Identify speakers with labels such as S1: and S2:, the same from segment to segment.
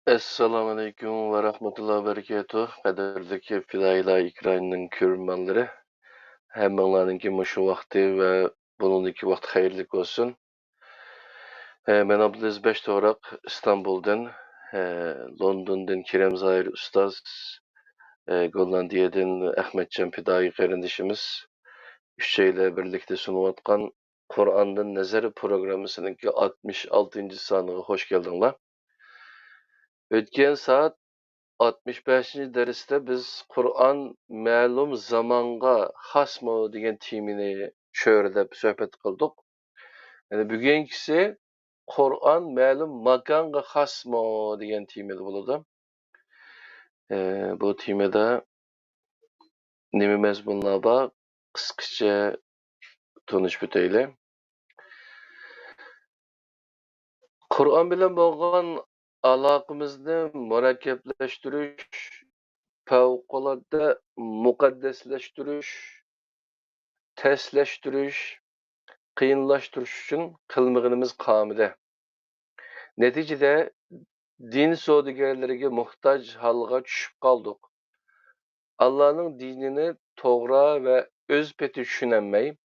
S1: Assalamu alaikum ve rahmetullahi ve berekatuh. Qadrdagi Fidoylar ekranning ko'rmanlari, hammalariningki mushu vaqti va buningki vaqt xayrli bo'lsin. Men Abdulaziz Beshto'roq İstanbul'dan, London'dan Kerem Zahir ustoz, Gollandiyadan Ahmetcan Fidoyi qarindishimiz uchaylar birlikda sunayotgan Qur'ondan nazar programmasining 66-soniga xush keldinglar. O'tgan soat 65. dersdə biz Qur'an məlum zamanğa xasmı degan temini çöhrələb söhbət qıldıq. Yəni bugünkisi Qur'an məlum makanğa xasmı degan temada bo'ladi. Bu temada nima mazmunlar bor? Qisqacha tanishib o'taylik. Qur'on bilan bo'lgan aloqamizni murakkablashtirish, favqulodda muqaddaslashtirish, təsləşdiriş, qiyinləşdiriş üçün qılmığımız qamide. Neticede din savdagərlərinə muhtac halga düşüb qaldıq. Allah'ın dinini toğra və öz peti düşünənməy,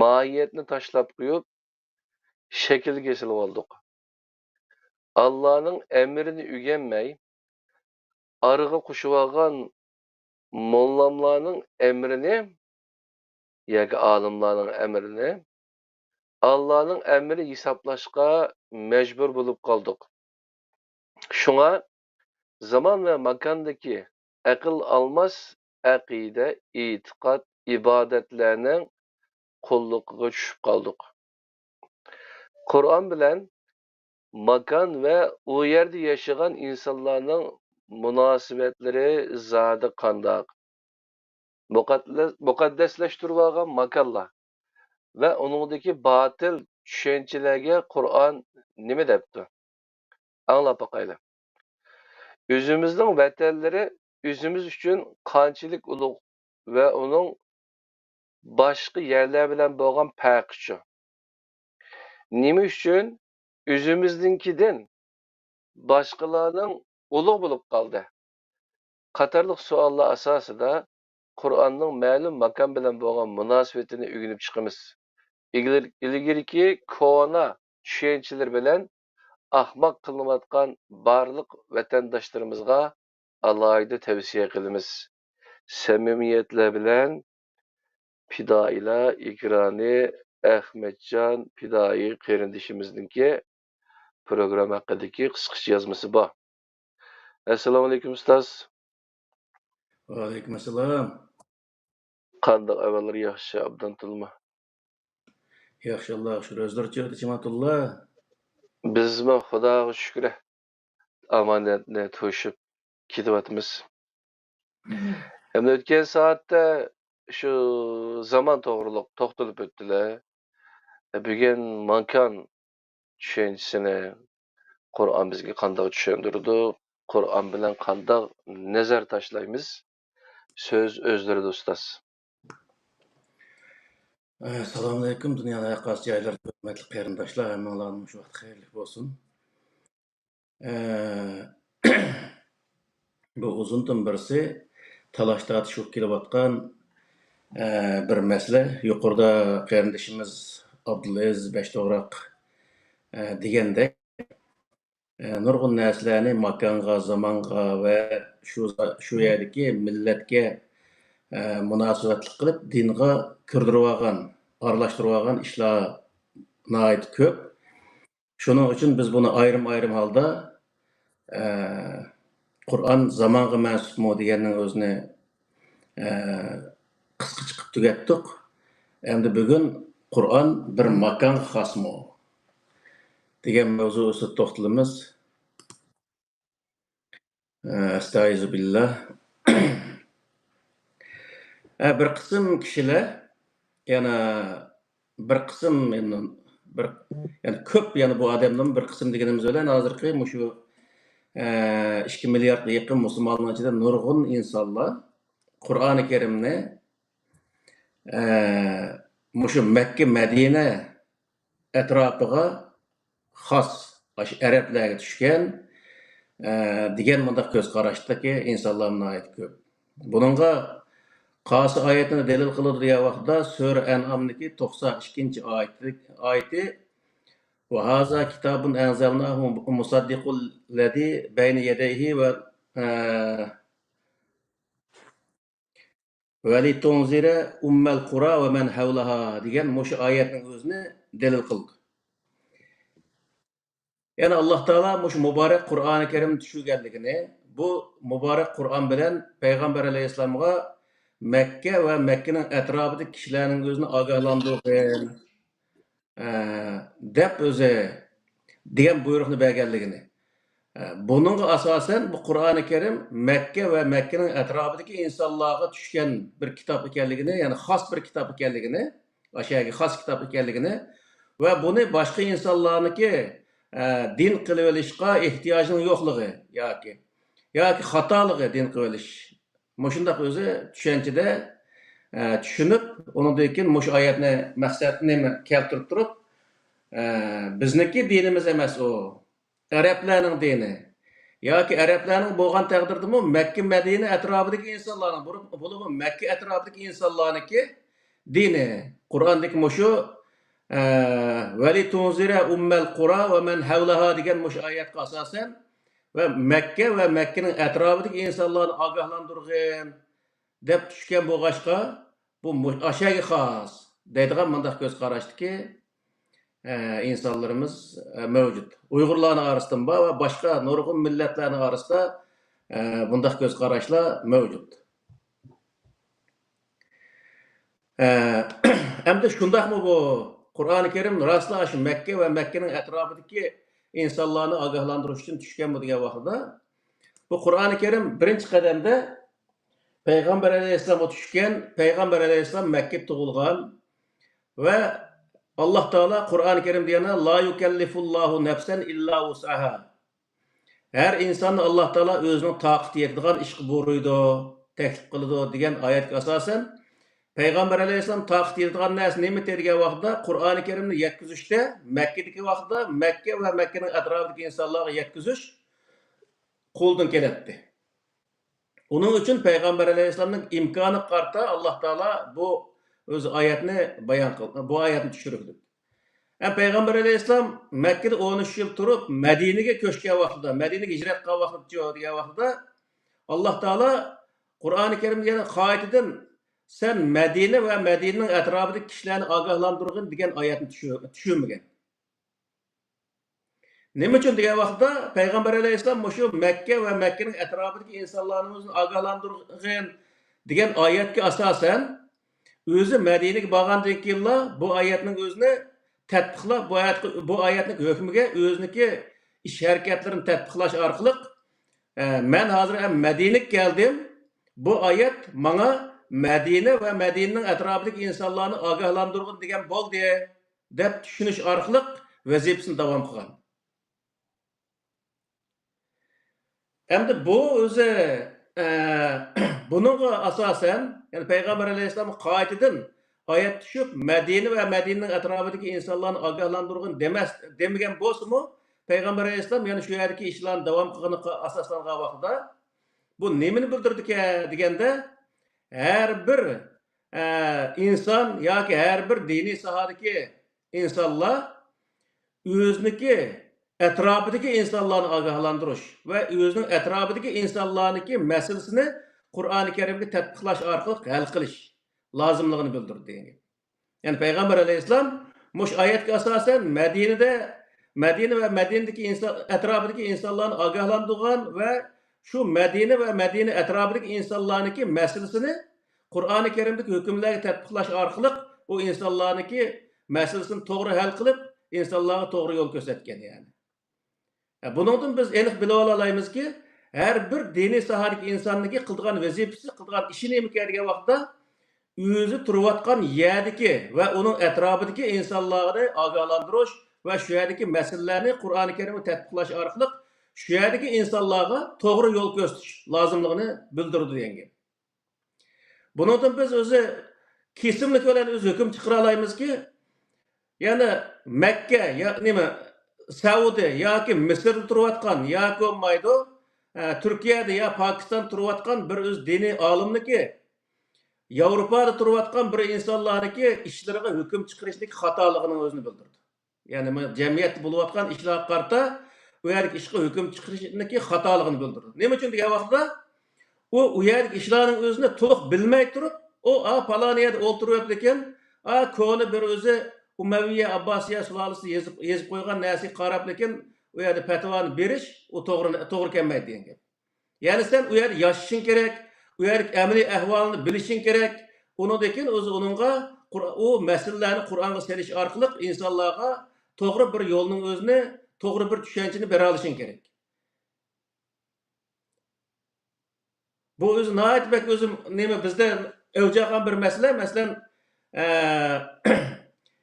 S1: mahiyyətini taşlap qoyub, şəkil kesilib aldıq. Allah'ın əmrini ügənməy, arığa qoşub alğan mollamlarının əmrini, yəni alimların əmrini, Allah'ın əmri hesablaşqa mecbur bulup kaldık. Şuna zaman ve makandaki akıl almaz akide, itiqad, ibadetlerinin kulluğuna düşüp kaldık. Kur'an bilen makan ve o yerde yaşayan insanların münasebetleri zadı kandak. Mukaddesleştirvagan makallah ve onundaki batıl düşüncelerge Kur'an nime depti? Anlap bakayla. Özümüzün vatanları özümüz için qanchalik ulug' ve onun başka yerler bilen bo'lgan farqichi. Nima uchun özümüzninkidan başkalarının ulug' bo'lib qoldi? Qatorliq savollar asosida Qur'onning ma'lum makon bilan bo'lgan munosabatini o'rganib chiqamiz. İlgiriki ko'na tushunchalar bilan ahmoq qilinayotgan barliq vatandoshlarımızga alohida tavsiya qilamiz. Samimiyatlar bilan Fidoylar ekrani Ahmetcan Fidoyi qarindishimizningki program haqidagi qisqacha yozmasi bor. Assalomu alaykum ustoz.
S2: Va alaykum assalom.
S1: Qanday avvallar yaxshi, abdan tilma.
S2: Yaxshi Alloh shukr. O'zlarcha Jimatulloh.
S1: Bizmi Xudoga shukr. Amonatni to'shib ketyapmiz. Hem o'tgan soatda shu zaman to'g'riliq to'xtalib o'tdilar. Bugun makon tushunchisini Qur'on bizga qanday tushundirdi, Qur'on bilan qanday nazar tashlaymiz? Söz o'zlarida ustoz.
S2: Assalomu alaykum. Dunyoda qaysi joylarda hurmatli qarindoshlar, hammalarning shu vaqt xayrli bo'lsin. Bu uzundan birisi talash tortishib kelayotgan bir masala. Yuqorida qarindishimiz Abdulaziz Beshto'roq degandek nurg'un narsalarni makonga, zamonga va shu yerdagi millatga munosabatli qilib dinga kirdirib olgan, aralashtirib olgan ishlar nihoyat ko'p. Shuning uchun biz buni ayrim holda Qur'on zamonga mansubmi deganning o'zini qisqa chiqib tugatdik. Endi bugun Qur'on bir makon xosmi degan mavzu ustida to'xtalamiz. Estağfirullah. Bir qism kishilar yana bir qism yani ko'p yani bu odamning bir qism deganimiz bilan hozirgi shu 2 milliardga yaqin musulmonlar ichida nurg'un insonlar Qur'oni Karimni shu Makka Madina atrofiga xos arablarga tushgan degan bundaq ko'z qarashdagi insonlar nihoyat ko'p. Buningga qaysi oyatni dalil qiladi degan vaqtda Sura An'amniki 92 oyati va haza kitabun anzalnahu musaddiqul ladzi bayna yadayhi va litunzira ummal qura va man havlaha degan mushu oyatning o'zini dalil qildi. Yani Allah Teala muş mübarek Kur'an-ı Kerim düşürgenligini, bu mübarek Kur'an bilen Peygamber Aleyhisselam'a Mekke ve Mekke'nin etrafındaki kişilerin gözünü agahlandırgan dep özü degan buyruqni berganligini. Bununla asasen bu Kur'an-ı Kerim Mekke ve Mekke'nin etrafındaki insanlarga düşken bir kitap ekanligini, yani xas bir kitap ekanligini, aşağıya xas kitap ekanligini ve bunu başka insanlarniki din qilib olishga ehtiyojning yo'qligi yoki xatoligi din qilib olish. Mushundaq o'zi tushunchada tushunib, undan keyin mush oyatni maqsadini keltirib turib, bizniki dinimiz emas o. Arablarning dini. Yoki arablarning bo'lgan taqdirdami Makka Madina atrofidagi insonlarning bo'lib Makka atrofidagi insonlarniki dini. Qur'ondagi mushu veli tunzira ummal qura ve men havlaha degan muş ayetga asasen ve Mekke ve Mekke'nin etrafındaki insanlarını agahlandırgan dep düşken boğaşka bu aşağı xas deydigan mındaq göz qarashdaki insanlarımız mevcut. Uygurlarning arasında ve başka nurgun milletlerning arasında bundaq göz qarashlar mevcut. Hem de şundaq mı bu Kur'an-ı Kerim rastla şu Mekke ve Mekke'nin etrafındaki insanlarını agahlandırış için düşken bu diye vaxtda. Bu Kur'an-ı Kerim birinci kademde Peygamber Aleyhisselam'a düşken, Peygamber Aleyhisselam Mekke tuğulgan ve Allah Teala Kur'an-ı Kerim diyene la yukellifullahu nefsen illa usaha. Her insanı Allah Teala özünün taqit etdiğin iş buyuruydu, teklif kılıdı diyen ayet asasen Peygamber Aleyhisselam taqit etdiğin narsa nima degan vaqtda Qur'oni Kerimni yetkizishda Mekkedagi vaqtda Mekke ve Mekke'nin etrafındaki insanlarga yetkizish qo'ldan keladi. Onun için Peygamber Aleyhisselam'ın imkanı qarta Allah Teala bu öz ayetni bayon qildi, bu ayetni tushirdi. Peygamber Aleyhisselam Mekke'de 13 yıl turib Medine'ye ko'chgan vaqtida, Medine'ye hijrat qilgan vaqtida Allah Teala Qur'oni Kerim yana qaytadan sen Medine ve Medine'nin etrafındaki kişilerini agahlandırgın degan ayetni tushunmagan. Nima uchun degan vaqtda Peygamber Aleyhisselam şu Mekke ve Mekke'nin etrafındaki insanlarımızın agahlandırgın degan ayetga asasen özü Medine'ye borgandan keyin bu ayetning o'zini tatbiqlab bu ayetning hukmiga o'ziniki ish harakatlarini tatbiqlash orqali men hozir Medine'ye keldim. Bu ayet bana Medine ve Medine'nin etrafındaki insanlarını agahlandırgın degan bo'ldi deb tushunish orqali vazifasini davom qilgan. Endi bu o'zi bununla asasen yani Peygamber Aleyhisselam qaytadan ayet tushib Medine ve Medine'nin etrafındaki insanlarını agahlandırgın demagan bo'lsa-mu Peygamber Aleyhisselam yani şu yerdeki işlerin devam qilganiga asoslangan vaqtda bu nimani bildirdi deganda her bir insan yoki her bir diniy sohadagi insonlar o'ziniki etrafidagi insonlarni ogohlantirish va o'zining etrafidagi insonlarniki masalasini Qur'oni Karimga tatbiqlash orqali hal qilish lozimligini bildirdi. Yani Peygamber Aleyhisselam mush oyatga asosan Medine ve Medine'deki etrafidagi insonlarni ogohlantirgan ve şu Medine ve Medine etrafındaki insanlarniki meselesini Qur'oni Kerimdeki hükümlerle tatbiqlash orqali o insanlarniki meselesini to'g'ri hal qilib, insonlarga to'g'ri yo'l ko'rsatgan yani. Bundan biz aniq bilib olamizki, her bir diniy sohadagi insonniki qilgan vazifasi, qilgan ishi nima degan vaqtda o'zi turayotgan yerdagi va uning atrofidagi insonlarni ogohlantirish va shu yerdagi masalalarni Qur'oni Kerimga tatbiqlash orqali şu yerdeki insanlarga doğru yol gösteriş lazımlığını bildirdi degan. Bundan biz o'zi kesimlik bilan o'z hukm chiqara olamiz ki, yani Mekke ya nima Saudiya yoki Misrda turayotgan yoki bo'lmaydi Turkiyada yo Pokiston turayotgan bir o'z diniy olimniki Yevropada turayotgan bir insonlarniki ishlariga hukm chiqarishdagi xatoligini o'zini bildirdi. Ya'ni jamiyatda bo'layotgan ishlarga qarata u yerga ishga hukm chiqarishniki xatoligini bildirdi. Nima uchun degan vaqtda u yerga ishlarning o'zini to'liq bilmay turib, paloniyada o'ltirib ekan, ko'ni bir o'zi Umayya Abbosiya sulolasi yezib qo'ygan narsaga qarab lekin u yerda fatvoni berish u to'g'ri kelmaydi degan gap. Ya'ni sen u yerda yashashing kerak, u yerda amaliy ahvolni bilishing kerak. Undan o'zi uningga u masalalarni Qur'onga serish orqali insonlarga to'g'ri bir yo'lning o'zini, to'g'ri bir tushunchani bera olishing kerak. Bu o'zi nihoyat bak o'zi nima bizda o'ljagan bir masala, masalan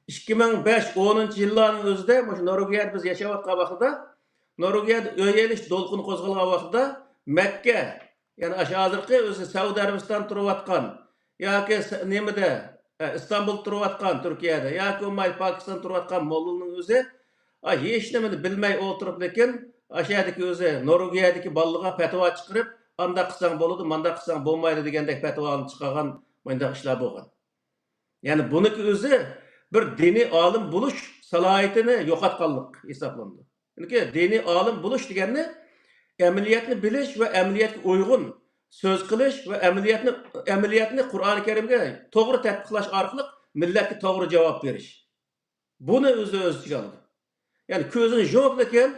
S2: 2005-10 yillarning o'zida mana Norvegiyada biz yashayotgan vaqtida Norvegiyada o'yelish to'lqini qo'zg'algan vaqtida Makka, ya'ni hozirgi o'zi Saudiya Arabiston turayotgan yoki nimada Istanbul turayotgan Turkiyada yoki Pokiston turayotgan mollaning o'zi hech nimani bilmay o'tirib lekin ashadagi o'zi Norvegiyadagi bolalarga fatvo chiqarib, anda qilsang bo'ladi, manda qilsang bo'lmaydi degandek fatvoni chiqargan bunday ishlar bo'lgan. Ya'ni buniki o'zi bir diniy olim bo'lish salohiyatini yo'qotganlik hisoblandi. Chunki diniy olim bo'lish degani amaliyotni bilish va amaliyotga uyg'un so'z qilish va amaliyotni Qur'oni Karimga to'g'ri tatbiqlash orqali millatga to'g'ri javob berish. Buni o'zi ichiga oldi. Ya'ni ko'zini yo'q lekin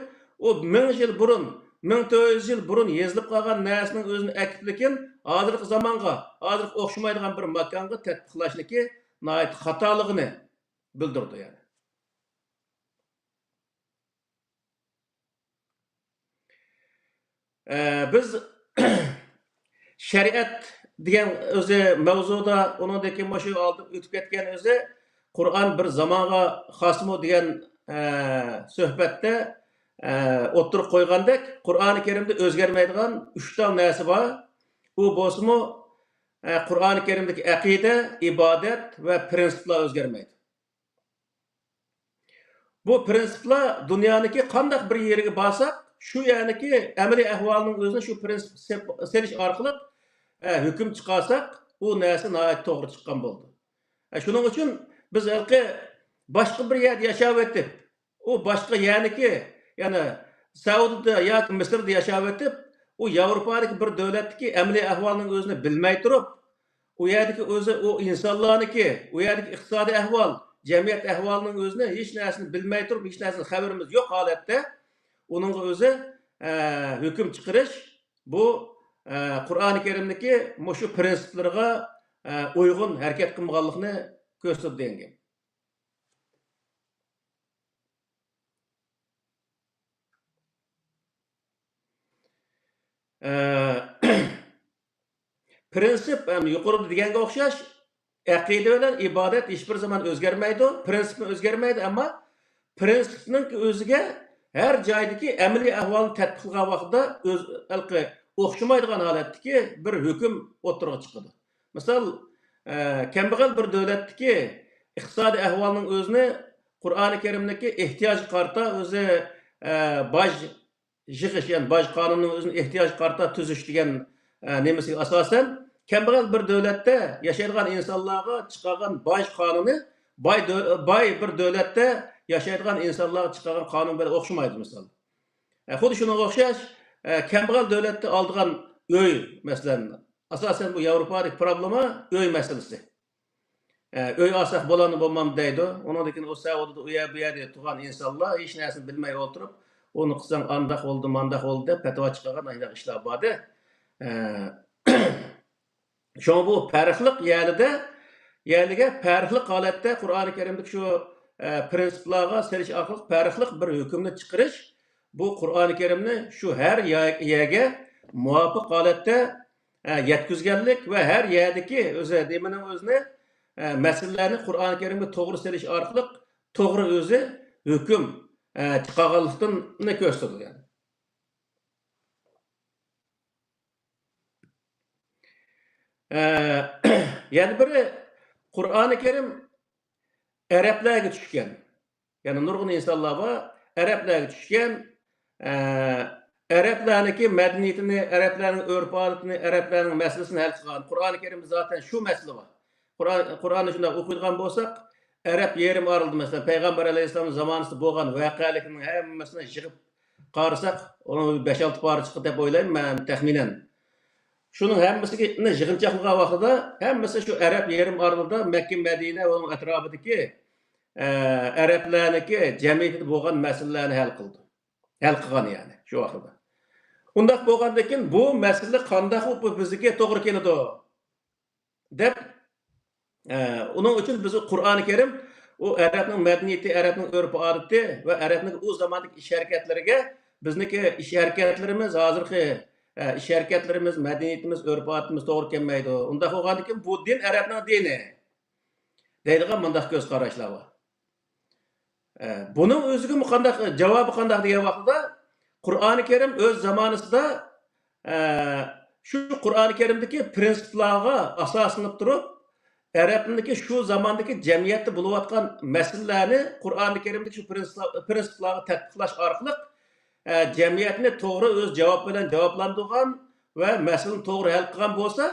S2: u 1000 yil burun 1400 yil burun yezilib qolgan narsaning o'zini akib lekin hozirgi zamonga, hozirgi o'xshamaydigan bir makonga tatbiqlashniki nihoyat xatoligini bildirdi yani. Biz shariat degan o'zi mavzuda uningdagi shu olib o'tib ketgan o'zi Qur'on bir zamonga xosmi degan suhbatda o'tirib qo'ygandek Qur'oni Karimda o'zgarmaydigan 3 ta narsa bor. U bo'lsa-mu Qur'oni Karimdagi aqida, ibodat va prinsiplar o'zgarmaydi. Bu prinsiplar dunyodagi qanday bir yeriga borsak, shu ya'niki amaliy ahvolning o'zini shu prinsip serish orqali hukm chiqarsak, u narsa nihoyat to'g'ri chiqqan bo'ldi. Shuning uchun biz boshqa bir yerda yashab o'tib, u boshqa ya'niki ya'ni Saudiyada yoki Misrda yashab o'tib, u Yevropadagi bir davlatdagi amaliy ahvolning o'zini bilmay turib, u yerdagi o'zi u insonlarniki, u yerdagi iqtisodiy ahvol, jamiyat ahvolining o'zini hech narsani bilmay turib, hech narsadan xabarimiz yo'q holatda uningga o'zi hukm chiqarish bu Qur'oni Karimdagi shu prinsiplarga uyg'un harakat qilmaganlikni ko'rsatdi. Prinsip yuqorida deganga o'xshash aqida bilan ibodat hech bir zaman o'zgarmaydi, prinsipni o'zgarmaydi, ammo prinsipning o'ziga har joydagi amaliy ahvolni tatbiqlagan vaqtda o'xshamaydigan holatdagi bir hukm o'tirg'i chiqadi. Misol, kambag'al bir davlatdagi iqtisodiy ahvolning o'zini Qur'oni Karimdagi ehtiyoj qarta o'zi boj yig'ish, ya'ni boj qonunining o'zini ehtiyoj qarta tuzish degan nemasiga asosan kambag'al bir davlatda yashaydigan insonlarga chiqargan boj qonuni boy bir davlatda yashaydigan insonlarga chiqargan qonun bilan o'xshamaydi misol. Xuddi shunga o'xshash kambag'al davlatda oldigan uy, masalan, asosan bu Yevropadagi problema uy masalasi. Uy olsak bo'ladi bo'lmam deydi. Undan keyin o Saudiyada u yerda turgan insonlar hech narsani bilmay o'tirib, uni qilsang andaq bo'ldi, mandaq bo'ldi deb fatvo chiqargan aynan ishlar bor-da. Şoň bu farqliq yerliga farqliq holatda Qur'oni Karimdagi shu prinsiplarga serish orqali farqliq bir hukmni chiqarish bu Qur'oni Karimni shu har yerga muvofiq holatda yetkazganlik va har yerdagi o'zi demining o'zini masalalarni Qur'oni Karimga to'g'ri serish orqali to'g'ri o'zi hukm chiqarganlikdan ko'rsatilgan. Yani biri Qur'oni Karim Araplarga tushgan. Yani nurg'un insonlar bor, Arablarga tushgan, Arablarniki madaniyatini, Arablarning urf-odatini, Arablarning masalasini hal qilgan. Qur'oni Karimda zaten shu masala bor. Qur'onni shunday o'qiydigan bo'lsak, Arab yerim oraldi masalan Payg'ambar alayhissalom zamonasida bo'lgan voqealikning hammasini yig'ib qarasak, uni 5-6 pora chiqdi deb o'ylayman men taxminan. Shuning hammasini yig'inchoq qilgan vaqtida hammasi shu Arab yerim oralida Makka, Madina va uning atrofidagi Arablarniki jamiyatida bo'lgan masalalarni hal qildi. Hal qilgan ya'ni shu vaqtda. Undaq bo'lgandan keyin bu masala qanday qilib bizga to'g'ri keladi deb uning uchun biz Qur'oni Karim u Arabning madaniyati, Arabning urf-odati va Arabning u zamondagi ish harakatlariga bizniki ish harakatlarimiz hozirgi ish harakatlarimiz, madaniyatimiz, urf-odatimiz to'g'ri kelmaydi. Undaq bo'lgandan keyin bu din Arabning dini deydigan mundaq ko'z qarashlar bor. Bunun o'ziga qanday javobi qanday degan vaqtda Qur'oni Karim o'z zamonasida shu Qur'oni Karimdagi prinsiplarga asoslanib turib, Arabniki shu zamondagi jamiyatda bo'layotgan masalalarni Qur'oni Karimdagi shu prinsiplarga tatbiqlash orqali jamiyatni to'g'ri o'z javob bilan javoblantirgan va masalani to'g'ri hal qilgan bo'lsa,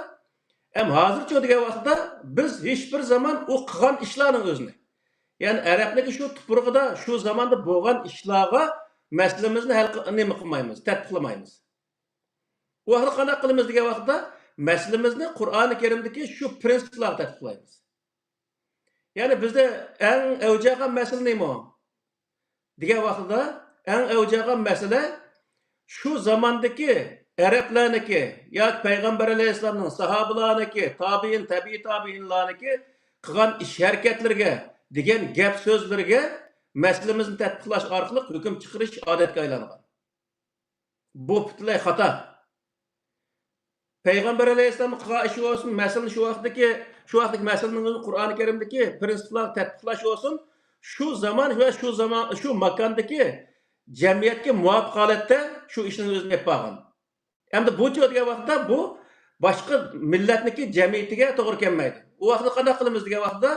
S2: ham hozircha degan vaqtda biz hech bir zaman u qilgan ishlarning o'zini, ya'ni Arabniki shu tuprog'ida shu zamonda bo'lgan ishlarga masalamizni hal qilmaymiz, tatbiqlamaymiz. U vaqtda qanday qilamiz degan vaqtda masalamizni Qur'oni Karimdagi shu prinsiplarga tatbiqlaymiz. Ya'ni bizda eng avjagan masala nima? Degan vaqtda eng avjagan masala shu zamondagi Arablarniki yoki Payg'ambar alayhissalomning sahobalarniki, tabiin, tabiiy tabiinlarniki qilgan ish harakatlariga degan gap so'zlarga masalamizni tatbiqlash orqali hukm chiqarish odatga aylangan. Bu butunlay xato. Payg'ambar alayhissalom qilgan ishi bo'lsin, masalan shu vaqtdagi masalaning o'zi Qur'oni Karimdagi prinsiplarni tatbiqlash bo'lsin, shu zamon va shu makondagi jamiyatga muvofiq holatda shu ishni o'zini qilib bo'lgan. Endi bu degan vaqtda bu boshqa millatniki jamiyatiga to'g'ri kelmaydi. U vaqtda qanday qilamiz degan vaqtda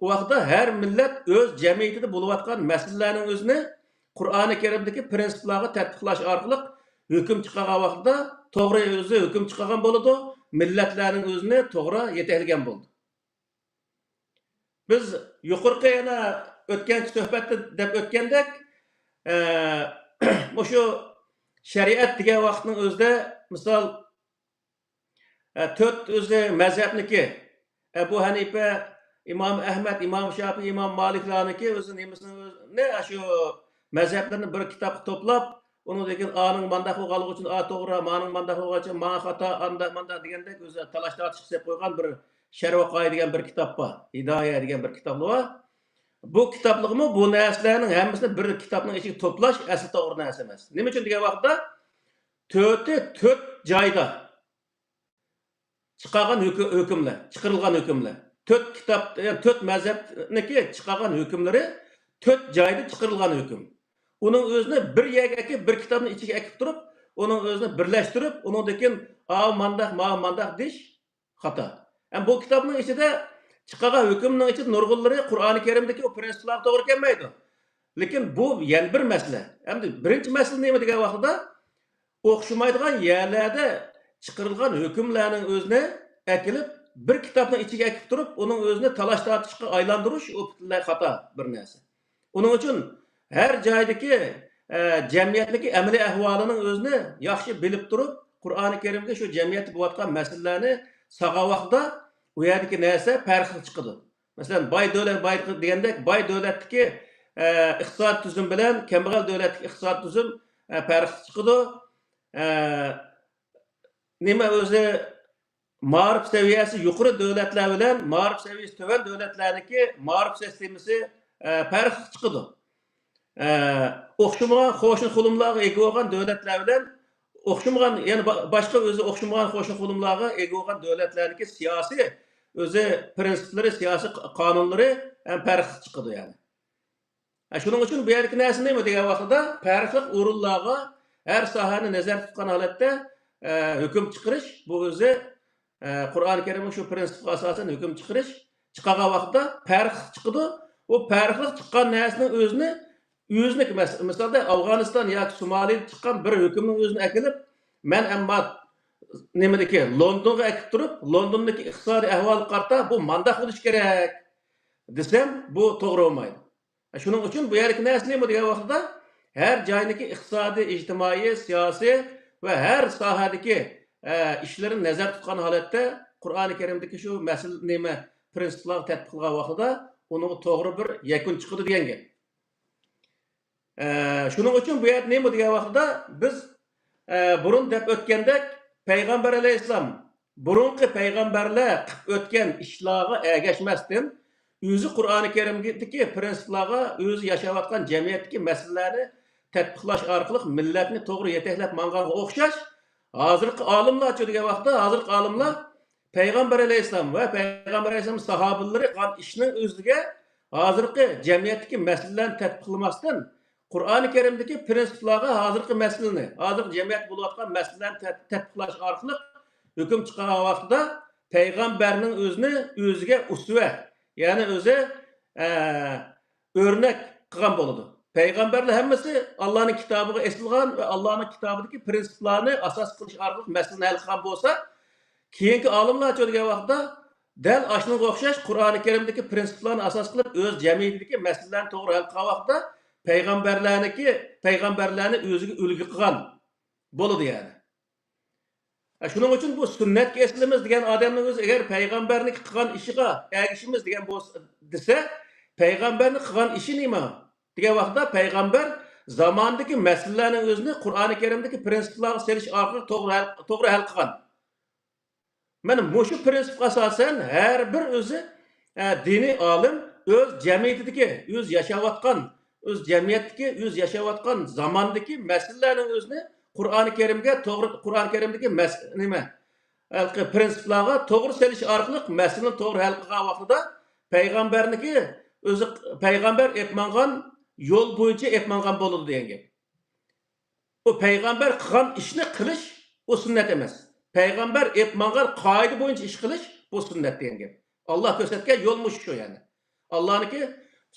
S2: u vaqtda har millat o'z jamiyatida bo'layotgan masalalarning o'zini Qur'oni Karimdagi prinsiplarga tatbiqlash orqali hukm chiqargan vaqtda to'g'ri o'zi hukm chiqargan bo'ladi, millatlarning o'zini to'g'ri yetaklagan bo'ldi. Biz yuqorqi yana o'tgan suhbatda deb o'tgandek, o'sha shariat degan vaqtning o'zida misol 4 o'zi mazhabniki Abu Hanifa, İmam Ahmad, İmam Şafii, İmam Maliklarniki o'zi nemisini shu mazhablarni bir kitobga to'plab, uni degan aning mandaq bo'lganligi uchun a to'g'ri, maning mandaq bo'lgani uchun ma xato, mandaq degandek o'zi talash tortish qilib qo'ygan bir Sharh va Qoida degan bir kitob bor. Hidoya degan bir kitob bor. Bu kitobligimi bu narsalarning hammasini bir kitobning ichiga to'plash asli to'g'ri narsa emas. Nima uchun degan vaqtda 4 joyda chiqargan hukmlar, chiqarilgan hukmlar. 4 kitob, yani 4 mazhabniki chiqargan hukmlari 4 joyda chiqarilgan hukm. Uning o'zini bir yerga akib, bir kitobning ichiga akib turib, uning o'zini birlashtirib, uningdan mandaq deyish xato. Yani bu kitobning ichida chiqargan hukmning ichida nurg'unlari Qur'oni Karimdagi o prinsiplarga to'g'ri kelmaydi. Lekin bu yana bir masala. Endi birinchi masala nima degan vaqtda o'xshamaydigan yerlarda chiqarilgan hukmlarning o'zini akilib bir kitobning ichiga akib turib, uning o'zini talash tortishga aylantirish o butunlay xato bir narsa. Uning uchun har joydagi jamiyatdagi amaliy ahvolining o'zini yaxshi bilib turib, Qur'oni Karimga shu jamiyatda bo'layotgan masalalarni saqagan vaqtda u yerdagi narsa farqli chiqadi. Masalan, boy degandek, boy davlatdagi iqtisodiy tuzum bilan kambag'al davlatdagi iqtisodiy tuzum farqli chiqadi. Nima o'zi ma'rif saviyasi yuqori davlatlar bilan ma'rif saviyasi tuvan davlatlarniki ma'rif sistemasi farqli chiqadi. O'xshamagan qo'shni qulimlarga ega bo'lgan davlatlar bilan o'xshamagan, ya'ni boshqa o'zi o'xshamagan qo'shni qulimlarga ega bo'lgan davlatlarniki siyosiy o'zi prinsiplari, siyosiy qonunlari ham farqli chiqadi yani. Shuning uchun bu yerdagi narsa nima degan vaqtda farqli o'rinlarga har sohani nazarda tutgan holatda hukm chiqarish, bu o'zi Qur'oni Karimning shu prinsipga asosan hukm chiqargan vaqtda farq chiqadi. O farqli chiqqan narsaning o'zini Özünü misalda Afganistan yoki Somalidan chiqqan bir hukumatning o'zini akilib, men amma nimadiki Londonga akib turib, Londondagi iqtisodiy ahvolga qarata bu mandaq bo'lish kerak desam, bu to'g'ri bo'lmaydi. Shuning uchun bu yerki narsa nima degan vaqtda har joydagi iqtisodiy, ijtimoiy, siyosiy va har sohadagi ishlarni nazarda tutgan holatda Qur'oni Karimdagi shu masala nima prinsiplar tatbiq qilgan vaqtida uning to'g'ri bir yakun chiqadi degan gap. Shuning uchun bu yerda nima degan vaqtda biz burun deb o'tgandek payg'ambar alayhissalom burungi payg'ambarlar qilib o'tgan ishlarga ergashmasdan o'zi Qur'oni Karimdagi prinsiplarga o'zi yashayotgan jamiyatdagi masalalarni tatbiqlash orqali millatni to'g'ri yetaklab manganga o'xshash hozirgi olimlar degan vaqtda hozirgi olimlar payg'ambar alayhissalom va payg'ambar alayhissalom sahobalari qilgan ishning o'ziga hozirgi jamiyatdagi masalalarni tatbiqlamasdan Qur'oni Karimdagi prinsiplarga hozirgi masalani, hozirgi jamiyat bo'layotgan masalalarni tatbiqlash orqali hukm chiqargan vaqtida payg'ambarning o'ziga usva, ya'ni o'zi o'rnak qilgan bo'ladi. Payg'ambarlar hammasi Allohning kitobiga esilgan va Allohning kitobidagi prinsiplarni asos qilish orqali masalani hal qilgan bo'lsa, keyingi olimlar degan vaqtda dal ashunga o'xshash Qur'oni Karimdagi prinsiplarni asos qilib o'z jamiyatidagi masalalarni to'g'ri hal qilgan vaqtda payg'ambarlarni o'ziga ulgu qilgan bo'ladi yani. Shuning uchun bu sunnatga eslimiz degan odamning o'zi agar payg'ambarning qilgan ishiga ergishimiz degan bo'lsa desa, payg'ambarning qilgan ishi nima? Degan vaqtda payg'ambar zamondagi masalalarning o'zini Qur'oni Karimdagi prinsiplarga selish orqali to'g'ri hal qilgan. Mana shu prinsipga asosan har bir o'zi diniy olim o'z jamiyatidagi, o'z yashayotgan o'z jamiyatdagi, o'z yashayotgan zamondagi masalalarning o'zini Qur'oni Karimdagi nima prinsiplarga to'g'ri selish orqali masalani to'g'ri hal qilgan vaqtida payg'ambarniki o'zi payg'ambar etmangan yo'l bo'yicha etmangan bo'ladi degan gap. O payg'ambar qilgan ishni qilish o sunnat emas. Payg'ambar etmangan qoida bo'yicha ish qilish bu sunnat degan gap. Alloh ko'rsatgan yo'l shu yani. Allohniki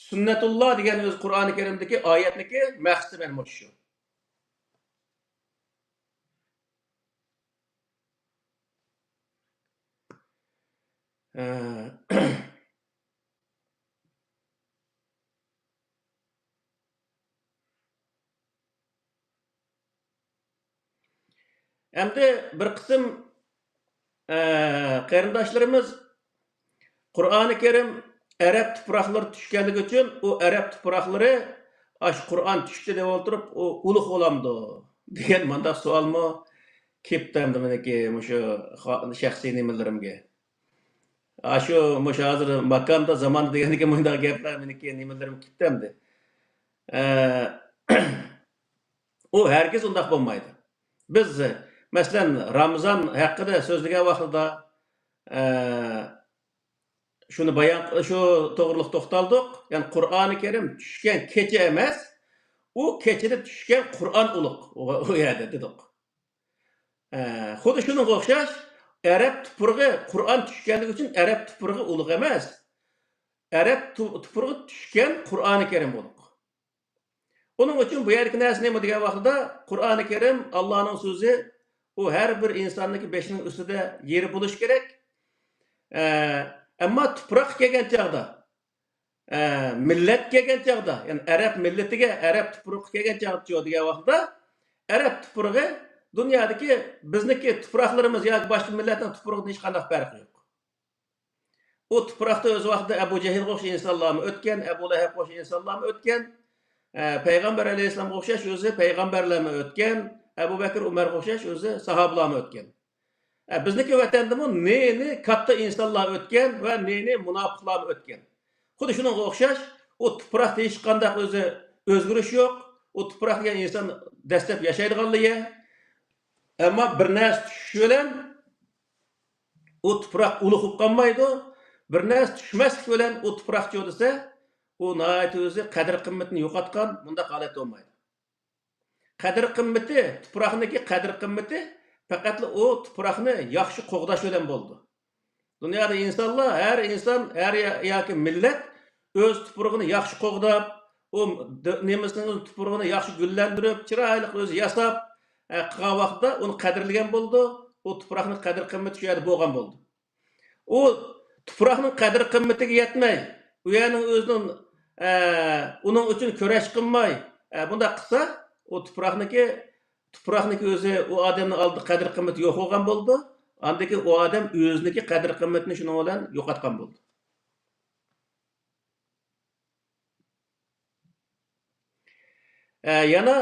S2: Sunnatulloh degan o'z Qur'oni Karimdagi oyatniki maqsadi mana shu. Endi bir qism qarindoshlarimiz Qur'oni Karim Arab tuproqlari tushganligi uchun u Arab tuproqlari ash Qur'on tushdi deb o'tirib u ulug' bo'lamdi degan manda savolmi kelibdi meniki shu shaxsiy nimalarimga. Shu hozir makonda zamonda deganiga bunday gaplar meniki nimalarim kelibdi. U hargiz undaq bo'lmaydi. Biz masalan Ramazon haqida so'zlagan vaqtida shuni bayon shu to'g'riliq to'xtaldik. Ya'ni Qur'oni Karim tushgan kecha emas, u kechada tushgan Qur'on ulug' u yerda dedik. Xuddi shunga o'xshash Arab tuprog'i Qur'on tushganligi uchun Arab tuprog'i ulug' emas. Arab tuprog'i tushgan Qur'oni Karim ulug'. Onun uchun bu yerki narsa nima degan vaqtida Qur'oni Karim Allohning so'zi, u har bir insonniki beshining ustida yeri bo'lish kerak. Ammo tuproq kelgan chaqda, millat kelgan chaqda, ya'ni Arab millatiga, Arab tuprog'i kelgan chaqda degan vaqtda Arab tuprog'i dunyodagi bizniki tuproqlarimiz yoki boshqa millatning tuprog'idan hech qanday farqi yo'q. U tuproqda o'z vaqtida Abu Jahilga o'xshagan insonlarmi o'tgan, Abu Lahab o'xshagan insonlarmi o'tgan, payg'ambar alayhissalomga o'xshash o'zi payg'ambarlarmi o'tgan, Abu Bakr Umarga o'xshash o'zi sahobalarmi o'tgan. Bizniki vatandami ne katta insonlar o'tgan va ne munofiqlar o'tgan. Xuddi shunga o'xshash u tuproqda hech qanday o'zi o'zgarish yo'q. U tuproqga inson dastlab yashaydiganligi, ammo bir narsa tushishi bilan u tuproq ulug' bo'lib qolmaydi. Bir narsa tushmaslik bilan u tuproq desa, u nihoyat o'zi qadr qimmatini yo'qotgan, bunda holat bo'lmaydi. Qadr qimmati, tuproqniki qadr qimmati faqat o tuproqni yaxshi qo'g'dash bilan bo'ldi. Dunyoda insonlar, har inson, har yoki millat o'z tuprog'ini yaxshi qo'g'dab, o nemisinin tuprog'ini yaxshi gullantirib, chiroyli o'zi yasab, qilgan vaqtda uni qadrlagan bo'ldi. O tuproqning qadr qimmati shu yerda bo'lgan bo'ldi. O tuproqning qadr qimmatiga yetmay, u yerning o'zining uning uchun kurash qilmay, bunday qilsa, o tuproqniki o'zi u odamning oldida qadr qimmati yo'q bo'lgan bo'ldi. Andaki o odam o'ziniki qadr qimmatini shuning bilan yo'qotgan bo'ldi. Yana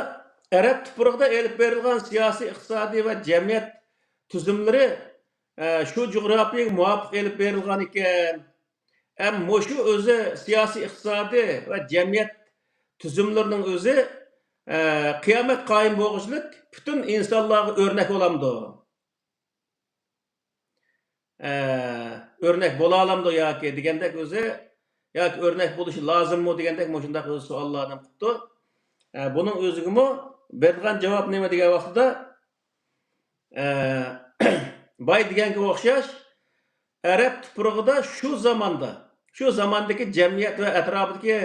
S2: Arab tuprog'ida elib berilgan siyosiy, iqtisodiy va jamiyat tuzumlari shu jo'g'rafiyaga muvofiq elib berilgan ekan. Ammo shu o'zi siyosiy, iqtisodiy va jamiyat tuzumlarining o'zi qiyomat qoyim bo'lishlik butun insonlarga o'rnak bo'lamdi. Örnek bo'la olamdi yoki degandek o'zi yoki o'rnak bo'lishi lozimmi degandek shunday o'zi savollardan qildi. Buning o'zigimi bergan javob nima degan vaqtda boy deganga o'xshash Arab tuprog'ida shu zamondagi jamiyat va atrofidagi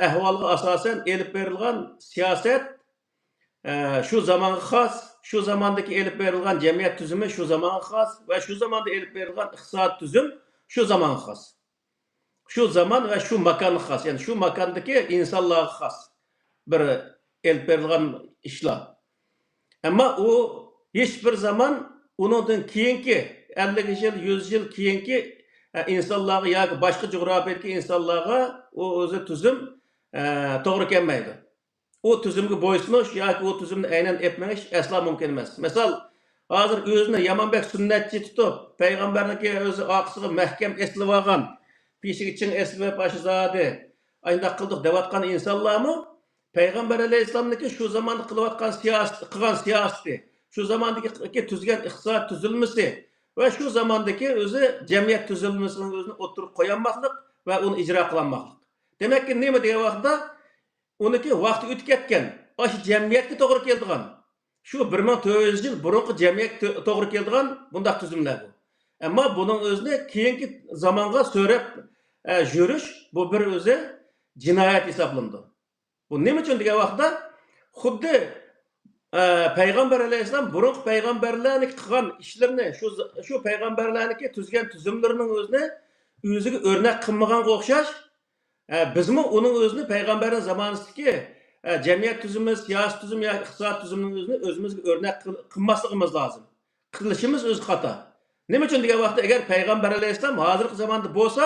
S2: ahvolga asosan elib berilgan siyosat shu zamonga xos, shu zamondagi elib berilgan jamiyat tuzumi shu zamonga xos va shu zamonda elib berilgan iqtisod tuzum shu zamonga xos. Shu zaman va shu makonga xos, ya'ni shu makondagi insonlarga xos bir elib berilgan ishlar. Ammo u hech bir zaman undan keyingi 50 yil, 100 yil keyingi insonlarga yoki boshqa jo'grafiyadagi insonlarga u o'zi tuzum to'g'ri kelmaydi. O tuzumga bo'ysunish yoki o tuzumni aynan etmayish aslo mumkin emas. Misol, hozir o'zini Yamanbek sunnatchi tutib, payg'ambarniki o'zi oqsiga mahkam eslib olgan, peshiga ching eslib boshizodi, ayndaq qildik deyotgan insonlarmi payg'ambar alayhisolamniki shu zamonda qilayotgan siyosati, shu zamondagi tuzgan iqtisod tuzilmasi va shu zamondagi o'zi jamiyat tuzilmasining o'zini o'tirib qo'yolmaslik va uni ijro qilolmaslik. Demakki nima degan vaqtda uniki vaqti o'tib ketgan, shu jamiyatga to'g'ri keladigan, shu 1400 yil burungi jamiyatga to'g'ri keladigan bunday tuzumlar bu. Ammo buning o'zini keyingi zamonga so'rab yurish bu bir o'zi jinoyat hisoblandi. Bu nima uchun degan vaqtda xuddi payg'ambar alayhisalom burungi payg'ambarlarni qilgan ishlarini, shu payg'ambarlarniki tuzgan tuzumlarining o'zini o'ziga o'rnak qilmaganga o'xshash, bizmi uning o'zini payg'ambarning zamonasidagi jamiyat tuzumi, siyosiy tuzum yoki iqtisod tuzumining o'zini o'zimizga o'rnak qilmasligimiz lozim. Qilishimiz o'zi xato. Nima uchun degan vaqtda agar payg'ambar alayhisalom hozirgi zamonda bo'lsa,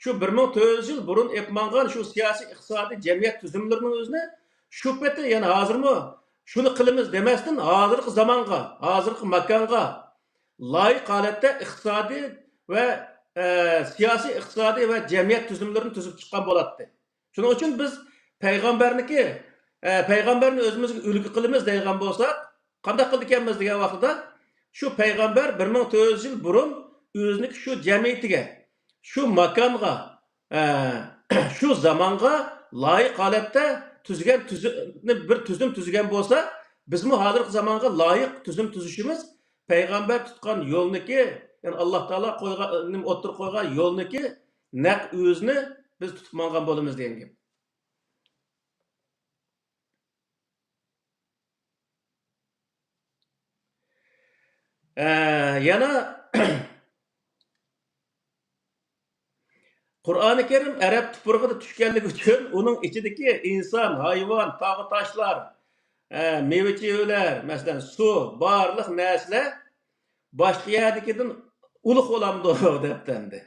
S2: shu 1400 yil burun epmangan shu siyosiy, iqtisodiy jamiyat tuzumlarining o'zini shu peti yana hozirmi shuni qilamiz demasdan hozirgi zamonga, hozirgi makonga loyiq holatda iqtisodiy va siyosiy, iqtisodiy va jamiyat tuzumlarini tuzib chiqqan bo'ladi. Shuning uchun biz payg'ambarni o'zimizga ulgu qilamiz degan bo'lsak, qanday qildik ekanmiz degan vaqtda shu payg'ambar 1400 yil burun o'zining shu jamiyatiga, shu makonga, shu zamonga loyiq holatda tuzgan bir tuzum tuzgan bo'lsa, bizmi hozirgi zamonga loyiq tuzum tuzishimiz payg'ambar tutgan yo'lniki, ya'ni Alloh taolo o'tirib qo'ygan yo'lniki naq o'zini biz tutib olgan bo'lamiz degan gap. Yana Qur'oni Karim Arab tuprog'ida tushganligi uchun uning ichidagi inson, hayvon, tog' toshlar, meva-chevalar, masalan, suv, barliq narsalar boshqa yerdagidan ulug' bo'lamdi debdi.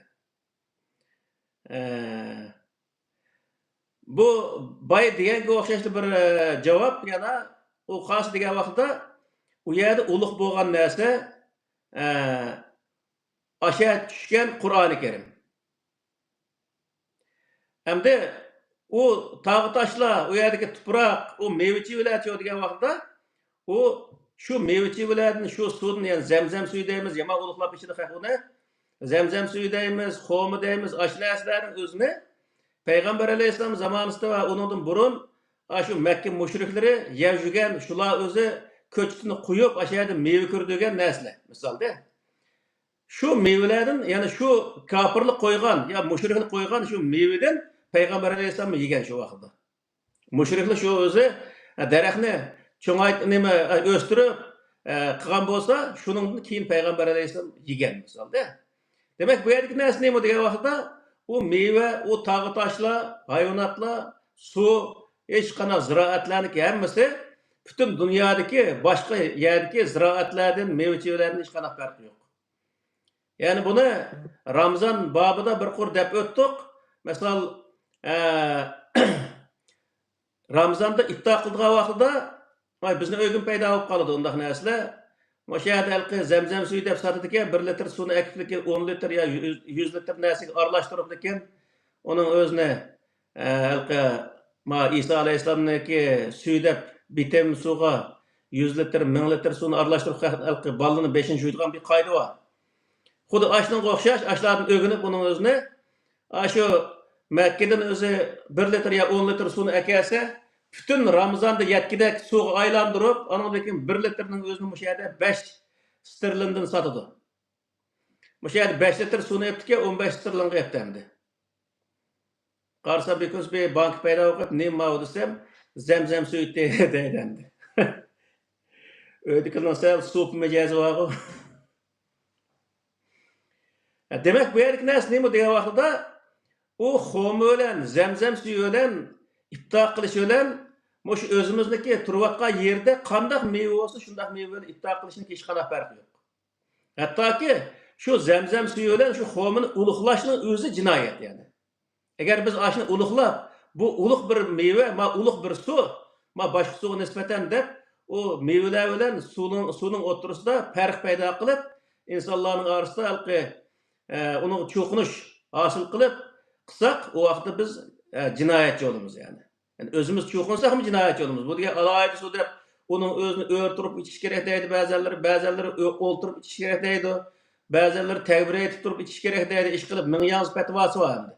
S2: Bu boy deganga o'xshashli bir javob yana u xos degan vaqtda u yerda ulug' bo'lgan narsa o'sha tushgan Qur'oni Karim. Hamda u tog' toshlar, u yerdagi tuproq, u meva-chevalar degan vaqtda u shu meva-chevalarni, shu suvni, ya'ni zamzam suvi deymiz, yomon ulug'lab ichida uni zamzam suvi deymiz, xo'mi deymiz, ashlarning o'zini payg'ambar alayhisalom zamonasida va undan burun shu Makka mushriklari yeb yurgan, shular o'zi ko'chatini quyib, o'sha yerda meva ko'rdigan narsalar, misolda. Shu mevalardan, ya'ni shu kofirlik qo'ygan, ya mushriklik qo'ygan shu mevadan payg'ambar alayhisalom yegan shu vaqtda. Müşrikler şu özü daraxtni çoğayt nima o'stirib qilgan bo'lsa, shuningdan keyin payg'ambar alayhisalom yegan misolda. Demak, bu yerdagi narsa nima degan vaqtda u meva, u tog'i toshlar, hayvonotlar, suv, hech qanday ziroatlarniki hammasi butun dunyodagi boshqa yerdagi ziroatlardan, meva-chevalardan hech qanday farqi yo'q. Ya'ni buni Ramazon bobida bir qur deb o'tdik. Masalan, Ramazonda iftor qilgan vaqtida bizni o'g'im paydo bo'lib qoladi undaq narsalar. O'sha yerda zamzam suvi deb sotadi ekan, 1 litr suvni akifligi 10 litr yo 100 litr narsaga aralashtirib ekan, uning o'zini İsa alayhisalomniki suvi deb bitem suvga 100 litr, 1000 litr suvni aralashtirib balını 5-ni yuydigan bir qoida bor. Xuddi ashunga o'xshash, ashlardan o'ginib uning o'zini shu Makkadan o'zi 1 litr yo 10 litr suvni akelsa, bütün Ramazonda yetkidek suvga aylantirib, ondan keyin 1 litrning o'zini bu yerda 5 sterlindan sotadi. Bu yerda 5 litr suvni eptiki 15 sterlinga eptendi. Qarsa because bir bank paydo bo'lib, nima u desam, zamzam suvi deydi. Ödükülünsel sup mecazi var. Demek bu yerdeki narsa nima degan vaqtida u xom bilan zamzam suvi bilan iftor qilish bilan mush o'zimizniki turayotgan yerda qanday meva bo'lsa shunday meva bilan iftor qilishning hech qanday farqi yo'q. Hattoki shu zamzam suvi bilan shu xomini ulug'lashning o'zi jinoyat yani. Agar biz ashni ulug'lab, bu ulug' bir meva, ma ulug' bir suv, ma boshqa suvga nisbatan deb o mevalar bilan suvning o'rtasida farq paydo qilib, insonlarning orasida uni cho'qinish hosil qilib qilsak, u vaqtda biz jinoyatchi bo'lamiz yani. Yani o'zimiz cho'qinsak ham jinoyatchi bo'lamiz. Bu degan alohida suv deb uning o'zini o'rtirib ichish kerak deydi ba'zanlar o'ltirib ichish kerak deydi. Ba'zanlar tavbiya etib turib ichish kerak deydi. Ish qilib ming yangi fatvosi bor endi.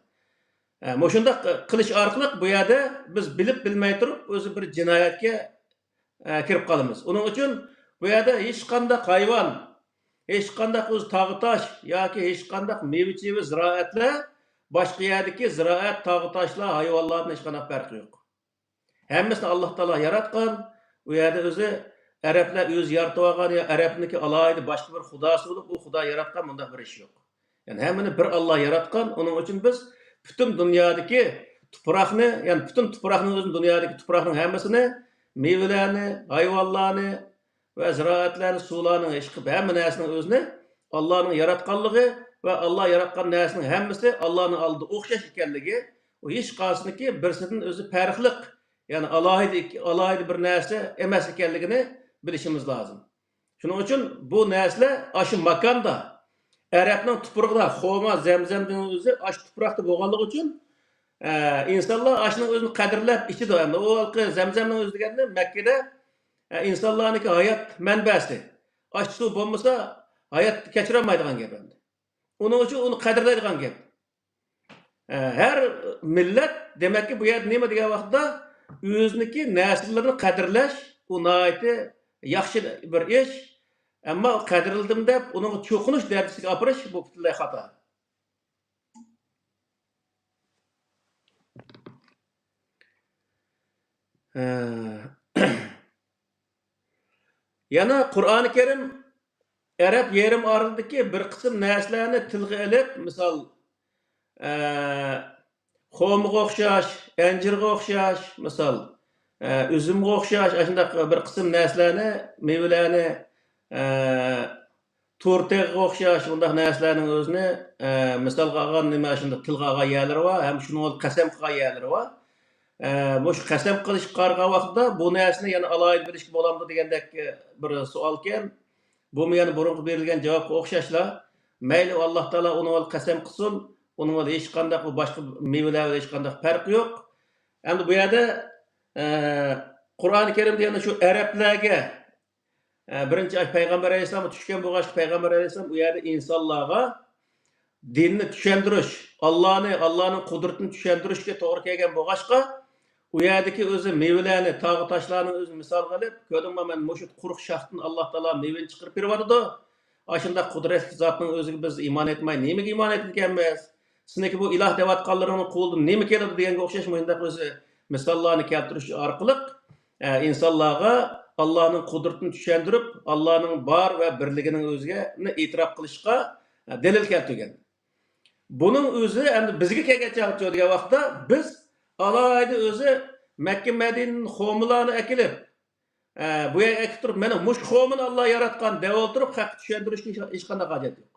S2: Shunda qilish orqali bu yerda biz bilib bilmay turib o'zi bir jinoyatga kirib qolamiz. Uning uchun bu yerda hech qanday hayvon, hech qanday o'z tog'i tosh yoki hech qanday meva-cheva ziroatlar boshqa yerdagi ziroat, tog'i toshlar, hayvonlardan hech qanday farqi yo'q. Hammasini Alloh taolo yaratgan. U yerda o'zi arablar o'zi yaratib olgan yo arabniki alohida boshqa bir xudosi bo'lib, u xudo yaratgan bunday bir ish yo'q. Yani hammani bir Alloh yaratgan. Uning uchun biz bütün dunyodagi tuproqni, yani bütün tuproqning o'zini dunyodagi tuproqning hammasini, mevalarni, hayvonlarni va ziroatlarni, suvlarni, hech qilib hamma narsaning o'zini Allohning yaratganligi va Alloh yaratgan narsaning hammasi Allohning oldida o'xshash ekanligi, u hech qaysiniki birsidan o'zi farqli, yani alohida bir narsa emas ekanligini bilishimiz lozim. Shuning uchun bu narsalar shu makonda Arabning tuprog'ida xoma, zamzamning o'zi shu tuproqda bo'lganligi uchun insonlar ashning o'zini qadrlab ichidi. Endi u zamzamning o'zi deganda Makkada insonlarniki hayot manbasi. Ash suv bo'lmasa hayot kechirolmaydigan gap endi. Uning uchun uni qadrlaydigan gap. Har millat demakki bu yerda nima degan vaqtda o'ziniki narsalarni qadrlash u nihoyatda yaxshi bir ish. Ammo qadrladim deb uning cho'qinish darajasiga opirish bu butunlay xato. Yana Qur'oni Karim Arab yerim oralidagi bir qism narsalarni tilga olib, misol xomga o'xshash, anjirga o'xshash, misol üzümga o'xshash, shunday bir qism narsalarni, mevalarni to'rtaga o'xshash bunday narsalarning o'zini misolga olgan nima shunday tilga olgan yerlari bor, ham shuni qasam qilgan yerlari bor. Bu qasam qilish qargan vaqtda bu narsani yana alohida bilishga bo'lamdi degandek bir savol ekan. Bu yana burungi berilgan javobga o'xshashlar. Mayli Alloh taolo uni qasam qilsin, uning hech qanday boshqa mevalar bilan hech qanday farqi yo'q. Endi bu yerda Qur'oni Karimda yana shu arablarga birinchi payg'ambar alayhisalom tushgan bo'lgan payg'ambar alayhisalom u yerda insonlarga dinni tushuntirish, Allohning qudratini tushuntirishga to'g'ri kelgan bo'lg'achqa u yerdagi o'zi mevalarni, tog'i toshlarni o'zi misol qilib, ko'rdingmi men mushu quruq shaxtdan Alloh taolo mevani chiqarib beryapti. Ashunda qudratli zotning o'ziga biz iymon etmay, nimaga iymon etganmiz? Sizniki bu iloh deyotganlaringni qo'ldan nima keladi deganga o'xshash menda o'zi misallarni keltirish orqali insonlarga Allohning qudratini tushuntirib, Allohning bor va birligining o'ziga e'tirof qilishga dalil keltirgan. Buning o'zi endi bizga kelgan degan vaqtda biz alohida o'zi Makka Madinaning xo'milarni akilib, bu yerga akib turib, mana mush xo'mini Alloh yaratgan deb o'tirib, haq tushuntirishga hech qanday hojat yo'q.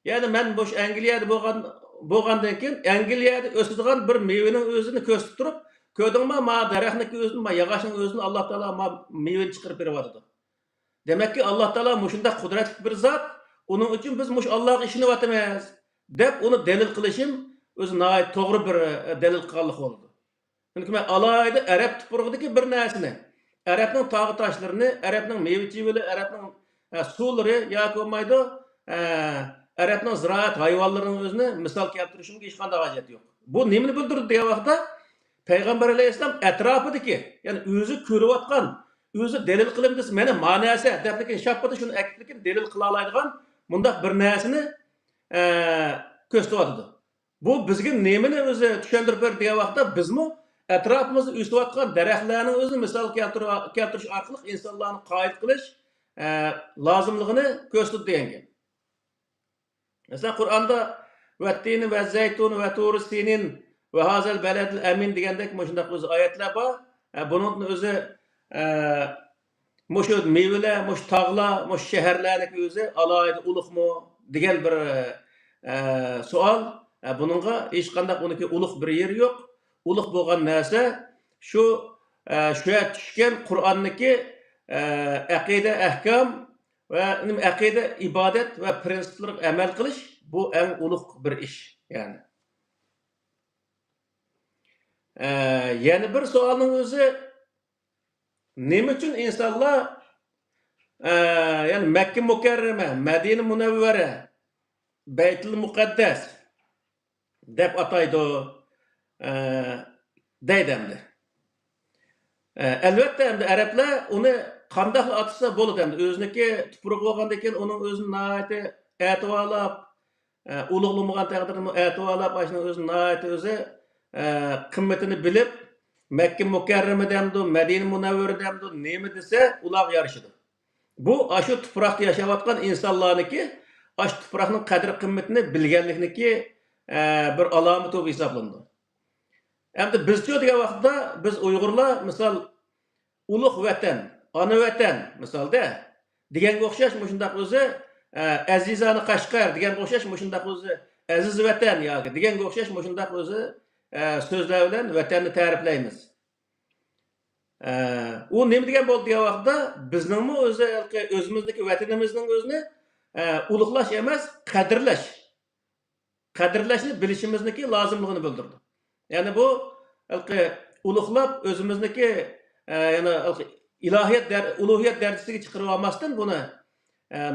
S2: Ya'ni men bu Angliyada bo'lgandan keyin Angliyada o'sadigan bir mevaning o'zini ko'rsatib turib, ko'rdingmi, ma daraxtning o'zini, ma yog'ochning o'zini Alloh taolo ma mevani chiqarib beryapti. Demakki Alloh taolo mushunda qudratli bir zot, uning uchun biz mush Allohga ishinyapmiz deb uni dalil qilishim o'zi nihoyat to'g'ri bir dalil qilganlik bo'ldi. Chunki men alohida arab tuprog'idagi bir narsani, arabning tog' toshlarini, arabning meva-chevali, arabning suvlari yoki bo'lmaydi, arabning ziroat hayvonlarining o'zini misol keltirishimga hech qanday hojat yo'q. Bu nimani bildirdi degan vaqtda Payg'ambar alayhissalom atrofidagi, ya'ni o'zi ko'rayotgan, o'zi dalil qilim desa, meni ma'nosi deblekin shappada shuni akitlikin dalil qila oladigan bundaq bir narsani ko'rsatyapti. Bu bizga nimani o'zi tushuntirib berdi degan vaqtda bizmi atrofimizda o'sayotgan daraxtlarning o'zini misol keltirish orqali insonlarni qoyil qilish lozimligini ko'rsatdi degan. Mesela Kur'an'da vettini ve zeytun ve turu sinin ve hazel beledil emin degandek şundaq o'zi oyatlar bor. Bunun o'zi mushu mevlar, mushu tog'lar, mushu shaharlarning o'zi alohida ulug'mi degan bir savol. Buningga hech qanday uniki ulug' bir yeri yo'q. Ulug' bo'lgan narsa shu tushgan Qur'onniki aqida, ahkam ve aqida, ibadet ve prensiplarga amal qilish bu eng ulug' bir ish, yani. Yani bir savolning o'zi nima uchun insonlar yani Makka Mukarrama, Madina Munawvara, Baytul Muqaddas deb ataydi deydimdi. Albatta endi arablar uni qanday atsa bo'ladi endi o'ziniki tuproq bo'lgandan keyin uning o'zini nihoyatda e'tiborlab ulug'lamagan taqdirda e'tiborlab ashuni o'zini nihoyatda o'zi qimmatini bilib Makka Mukarrama demdi, Madina Munawvara demdi, nima desa ular yarışıdı. Bu shu tuproqda yashayotgan insonlarniki shu tuproqning qadr qimmatini bilganlikniki bir alomat bo'lib hisoblandi. Endi bizcha degan vaqtda biz Uyg'urlar misol ulug' vatan, ona vatan misolda deganga o'xshash shundaq o'zi azizani Qashqar deganga o'xshash shundaq o'zi aziz vatan yoki deganga o'xshash shundaq o'zi so'zlar bilan vatanni ta'riflaymiz. U nima degan bo'ldi degan vaqtda bizningmi o'zi o'zimizniki vatanimizning o'zini ulug'lash emas, qadrlash. Qadrlashni bilishimizniki lozimligini bildirdi. Yani bu ulug'lab o'zimizniki yani ilohiyat ulug'iyat darajasiga chiqarib olmasdan buni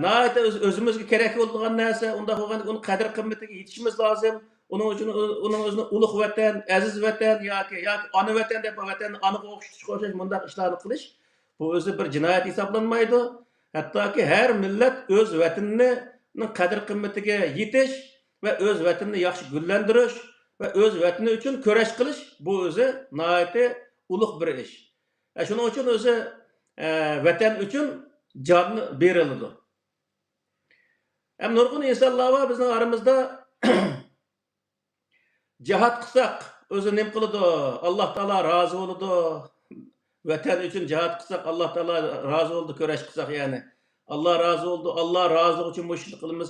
S2: nihoyat o'zimizga kerak bo'lgan narsa, unda bo'lgan uni qadr qimmatiga yetishimiz lozim. Uning uchun uning o'zini ulug' vatan, aziz vatan yoki ona vatan deb vatanni aniq o'xshash bunday ishlarni qilish bu o'zi bir jinoyat hisoblanmaydi. Hattoki har millat o'z vatanining qadr qimmatiga yetish va o'z vatanini yaxshi gullantirish ve öz vatani uchun kurash qilish bu o'zi nihoyatda ulug' bir ish. Shuning uchun o'zi vatan uchun jonni beriladi. Ham nurg'un insonlar bor bizning aramizda jihad qilsak o'zi nima qiladi? Alloh taolo rozi bo'ladi. Vatan uchun jihad qilsak Alloh taolo rozi bo'ldi, kurash qilsak yani. Allah razı oldu. Allah razılık için bu işini qilamiz,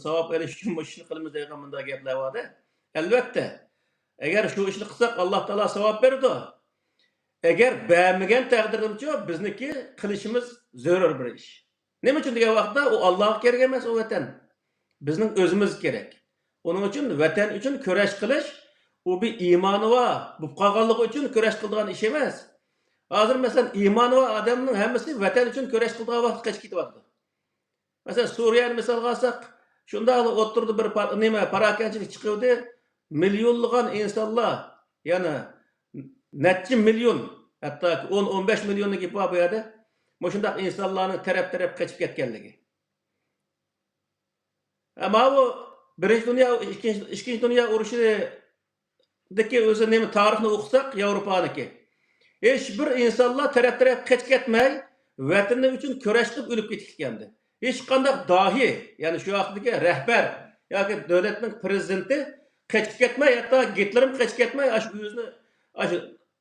S2: savab erish uchun bu ishni qilamiz degan bunday gaplar bor-da. Albatta. Agar shu ishni qilsak Alloh taolo savob beradi. Agar bermagan taqdirda bizniki qilishimiz zarur bir ish. Nima uchun degan vaqtda u Allohga kerak emas, u vatan. Bizning o'zimiz kerak. Uning uchun vatan uchun kurash qilish u bir iymoni va bu qolganligi uchun kurash qiladigan ish emas. Hozir mesela iymoni va odamning hammasi vatan uchun kurash qiladigan vaqt qachib ketyapti. Mesela Suriyani misol olsak, shunda o'tirdi bir nima parakanchilik chiqdi. Milyonlagan insonlar, ya'ni necha million, hatto 10-15 millionga kelib bu yerda shundaq insonlarning taraf-taraf qochib ketganligi. Ama bu Birinchi dunyo, ikkinchi dunyo urushi deki özü nemi tarixini okusak Avrupa'daki. Hiçbir insanlar taraf kaçıp ketmey, vatanı üçün köreş qilib ölüp ketishgandi. Hech qanday dahi, yani şu vaqtdagi rahbar yoki davlatning prezidenti kaçıp ketmey, hatta Gitlerim kaçıp ketmey, aşı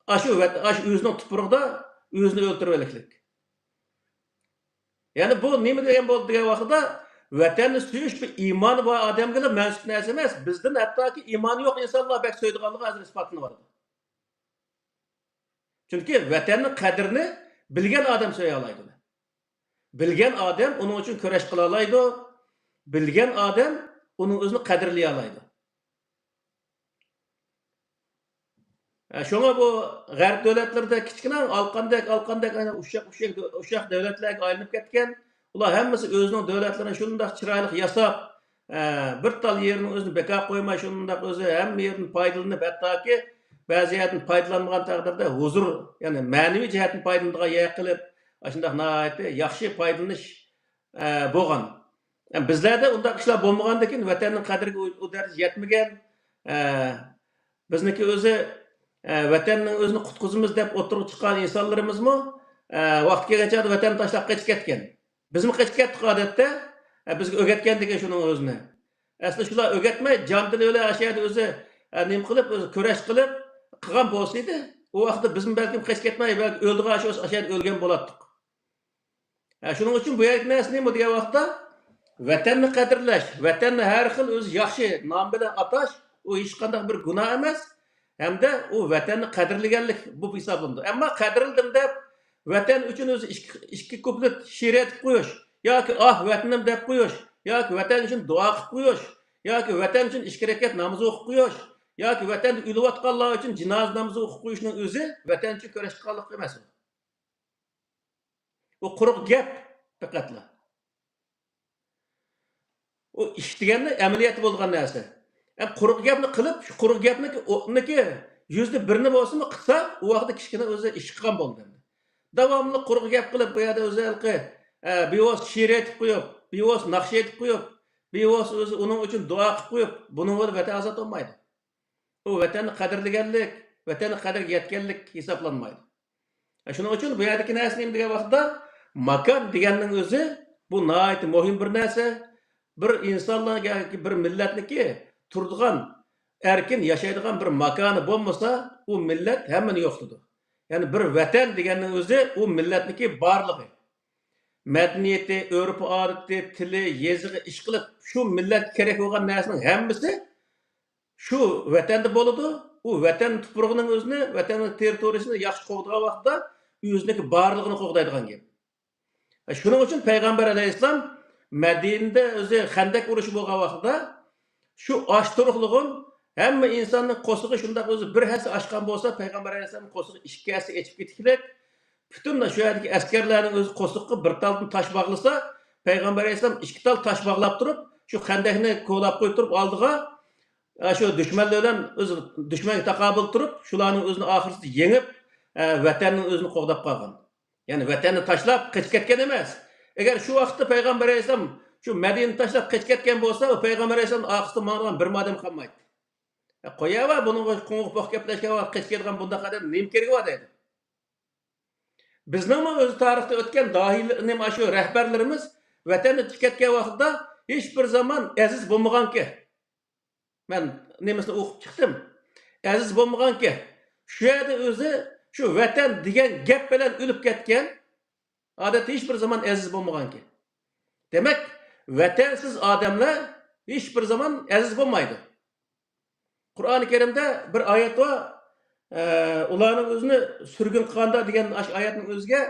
S2: o'zining tuprug'ida o'zini o'ltirib olaylik. Yani bu nima degan bo'ldi degan vaqtda vatanni suyish bir iymoni bor odamga mansub narsa emas. Bizdan hattoki iymoni yo'q insonlar bak so'ydiganligi hozir isbotlanadi. Chunki vatanning qadrini bilgan odam so'ya oladi. Bilgan odam uning uchun kurash qila oladi. Bilgan odam uning o'zini qadrlay oladi. Şuna bu g'arb davlatlarida kichkina alqandak ushaq davlatlarga aylanib ketgan. Ular hammasi o'zining davlatlarini shunday chiroyli yasab, bir tal yerini o'zini beka qo'ymay shunday o'zi hamma yerni foydalanib, hattoki ba'zi yerdan foydalanmagan taqdirda huzur, ya'ni ma'naviy jihatdan foydalanadigan yer qilib, shunday nihoyatda yaxshi foydalanish bo'lgan. Bizlarda unday ishlar bo'lmagandan keyin vatanning qadriga u daraja yetmagan. Bizniki o'zi vatanning o'zini qutqizimiz deb o'tirib chiqqan insonlarimizmi vaqt kelgancha vatanni tashlab qochib ketgan. Bizmi qochib ketdik odatda, bizga o'rgatgan degan shuning o'zini. Aslida shular o'rgatmay, jondil o'la ashada o'zi nima qilib, o'zi kurash qilib qilgan bo'lsa edi, u vaqtda bizmi balkim qochib ketmay, balki o'ldigan shu ashada o'lgan bo'lardik. Shuning uchun bu yerda narsa nima degan vaqtda vatanni qadrlash, vatanni har xil o'zi yaxshi nom bilan atash, u hech qanday bir gunoh emas. Hamda u vatanni qadrlaganlik bu hisoblanadi. Ammo qadrildim deb vatan uchun o'zi ikki kuplet she'r aytib qo'yish yoki vatanim deb qo'yish yoki vatan uchun duo qilib qo'yish yoki vatan uchun 2 rakat namoz o'qib qo'yish yoki vatanda o'layotganlar uchun jinoza namozi o'qib qo'yishning o'zi vatan uchun kurash qilganlik emas. U quruq gap faqatla. U ish deganda amaliyat bo'lgan narsa. Quruq gapni qilib, shu quruq gapniki %1 bo'lsa-mu qilsa, u vaqtda kichkina o'zi ish qilgan bo'ldi. Davomli quruq gap qilib, bu yerda o'zi bevos she'r aytib qo'yib, bevos naqsh aytib qo'yib, bevos o'zi uning uchun duo qilib qo'yib, buning o'zi vatan ozod bo'lmaydi. U vatanni qadrlaganlik, vatanni qadriga yetganlik hisoblanmaydi. Shuning uchun bu yerdagi narsa nima degan vaqtda makon deganning o'zi bu nihoyat muhim bir narsa. Bir insonlarga, bir millatniki turadigan, erkin yashaydigan bir makoni bo'lmasa, u millat hammani yo'qladi. Ya'ni bir vatan deganning o'zi u millatniki borligi. Madaniyati, urf-odati, tili, yezig'i ish qilib, shu millat kerak bo'lgan narsaning hammasi shu vatanda bo'ladi. U vatan tuprog'ining o'zini, vatanning territoriyasini yaxshi qo'g'digan vaqtda o'ziniki borligini qo'g'daydigan gap. Shuning uchun payg'ambar alayhissalom Madinada o'zi Xandak urushi bo'lgan vaqtda shu osh turuqlig'in hamma insonning qo'sig'i shunday o'zi bir hassa oshgan bo'lsa, payg'ambar alayhissalom qo'sig'i 2 hassa echib ketishlik. Butun shu yerdagi askarlarning o'zi qo'sig'iga bir taldan tosh bog'lasa, payg'ambar alayhissalom 2 tal tosh bog'lab turib, shu Xandakni ko'lab qo'yib turib oldiga shu dushmanlar bilan o'zi dushmanga taqobil turib, shularning o'zini oxirsida yengib, vatanning o'zini qo'g'dab qolgan. Ya'ni vatanni tashlab qochib ketgan emas. Agar shu vaqtda payg'ambar alayhissalom shu Madinani tashlab qochib ketgan bo'lsa, u payg'ambar alayhissalom oxirida ma'nodan bir odam qolmaydi. Qo'yava buni qo'ng'iq boq gaplashgan vaqt qochib ketgan bunday qadar nima keragi bor deydi. Bizning o'z tarixda o'tgan dohiylar shu rahbarlarimiz vatanni tikatgan vaqtda hech bir zaman aziz bo'lmaganki. Men nemisini o'qib chiqdim. Aziz bo'lmaganki, shu yerda o'zi shu vatan degan gap bilan o'lib ketgan, odatda hech bir zaman aziz bo'lmaganki. Demak, vatansiz odamlar hech bir zaman aziz bo'lmaydi. Qur'oni Karimda bir oyat bor, ularning o'zini surgun qilganda degan oyatning o'ziga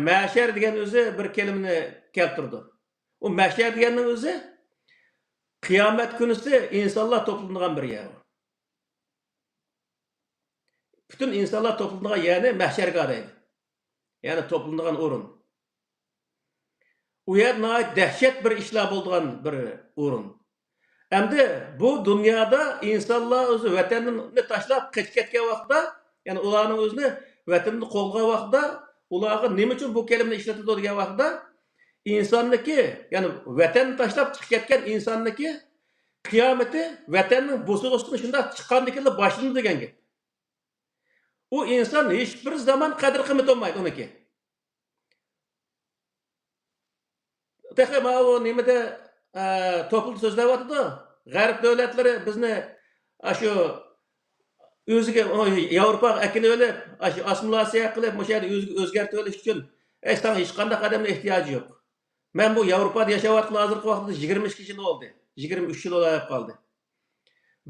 S2: mashar degan o'zi bir kalimani keltirdi. U mashar deganning o'zi qiyomat kunisi insonlar to'planadigan bir yer. Bütün insonlar to'planadigan yerni mahsharga deydi. Ya'ni to'planadigan o'rin. U yer nihoyat dahshat bir ishlar bo'lgan bir o'rin. Endi bu dunyoda insonlar o'zi vatanini tashlab qochib ketgan vaqtda, ya'ni ularning o'zini vatanni qo'g'lagan vaqtda, ularga nima uchun bu kalimani ishlatadi degan vaqtda insonniki, ya'ni vatanni tashlab chiqib ketgan insonniki qiyameti vatanning bo'sig'isidan shunday chiqqandikilar boshlandi degan gap. U inson hech bir zaman qadr qimmat olmaydi uniki. Tehe o nimada to'pil so'zlayapti. G'arb davlatlari bizni shu o'ziga Yevropa akili o'lib, shu assimilyatsiya qilib, o'sha yerda o'ziga o'zgartirib olish uchun sana hech qanday qadamga ehtiyoji yo'q. Men bu Yevropada yashayotgan hozirgi vaqtda 22 yil bo'ldi. 23 yil olib qoldi.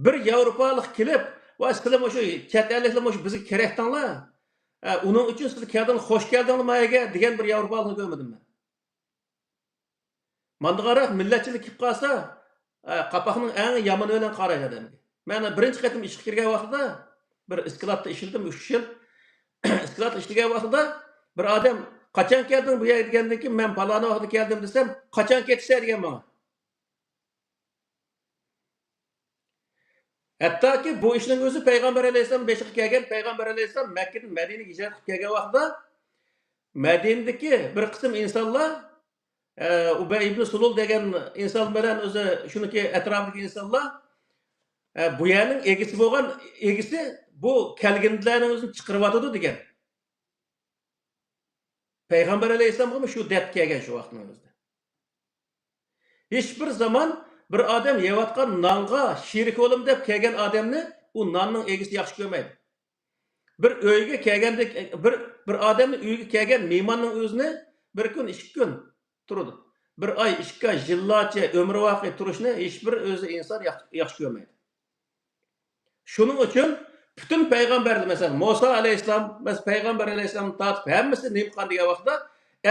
S2: Bir Yevropalik kelib, va sizlar o'sha chet elliklar o'sha bizga kerak tanglar. Uning uchun sizlar kelgan, xo'sh keldinglar mayaga degan bir Yevropalikni ko'rmadim men. Mandaqaroq millatchilik kelib qolsa, qapoqning eng yomoni bilan qaraydi odamga. Men birinchi qatim ishga kirgan vaqtda bir iskilotda ishladim 3 yil. Iskilotda ishlagan vaqtda bir odam qachon kelding bu yerga degandan keyin men paloni vaqtda keldim desam, qachon ketsa degan menga. Hattoki bu ishning o'zi payg'ambar alayhisalom beshiqqa kelgan, payg'ambar alayhisalom Makka dan Madinaga hijrat qilib kelgan vaqtda Madinadagi bir qism insonlar Ubay ibn Sulul degan inson bilan o'zi shuniki atrofidagi insonlar bu yerning egisi bo'lgan egisi bu kelganlarning o'zini chiqaryotdi degan. Payg'ambar alayhisalom shu deb kelgan shu vaqtning o'zida. Hech bir zaman bir odam yeyotgan nonga sherik bo'lim deb kelgan odamni u nonning egisi yaxshi ko'rmaydi. Bir uyga kelganda bir odamning uyiga kelgan mehmonning o'zini bir kun, 2 kun turadi. Bir oy, 2 oy yillarcha umri vaqi turishni hech bir o'zi inson yaxshi ko'rmaydi. Shuning uchun bütün payg'ambarlar masalan Musa alayhisalom, payg'ambar alayhisalom tatib hammasi nima qilgan degan vaqtda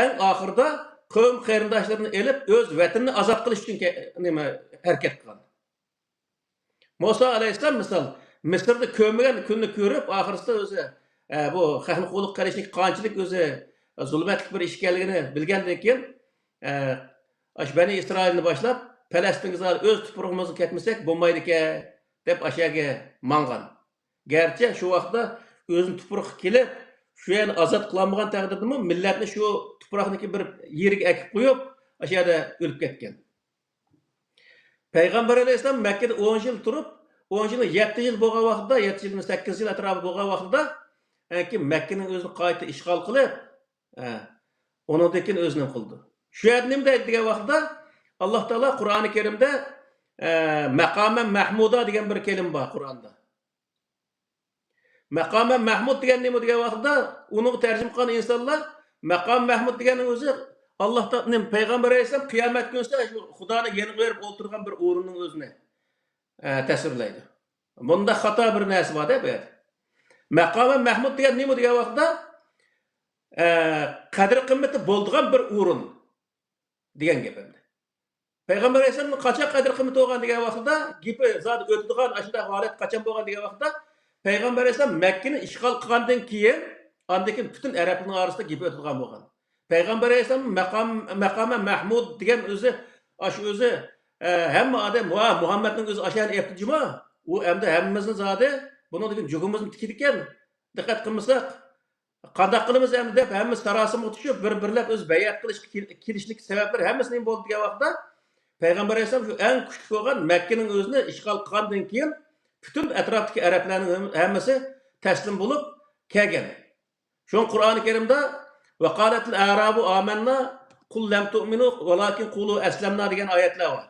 S2: eng oxirida qavm qarindoshlarini elib o'z vatanini ozod qilish uchun nima harakat qilgan. Musa alayhisalom misol Misrda ko'mgan kunni ko'rib, oxirsida o'zi bu xalq qo'liq qarashlik qanchalik o'zi zulmatli bir ish ekanligini bilgandan keyin Bani Isroilni boshlab Falastinga o'z tuprog'imizga ketmasak bo'lmaydi ekan deb ashaga mangan. Gerçi shu vaqtda o'zini tuproqqa kelib, shu yerni ozod qilmagan taqdirdami millatni shu tuproqniki bir yeriga akib qo'yib, o'sha yerda o'lib ketgan. Payg'ambar alayhisalom Makkada 10 yil turib, 10 yil 7 yil bo'lgan vaqtda, 7 yil 8 yil atrofida bo'lgan vaqtda, keyin Makkaning o'zini qayta ishg'ol qilib, undan keyin o'zini qildi. Shu yerda nima deydi degan vaqtda Alloh taolo Qur'oni Karimda maqama mahmuda degan bir kelim bor Qur'onda. Maqam Mahmud degan nima degan vaqtda uni tarjima qilgan insonlar Maqam Mahmud deganning o'zi Allohning payg'ambar alayhisalom qiyomat kunida shu Xudoni yeniga berib o'tirgan bir o'rinning o'zini tasvirlaydi. Bunda xato bir narsa bor-da bu yerda. Maqam Mahmud degan nima degan vaqtda qadr qimmati bo'lgan bir o'rin degan gap endi. Payg'ambar alayhisalom qachon qadr qimmati bo'lgan degan vaqtda gapi zot o'tadigan ashunday holat qachon bo'lgan degan vaqtda Payg'ambar alayhisalom Makkani ishg'ol qilgandan keyin, undan keyin butun arablar orasida gap o'tgan bo'lgan. Payg'ambar alayhisalom maqama Mahmud degan o'zi o'zi hamma odam va Muhammadning o'zi ashani aytdimi? U endi hammamizning zodi buni degan jugimizni tikidi ekan. Diqqat qilmasak, qanday qilamiz endi deb hammamiz tarosimga tushib, bir-birlab o'z bayat qilish kelishlik sabablar hammasi nima bo'ldi degan vaqtda Payg'ambar alayhisalom shu eng kuchli bo'lgan Makkaning o'zini ishg'ol qilgandan keyin bütün etraftaki Araplarning hammasi taslim bo'lib kelgan. Şu Qur'oni Karimda va qalatil arabu amanna qul lam tu'minu walakin qulu aslamna degan oyatlar bor.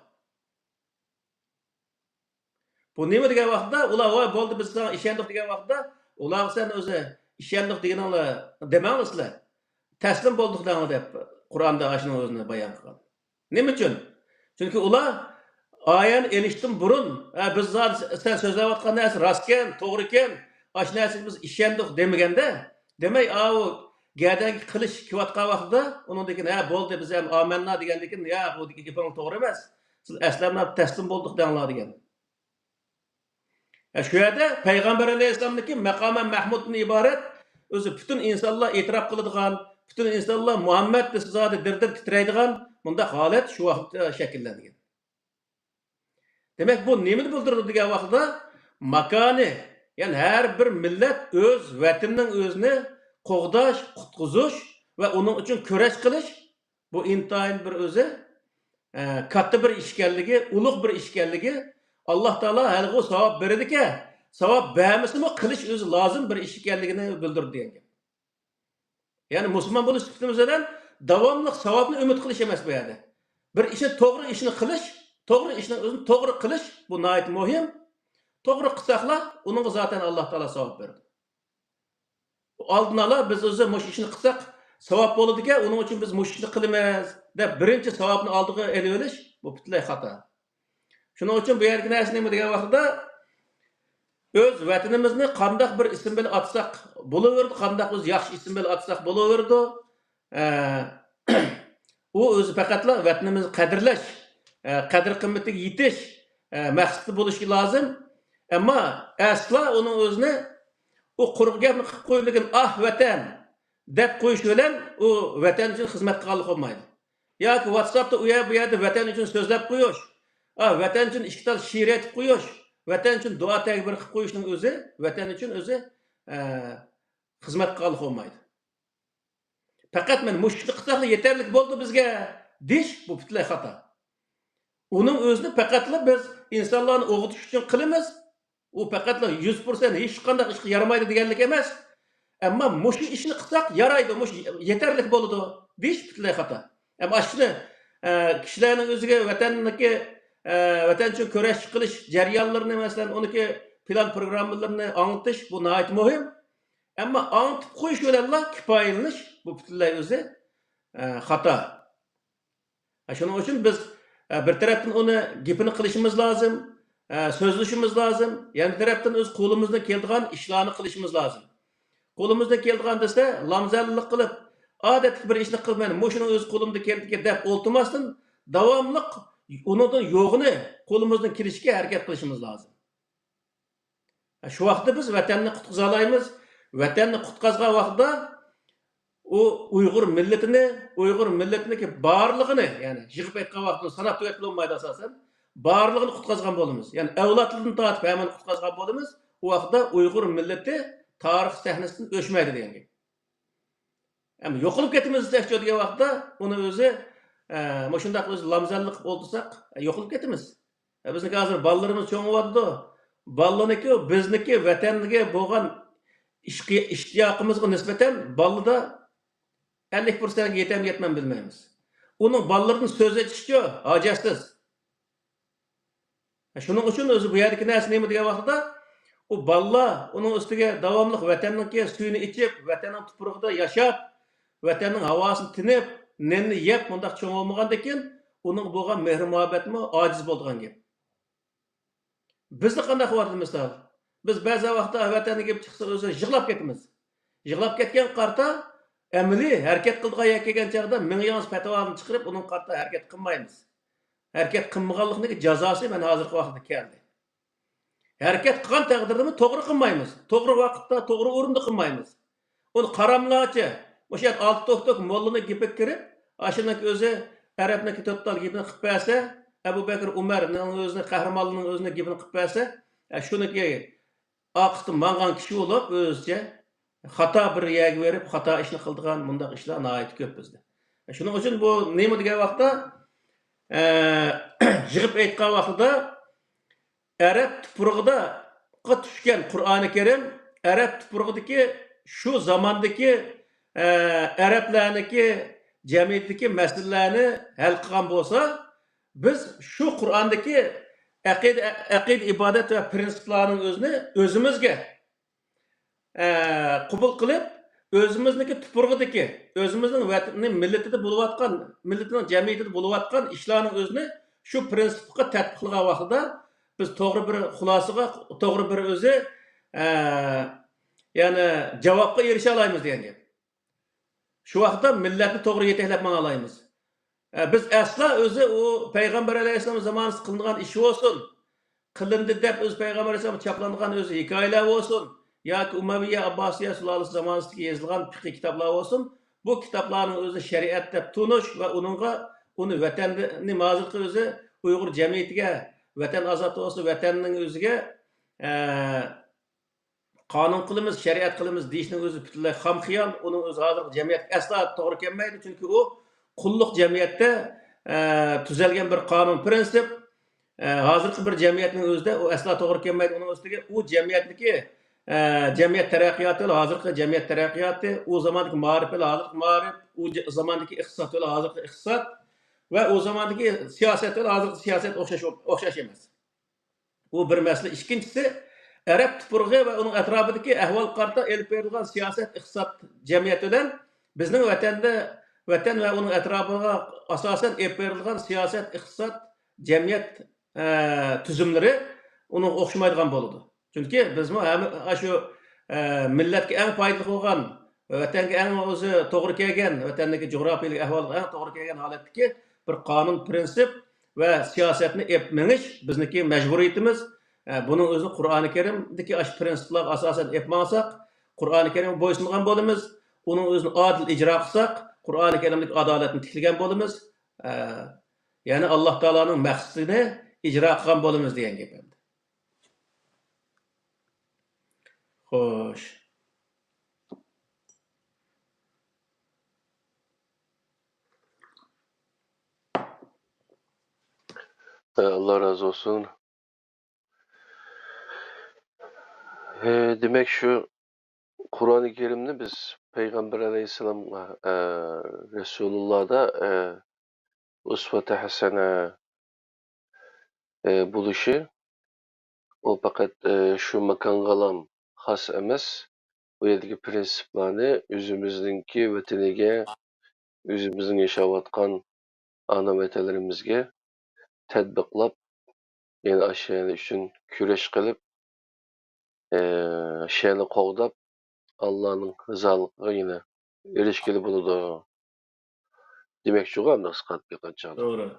S2: Bu nima degan vaqtda ular voy bo'ldi biz sana ishondik degan vaqtda ular sen o'zi ishondik deganinglar demangizlar. Taslim bo'ldik deb Qur'onda ashuni o'zini bayon qilgan. Nima uchun? Chunki ular ayan elishdim burun biz sen so'zlayotgan narsa rostken, to'g'ri ekan, ash narsaga biz ishondik demaganda, demak, u gadangi qilish qilayotgan vaqtda undan keyin bo'ldi biz ham amanna degandan keyin bu gaping to'g'ri emas. Siz aslamlab taslim bo'ldik denglar degan. Shu yerda payg'ambar alayhisalomniki maqama Mahmuddan iborat o'zi butun insonlar e'tirof qiladigan, butun insonlar Muhammad desa zodi dir-dir titraydigan bunda holat shu vaqtda shakllangan. Demek bu nimani bildirdi degan vaqtda makoni, ya'ni har bir millat o'z vatanining o'zini qo'g'dash, qutqizish va uning uchun kurash qilish bu intayin bir o'zi katta bir ishkanligi, ulug' bir ishkanligi Allah Taala hali o savab beradi-ki, savab bermesimi qilish o'zi lozim bir ish ekanligini bildirdi degan. Ya'ni musulmon bo'lish sifatimizdan davomli savobni umid qilish emas bu yerda. Bir ishni to'g'ri ishni qilish, to'g'ri ishni o'zini to'g'ri qilish bu nihoyat muhim. To'g'ri qilsaqlar, uning zaten Allah Taala savab beradi. Oldin ola biz o'zi mush ishni qilsak savab bo'ladi-ki, uning uchun biz mush ishni qilamiz deb birinchi savobni oldiga elib olish bu butunlay xato. Shuning uchun bu yergi narsa nima degan vaqtda öz vatanimizni qandaq bir ism bilan atsak bo'laverdi, qandaq o'z yaxshi ism bilan atsak bo'laverdi. U o'zi faqatla vatanimizni qadrlash, qadr qimmatiga yetish maqsadi bo'lishi lozim. Ammo asla uning o'zini u quruq gapni qilib qo'yilgan vatan deb qo'yish bilan u vatan uchun xizmat qilganlik bo'lmaydi. Yoki WhatsAppda u yerda vatan uchun so'zlab qo'yish, vatan uchun ikki tal she'r aytib qo'yish, vatan uchun duo takbir qilib qo'yishning o'zi vatan uchun o'zi xizmat qilganlik bo'lmaydi. Faqat men mushukni qilsaqla yetarli bo'ldi bizga deyish bu butunlay xato. Uning o'zini faqatla biz insonlarni o'qitish uchun qilamiz. U faqatla 100% hech qanday ishga yaramaydi deganlik emas. Ammo mushuk ishni qilsak yaraydi, mush yetarli bo'ladi deyish butunlay xato. Ammo shuni kishilarning o'ziga vatanniki vatan uchun kurash qilish jarayonlarini masalan uniki plan programmalarni anglatish bu nihoyat muhim. Ammo anglitib qo'yish bilan kifoyalanish bu butunlay o'zi xato. Shuning uchun biz bir tarafdan uni gapini qilishimiz lozim, so'zlashimiz lozim. Yana bir tarafdan o'z qo'limizdan keladigan ishlarni qilishimiz lozim. Qo'limizdan keladigan desa, lamzallik qilib, odatli bir ishni qilmayman, mushuni o'z qo'limda keldi deb o'ltirmasdan davomli uningdan yo'g'ini qo'limizdan kelishga harakat qilishimiz lozim. Shu vaqtda biz vatanni qutqiza olamiz. Vatanni qutqazgan vaqtda u Uyg'ur millatini barlig'ini, ya'ni yig'ib aytgan vaqtda sanab tugatib bo'lmaydi asosan, barlig'ini qutqazgan bo'lamiz. Ya'ni avlodlardan tortib hammasini qutqazgan bo'lamiz. U vaqtda Uyg'ur millati tarix sahnasidan o'chmaydi degan gap. Ama yo'qolib ketimiz degan vaqtda uni o'zi shundaq o'zi lamzallik o'ldirsak yo'qolib ketimiz. Bizniki hozir bolalarimiz cho'ng'yapti. Bolalarniki bizniki vataniga bo'lgan ishtiyoqimizga nisbatan bolada 50% yetmay bilmaymiz. Uning bolalarini so'z aytishga hojatsiz. Shuning uchun o'zi bu yerdagi narsa nima degan vaqtda u bolalar uning ustiga davomli vatanning suyini ichib, vatanning tuprog'ida yashab, vatanning havosini tinib, nenni yeb bundaq cho'ng bo'lmagandan keyin uning bo'lgan mehr muhabbatmi ojiz bo'lgan gap. Bizni qanday qilyapti misol? Biz ba'zi vaqtda vatanga kelib chiqsa o'zi yig'lab ketamiz. Yig'lab ketgan qarta amaliy harakat qilgan kelgan chaqda ming yonz fatavoni chiqarib uning qarta harakat qilmaymiz. Harakat qilmaganlikning jazosi mana hozirgi vaqtda keldi. Harakat qilgan taqdirda to'g'ri qilmaymiz. To'g'ri vaqtda, to'g'ri o'rinda qilmaymiz. Uni qaramlachi, o'sha yer olti to'xtoq mollani gapib kirib, ashunaki o'zi arabniki to'ttal gapini qilib bersa, Abu Bakr Umarning o'zini qahramonligining o'zini gapini qilib bersa, shuniki aqti mangan kishi bo'lib o'zicha xato bir yerga berib, xato ishni qildigan bundaq ishlar nihoyat ko'p bizda. Shuning uchun bu nima degan vaqtda yig'ib aytgan vaqtida Arab tuprog'ida tushgan Qur'oni Karim Arab tuprog'idagi shu zamondagi arablarniki jamiyatdagi masalalarni hal qilgan bo'lsa, biz shu Qur'ondagi aqida ibodat va prinsiplarning o'zini o'zimizga qabul qilib, o'zimizniki tuprog'idagi, o'zimizning vatanining millatida bo'layotgan, millatining jamiyatida bo'layotgan ishlarning o'zini shu prinsipga tatbiq qilgan vaqtda biz to'g'ri bir xulosaga, to'g'ri bir o'zi ya'ni javobga erisha olamiz degan gap. Shu vaqtda millatni to'g'ri yetaklab mana olamiz. Biz asla o'zi u payg'ambar alayhisalom zamonida qilingan ish bo'lsin, qilindi deb o'z payg'ambar alayhisalom chaplangan o'zi hikoyalar bo'lsin, yoki Umayya Abbosiya sulolasi zamonasida yozilgan fiqh kitoblar bo'lsin, bu kitoblarning o'zi shariat deb tunish va uni vatanni hozirgi o'zi Uyg'ur jamiyatiga vatan ozod bo'lsa, vatanning o'ziga qonun qilamiz, shariat qilamiz deyishning o'zi butunlay xam xiyol, uning o'zi hozirgi jamiyatga asla to'g'ri kelmaydi, chunki u qulluq jamiyatda tuzalgan bir qonun prinsip, hozirgi bir jamiyatning o'zida u aslo to'g'ri kelmaydi. Uning ustiga u jamiyatniki jamiyat taraqqiyoti, hozirgi jamiyat taraqqiyoti, u zamondagi ma'rif, hozirgi ma'rif, u zamondagi iqtisod, hozirgi iqtisod va u zamondagi siyosat, hozirgi siyosat o'xshash emas. Bu bir masala. Ikkinchisi, Arab tupurg'i va uning atrofidagi ahvol qarta elib berilgan siyosat, iqtisod jamiyati bilan bizning vatan va uning atrofiga asosan elib berilgan siyosat, iqtisod jamiyat tuzumlari uning o'xshamaydigan bo'ladi. Chunki bizmi shu millatga eng foydali bo'lgan, vatanga eng o'zi to'g'ri kelgan, vatandagi jo'grafiyalik ahvolga eng to'g'ri kelgan holatdagi bir qonun, prinsip va siyosatni elib menish bizniki majburiyatimiz. Bunun o'zini Qur'oni Karimdagi ash prinsiplarga asosan elib mangsak, Qur'oni Karimga bo'ysungan bo'lamiz. Uning o'zini adil ijro qilsak, Qur'oni Karimdagi adolatni tiklagan bo'lamiz. Ya'ni Alloh taoloning maqsadini ijro qilgan bo'lamiz degan gap endi. Xo'sh.
S1: Allah razı olsun. Demek şu Kur'an-ı Kerim'de biz Peygamber Aleyhisselam'a Resulullah'da usve-i hasene buluşu o fakat şu makangalam has emes bu yerdeki prensiplerini özümüzdeki vatanige özümüzün yaşavatkan ana vatanlarımızga tadbiqlab yani aşağıya üçün küreş kılıp şeyini qoğdap Allah'ın rızalıqına yine erişkili buludu. Demek şu anda sıkat bir kaçadı.
S2: Doğru.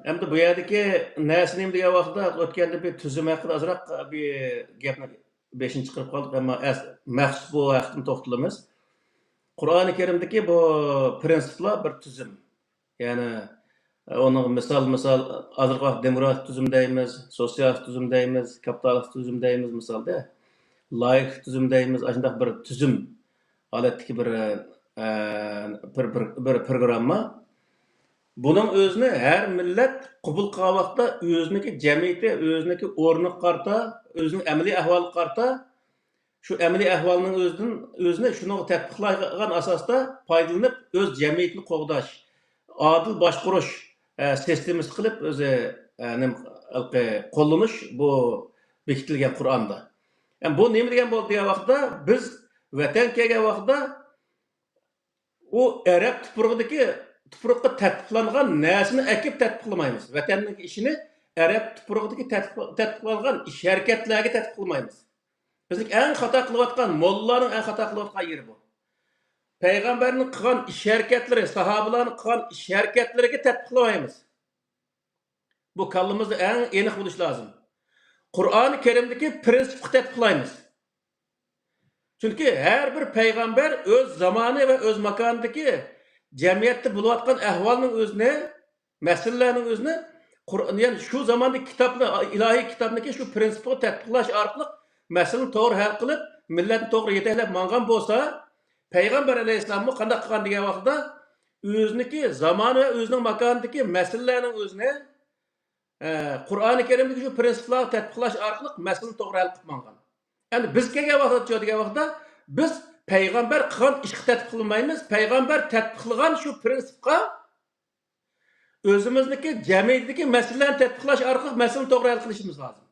S2: Endi bu yerdagi narsani degan vaqtda o'tganda bir tuzum haqida azroq bir gapni 5-chi qilib qoldik, ammo maxsus bu vaqtni to'xtalamiz. Qur'oni Karimdagi bu prinsiplar bir tuzum. Ya'ni onun misal hozirgi vaqt demokratik tuzum deymiz, sotsialist tuzum deymiz, kapitalist tuzum deymiz misalda. Laik tuzum deymiz, shunday bir tuzum holatdagi bir programma. Bunun özünü her millet qabul qilgan vaqtda o'ziniki jamiyati, o'ziniki o'rni qarta, o'zining amaliy ahvoli qarta, shu amaliy ahvolning o'zini shuni tatbiqlagan asosda foydalanib o'z jamiyatini qo'g'dash, adil boshqarish sistemasi qilib o'zi qo'llanish bu bekitilgan Qur'onda. Bu nima degan bo'ldi degan vaqtda biz vatan kelgan vaqtda u Arab tuprog'iga tatbiqlangan narsani akib tatbiqlamaymiz. Vatanning ishini Arab tuprog'iga tatbiqlangan ish harakatlarga tatbiqlamaymiz. Bizning eng xato qilayotgan, mollalarning eng xato qilayotgan yeri bu. Payg'ambarning qilgan ish harakatlari, sahobalarning qilgan ish harakatlariga tatbiqlamaymiz. Bu kallamizda eng aniq bo'lish lozim. Qur'oni Karimdagi prinsipni tatbiqlaymiz. Chunki har bir payg'ambar o'z zamoni va o'z makonidagi jamiyatda bo'layotgan ahvolning o'zini, masalalarning o'zini yani shu zamondagi kitobni, ilohiy kitobniki shu prinsipni tatbiqlash orqali masalani to'g'ri hal qilib, millatni to'g'ri yetaklab mangan bo'lsa, payg'ambar alayhissalomni qanday qilgan degan vaqtda o'ziniki zamoni va o'zining makonidagi masalalarning o'zini Qur'oni Karimdagi shu prinsiplarni tatbiqlash orqali masalani to'g'ri hal qilib mangan. Endi biz kelgan vaqtda degan vaqtda biz payg'ambar qilgan ishni tatbiqlamaymiz. Payg'ambar tatbiqlagan shu prinsipga o'zimizniki jamiyatdagi masalalarni tatbiqlash orqali masalani to'g'ri hal qilishimiz lozim.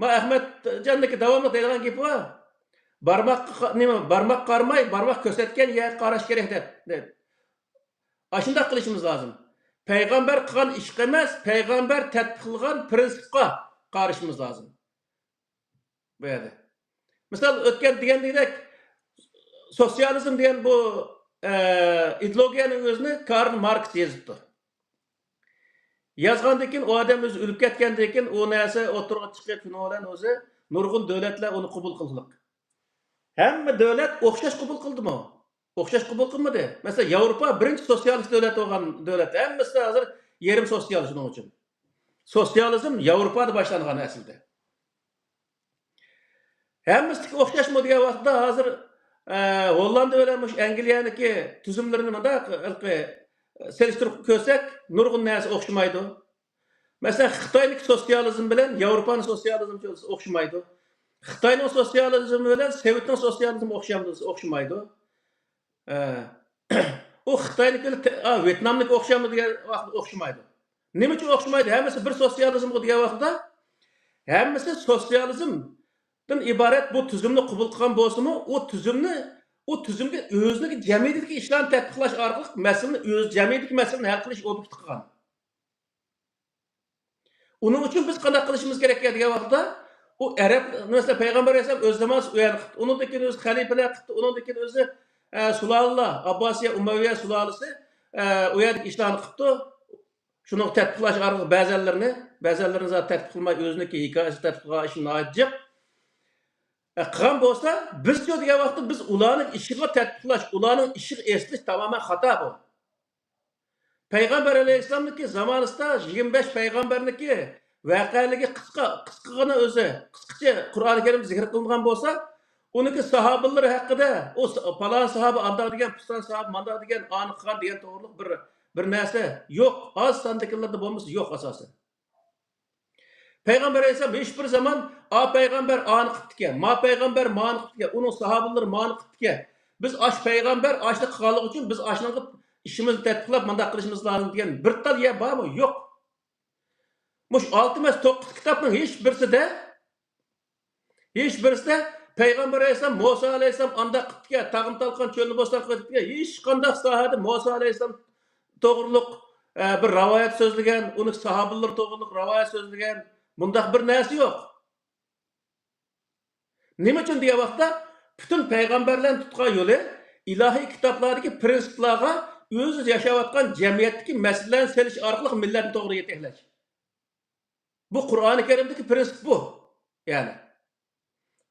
S2: Ma Ahmadjondagi davomli deydigan gapi bor. Barmoq qarmay, barmoq ko'rsatgan yerga qarash kerak dedi. Ashunda qilishimiz lozim. Payg'ambar qilgan ish emas, payg'ambar tatbiqlagan prinsipga qarashimiz lozim. Bu yerda. Misal o'tgan degandek sotsializm degan bu ideologiyaning o'zini Karl Marx yozibdi. Yozgandan keyin u odam o'zi o'lib ketgandan keyin u narsa o'tirib chiqib shuni bilan o'zi nurg'un davlatlar uni qabul qildilar. Hamma davlat o'xshash qabul qildimi? O'xshash qabul qilmadi. Masalan, Yevropa birinchi sotsialist davlat bo'lgan davlat. Hammasi hozir yarim sotsialist shuning uchun. Sotsializm Yevropada boshlangan aslida. Hammasi o'xshashmi degan vaqtda hozir Hollanda bilan Angliyaniki tuzumlarini munda selishtirib ko'rsak, nurg'un narsa o'xshamaydi. Masalan, Xitoylik sotsializm bilan Yevropaning sotsializmi o'xshamaydi. Xitoyning sotsializmi bilan Sovetning sotsializmi o'xshamaydi. U Xitoyniki Vyetnamniki o'xshamdi degan vaqtda o'xshamaydi. Nima uchun o'xshamaydi? Hammasi bir sotsializmga degan vaqtda hammasi sotsializmdan iborat bu tuzumni qabul qilgan bo'lsa-mu, u tuzumga o'zining jamiyatdagi ishlarni tatbiqlash orqali masalani o'z jamiyatdagi masalani hal qilish obyekt qilgan. Uning uchun biz qanday qilishimiz kerak degan vaqtda u Arab masalan payg'ambar alayhisalom o'z zamonida u yerni qildi. Undan keyin o'zi xalifalar qildi. Undan keyin o'zi Sulolalar, Abbosiya, Umayya sulolasi u yerda ishlarni qildi. Shuni tatbiqlash orqali ba'zilarini zot tatbiq qilmay o'ziniki hikoyasi tatbiqlash ishini aytjaq. Qilgan bo'lsa, biz degan vaqtda biz ularning ishiga tatbiqlash, ularning ishiga eslish tamoman xato bu. Payg'ambar alayhisalomniki zamonida 25 payg'ambarniki voqealigi qisqagina o'zi, qisqacha Qur'oni Karim zikr qilingan bo'lsa, uniki sahobalar haqida, o falon sahoba anda degan, piston sahoba manda degan, aniq qilgan degan to'g'riliq bir narsa yo'q. Az sondagilarda bo'lmasa yo'q asosan. Payg'ambar alayhisalom hech bir zaman payg'ambar aniq qildi, ma payg'ambar ma'ni qildi, uning sahobalari ma'ni qildi. Biz ash payg'ambar ashni qilganlik uchun biz ashni ishimizni tatbiqlab manda qilishimiz lozim degan bir tal yer bormi? Yo'q. Mush 6 emas 9 kitobning hech birisida payg'ambar alayhisalom Musa alayhisalom anda qildi, tag'im talqon cho'lni bo'ston qildi. Hech qanday sohada Musa alayhisalom to'g'riliq bir rivoyat so'zlagan, uni sahobalar to'g'riliq rivoyat so'zlagan bundaq bir narsa yo'q. Nima uchun degan vaqtda bütün payg'ambarlarning tutgan yo'li ilohiy kitoblardagi prinsiplarga o'zi yashayotgan jamiyatdagi masalalarni selish orqali millatni to'g'ri yetaklash. Bu Qur'oni Karimdagi prinsip bu. Ya'ni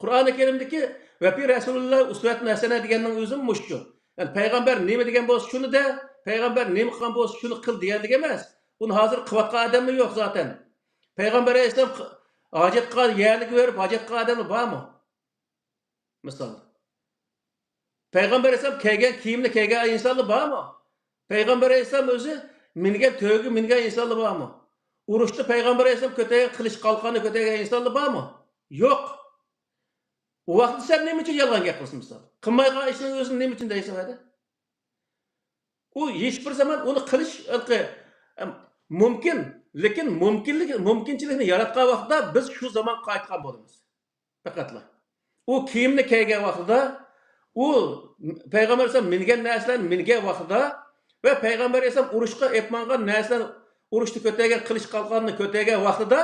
S2: Qur'oni Karimdagi va fi Rasululloh uswatun hasana deganning o'zi mushku. Yani payg'ambar nima degan bo'lsa shuni de, payg'ambar nima qilgan bo'lsa shuni qil deganlik emas. Uni hozir qilayotgan odami yo'q zaten. Payg'ambar alayhisalom hojatga yerlik berib, hojatga odami bormi? Misol. Payg'ambar alayhisalom kiygan kiyimni kiygan insonlar bormi? Payg'ambar alayhisalom o'zi mingan to'yga mingan insonlar bormi? Urushda payg'ambar alayhisalom ko'targan qilich qalqonni ko'targan insonlar bormi? Yo'q. U vaqtda sen nima uchun yolg'on gapirsin misol? Qilmaygan ishning o'zini nima uchun deysan hadi? U hech bir zaman uni qilish mumkin, lekin mumkinchilikni yaratgan vaqtda biz shu zaman qaytgan bo'lamiz. Faqatla. U kiyimni kiygan vaqtida, u payg'ambar alayhisalom mingan narsalarni mingan vaqtida va payg'ambar alayhisalom urushga etmangan narsalarni urushda ko'targan qilich qalqonni ko'targan vaqtida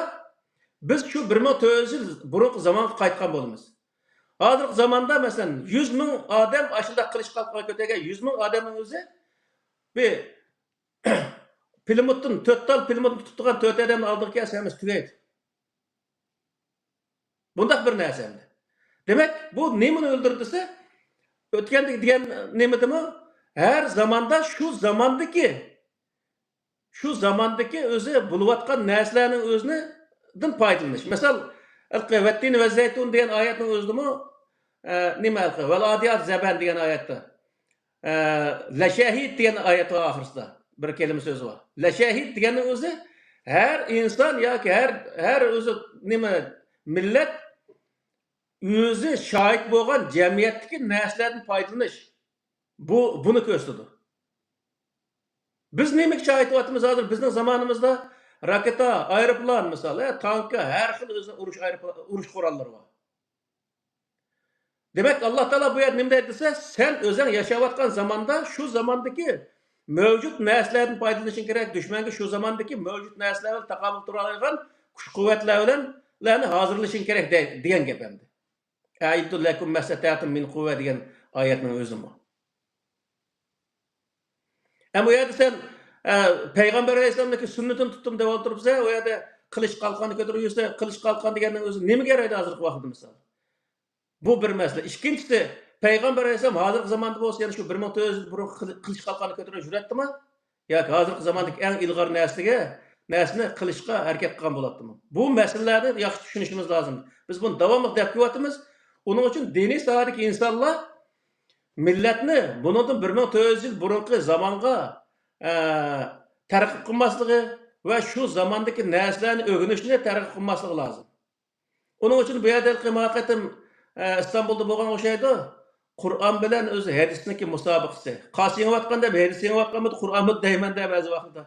S2: biz shu 1400 yil burungi zamonga qaytgan bo'lamiz. Hozirgi zamonda masalan 100 ming odam ashunda qilich qalqon ko'targan 100 ming odamning o'zi bir Pilimutdan 4 tal pilimutni tutgan 4 odamni oldiga kelsa hammasi tugaydi. Bundaq bir narsa endi. Demak, bu nimani o'ldirdisa, o'tgandek degan nimadimi? Har zamonda shu zamondagi o'zi bo'layotgan narsalarning o'zidan foydalanish. Masalan, al-Qawattin va Zaytun degan oyatning o'zidami nima qildi? Val adiyat zaban degan oyatda. La shahid degan oyat oxirisida bir kelima so'z bor. La shahid deganning o'zi har inson yoki har o'zi nima millat o'zi shohid bo'lgan jamiyatdagi narsalardan foydalanish. Buni ko'rsatadi. Biz nimaga shohid bo'lyapmiz hozir bizning zamonimizda raketa, aeroplan misol, tankka har xil o'zi urush qurollari bor. Demak, Alloh taolo bu yer nima desa, sen o'zing yashayotgan zamonda shu zamondagi mavjud narsalardan foydalanishing kerak. Dushmanga shu zamondagi mavjud narsalarga taqobil tura oladigan kuch-quvvatlar bilan hozirlashing kerak degan gap endi. A'iddu lakum mastata'tum min quwwa degan oyatning o'zi bu. Ama o yerda sen payg'ambar alayhisalomning sunnatini tutdim deb o'tiribsa, o yerda qilich qalqonni ko'tarib yursa, qilich qalqon deganning o'zi nimaga yaraydi hozirgi vaqtda misol? Bu bir masala. Ikkinchisi, payg'ambar alayhisalom hozirgi zamonda bo'lsa, yana shu 1400 yil burun qilich qalqonni ko'tarib yuradimi? Yoki hozirgi zamondagi eng ilg'or narsani qilishga harakat qilgan bo'ladimi? Bu masalalarni yaxshi tushunishimiz lozim. Biz buni davomli deb kelyapmiz. Uning uchun diniy sohadagi insonlar millatni bundan 1400 yil burungi zamonga targ'ib qilmasligi va shu zamondagi narsalarni o'rganishni targ'ib qilmasligi lozim. Uning uchun bu yerda haqiqatan İstanbulda bo'lgan o'xshaydi. Qur'on bilan o'zi hadisniki musobaqasi. Qasi yengayotganda hadis yengayotganmi, Qur'onni deyman deb ba'zi vaqtda.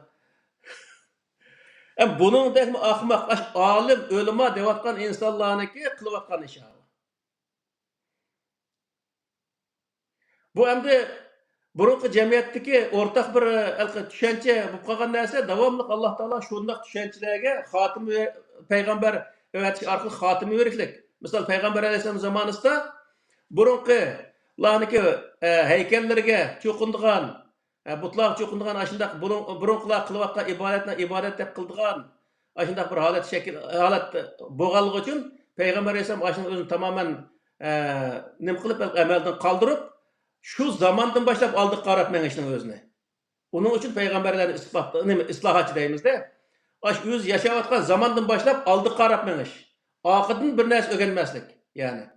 S2: Buningdek ahmoq, olim, o'lima deyotgan insonlarniki qilayotgan ishi. Bu endi burunqi jamiyatdagi o'rtaq bir tushuncha bo'lib qolgan narsa, davomli Alloh taolo shunday tushunchalarga xotim payg'ambar avatish orqali xotim berishlik. Misol payg'ambar alayhisalom zamonasida burunqi larniki haykallarga cho'qindigan, butlar cho'qindigan ashundaq burunqilar qilayotgan ibodat deb qildigan ashundaq bir holat bo'lganligi uchun payg'ambar alayhisalom ashuni o'zini tamoman nima qilib amaldan qoldirib şu zamandan başlap aldık qarab mengişinin özüne. Onun için peygamberlerin islahatçı deyimiz de. Aş öz yaşayotgan zamandan başlap aldık qarab mengiş. Akıdın bir näs öğrenmeslik. Yani.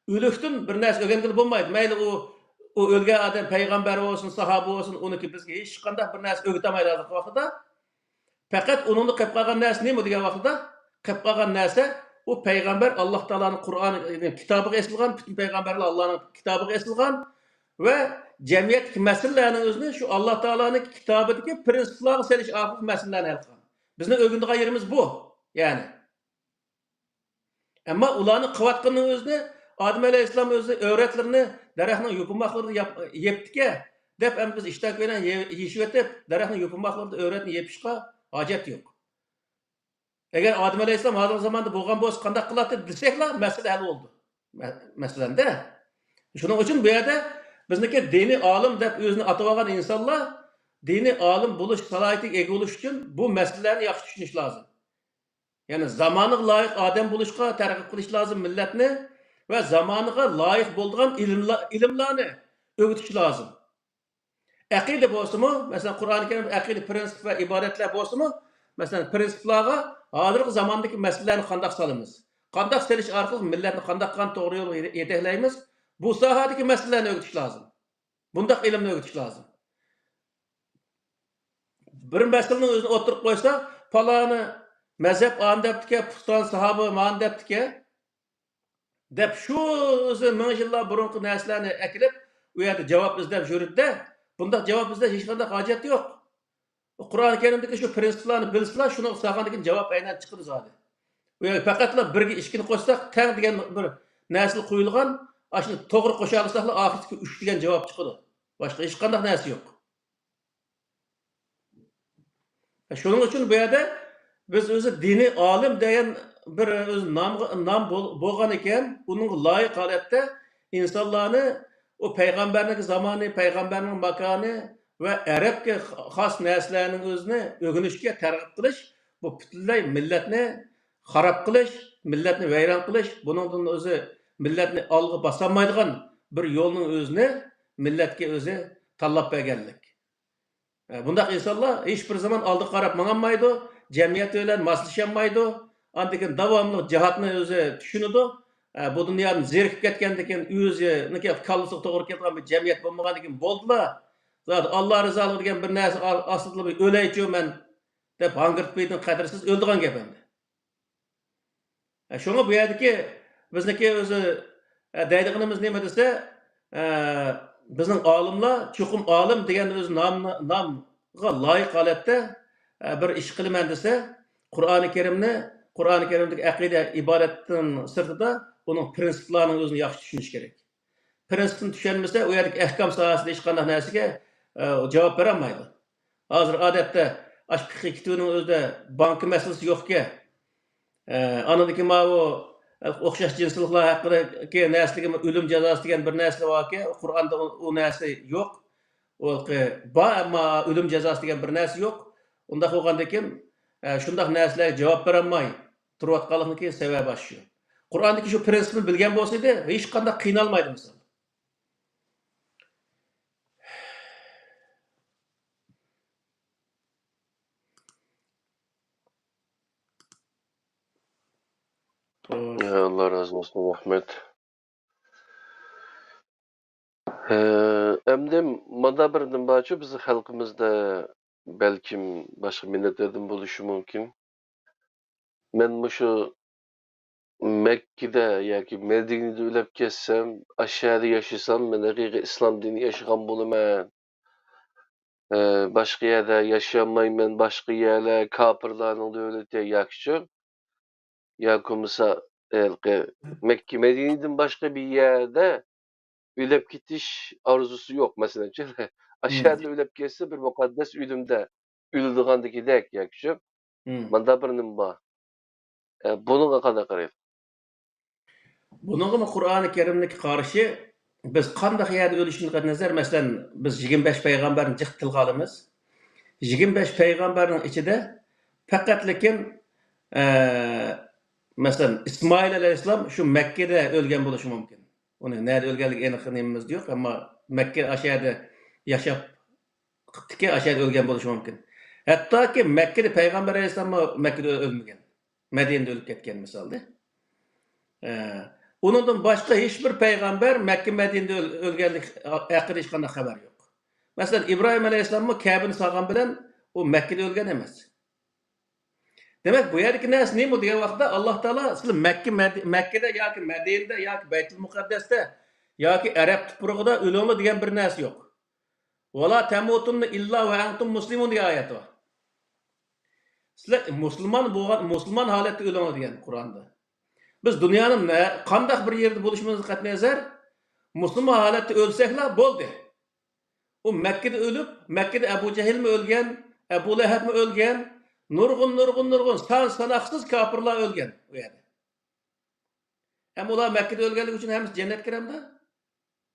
S2: Ölükdün bir näs öğrengil bolmaydı. Meyli o ölgen adam peygamber olsun, sahabe olsun, onu ki bizge hiç qanday bir näs öğretemaydı vaqtida. Fakat onunla qilib qolgan näs nima degan vaqtida? Qilib qolgan narsa o peygamber Allah Taola'nın Kur'an kitabıga esilgan, bütün peygamberler Allah'ın kitabıga esilgan ve cemiyet meselelerinin özünü şu Allah Teala'nın kitabındaki prensiplerine seliş arqali meselelerini hal qilgan. Bizning o'rganadigan yerimiz bu. Yani. Ama ularning qilayotganning o'zini Adem Aleyhisselam o'zi o'ratlarini daraxtning yupinmoqlarini yepdiki, deb ham biz ishtak bilan yeyishib o'tib, daraxtning yupinmoqlarini o'ratni yepishga hojat yo'q. Agar Adem Aleyhisselam hozir zamonda bo'lgan bo'lsa, qanday qiladi desaklar, masala hal bo'ldi. Masalanda. Shuning uchun bu yerda bizniki dini alim deb o'zini atab olgan insonlar dini alim bo'lish salohiyatiga ega bo'lish uchun bu masalalarni yaxshi tushunish lozim. Ya'ni zamoniga loyiq odam bo'lishga targ'ib qilish lozim millatni va zamoniga loyiq bo'lgan ilmlarni o'rgatish lozim. Aqida bo'lsa-mu, masalan Qur'oni Karim aqida prinsip va ibodatlar bo'lsa-mu, masalan prinsiplarga hozirgi zamondagi masalalarni qanday solamiz? Qanday selish orqali millatni qanday to'g'ri yo'lga yetaklaymiz? Bu sohadagi masalalarni o'rgatish lozim. Bundaq ilmni o'rgatish lozim. Bir masalani o'zini o'tirib qo'ysa, faloni mazhab andabdiki, puston sahoba mandabdiki deb shu o'zi ming yillar burunqi narsalarni akilib, u yerda javob izlab yuribdi. Bundaq javob izlash hech qanday hojat yo'q. Qur'oni Karimdagi shu prinsiplarni bilsalar, shuni so'ragandan javob aynan chiqadi zodi. U yerda faqatla birga ishkini qo'shsak, tang degan bir narsa qo'yilgan, ashuni to'g'ri qo'sha olsaqlar oxirgi 3 degan javob chiqadi. Boshqa hech qanday narsa yo'q. Shuning uchun bu yerda biz o'zi dini olim degan bir o'z nom bo'lgan ekan, uning loyiq holatda insonlarni o payg'ambarning zamoni, payg'ambarning makoni va arabga xos narsalarning o'zini o'rganishga targ'ib qilish, bu butunlay millatni xarob qilish, millatni vayron qilish, buningdan o'zi millatni olg'a bosolmaydigan bir yo'lning o'zini millatga o'zi tanlab berganlik. Bundaq insonlar hech bir zaman oldi qarab manolmaydi, jamiyat bilan moslasholmaydi, andikin davomli jihatni o'zi tushunadi. Bu dunyodan zerikib ketgandan keyin o'ziniki kallasiga to'g'ri kelgan bir jamiyat bo'lmagandan keyin bo'ldilar. Zot Alloh rizoligi degan bir narsa aslida o'laychi men deb hangirtmaydi, qadrsiz o'ldigan gap endi. Shunga bu yerdagi bizniki o'zi deydiganimiz nima desa, bizning olimlar chuqum olim degan o'z nomga loyiq holatda bir ish qilaman desa, Qur'oni Karimdagi aqida ibodatdan sirtida uning prinsiplarini o'zini yaxshi tushunish kerak. Prinsipni tushunmasa, u yerdagi ahkam sohasida hech qanday narsaga javob bera olmaydi. Hozir odatda fiqh kitobining o'zida bank masalasi yo'q-ku. Anadagi ma'vo o'xshash jinsliklar haqidagi narsaga o'lim jazosi degan bir narsa borki, Qur'onda u narsa yo'q. Ammo o'lim jazosi degan bir narsa yo'q. Unda bo'lgandan keyin shundaq narsalarga javob bera olmay turayotganlikning sababi shu. Qur'ondagi shu prinsipni bilgan bo'lsa edi, hech qanday qiynalmaydi misol.
S1: Allah razı olsun Ahmet. Endi mana birdan başı bizi xalqimizda belkim başka milletlerden buluşu mümkün. Men şu Mekke'de yoki Medine'de ölüp ketsem, aşağıda yaşasam, men haqiqiy islom dini yaşagan bolaman. Başka yerde yaşamayman, başka yerler kafirlarning devleti yakşı. Yoki misal Mekke Medine'den başka bir yerde ölüp ketiş arzusu yok mesela.
S2: Hmm.
S1: Aşağıda ölüp ketse bir mukaddes ölümde ölüdigandagidek yakşı.
S2: Hmm.
S1: Manda bir nim bar. Bununla qanday qaraysiz?
S2: Bununla Kur'an-ı Kerim'deki karşı biz qandaq yerde ölüşünü nazar mesela biz 25 peygamberin cık tilga alamiz. 25 peygamberin içinde fakat lekin mesela İsmail aleyhisselam şu Mekke'de ölgen buluşu mümkün. Onu nerede ölgenlik aniq bilmemiz yok ama Mekke aşağıda yaşap ki aşağıda ölgen buluşu mümkün. Hatta ki Mekke'de peygamber aleyhisselam Mekke'de ölmegen. Medine'de ölüp ketken misalda. Onundan başka hiçbir peygamber Mekke Medine'de ölgenlik hakkında hiç qanday haber yok. Mesela İbrahim Aleyhisselam Kabe'ni sağgan bilen o Mekke'de ölgen emas. Demek bu yerdeki nersi ne bu diye vaqtda Allah Teala sizin Mekke'de yoki Medine'de yoki Beytül Mukaddes'te yoki Arap tuprog'ida ölümlü degan bir narsa yok. Vala tamutunna illa ve entum muslimun diye ayet var. Sizler Müslüman haletde ölümlü degan Kur'an'da. Biz dünyanın qandaq bir yerde buluşmamızı qatnazar Müslüman haletde ölsekler bo'ldi. O Mekke'de ölüp, Mekke'de Ebu Cehil mi ölgen, Ebu Leheb mi ölgen, nurgun, sanaksız kafirler ölgen. O yani. Hem ular Mekke'de ölgenlik için hem cennet kiremde.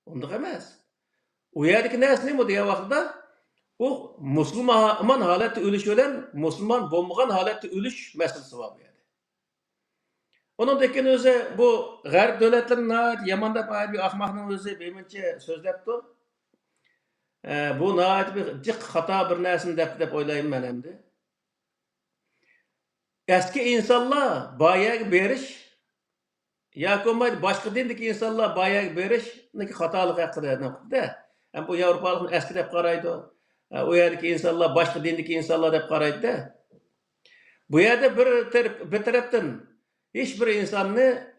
S2: Onduk emas. O yerdeki nersi ne bu diye vakıda o Müslüman halette ölüş ölen, Müslüman bulmagan halette ölüş meselesi var bu yani. Onun dekin özü bu garip devletlerin ait Yaman'da bayır bir ahmakın özü benimce sözlepti. Bu naat bir cık hata bir nersini dep oylayayım ben hem de. Eski insanlar bayağı beriş, ya komaydı başka dindeki insanlar bayağı beriş, neki hatalık hakkında de. Hem bu Avrupalıların eski dep karaydı. O yerdeki insanlar başka dindeki insanlar dep karaydı da. Bu yerde bir taraftan hiçbir insanı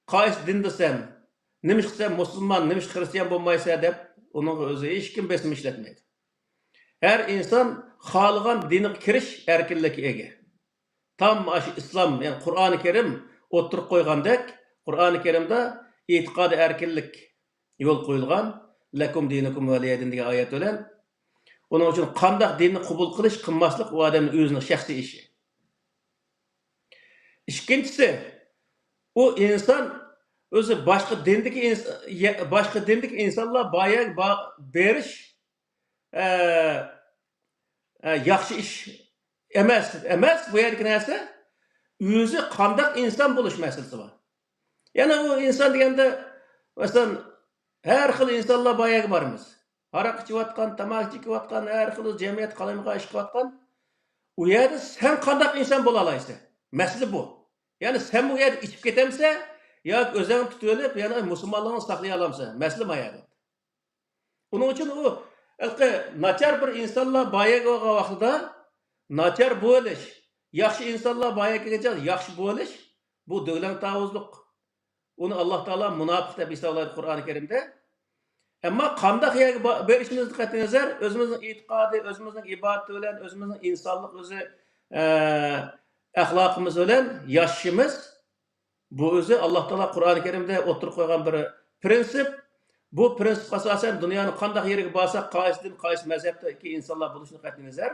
S2: kayıs din desem, nimiş sen Müslüman, nimiş Hristiyan bulmaysa dep onun özü hiç kim besim işletmeydi. Her insan halıgan dini kiriş erkinliki ege. Tam İslam yani Kur'an-ı Kerim oturup koygandek Kur'an-ı Kerim'de itiqad erkinlik yol koyulgan. Lekum dinukum veliyedin diye ayet ölen. Onun için qandaq dinni qabul qilish qilmaslik o adamın özünün şahsi işi. İkincisi o insan özü başka dindeki insanlar bayağı beriş yaxşı iş emas bu yerdeki narsa özü qandaq insan buluş meselesi var. Yani o insan degende mesela her xil insanlar bayağı barımız. Arak içivatkan, tamak içivatkan, her xil cemiyet kalaymağa işkivatkan. O yerde sen qandaq insan bola alaysın. Mesele bu. Yani sen bu yerde içip ketemse ya özen tutuyorlar yani Müslümanlığını saklayalamsa. Mesele bu yani. Onun için o naçar bir insanlar bayağı vaxtida naçar bo'lish, yaxshi insonlar boyaga kelajak, yaxshi bo'lish bu do'lan tavuzluq. Uni Alloh taolo munofiq deb hisoblaydi Qur'oni Karimda. Ammo qanday yerga berishimizni qat'i nazar, o'zimizning e'tiqodi, o'zimizning ibodati bilan, o'zimizning insonlik o'zi axloqimiz bilan yashashimiz bu o'zi Alloh taolo Qur'oni Karimda o'tirib qo'ygan bir prinsip. Bu prinsip asosan dunyoning qanday yeriga borsak, qaysi din, qaysi mazhabdagi insonlar bo'lishini qat'i nazar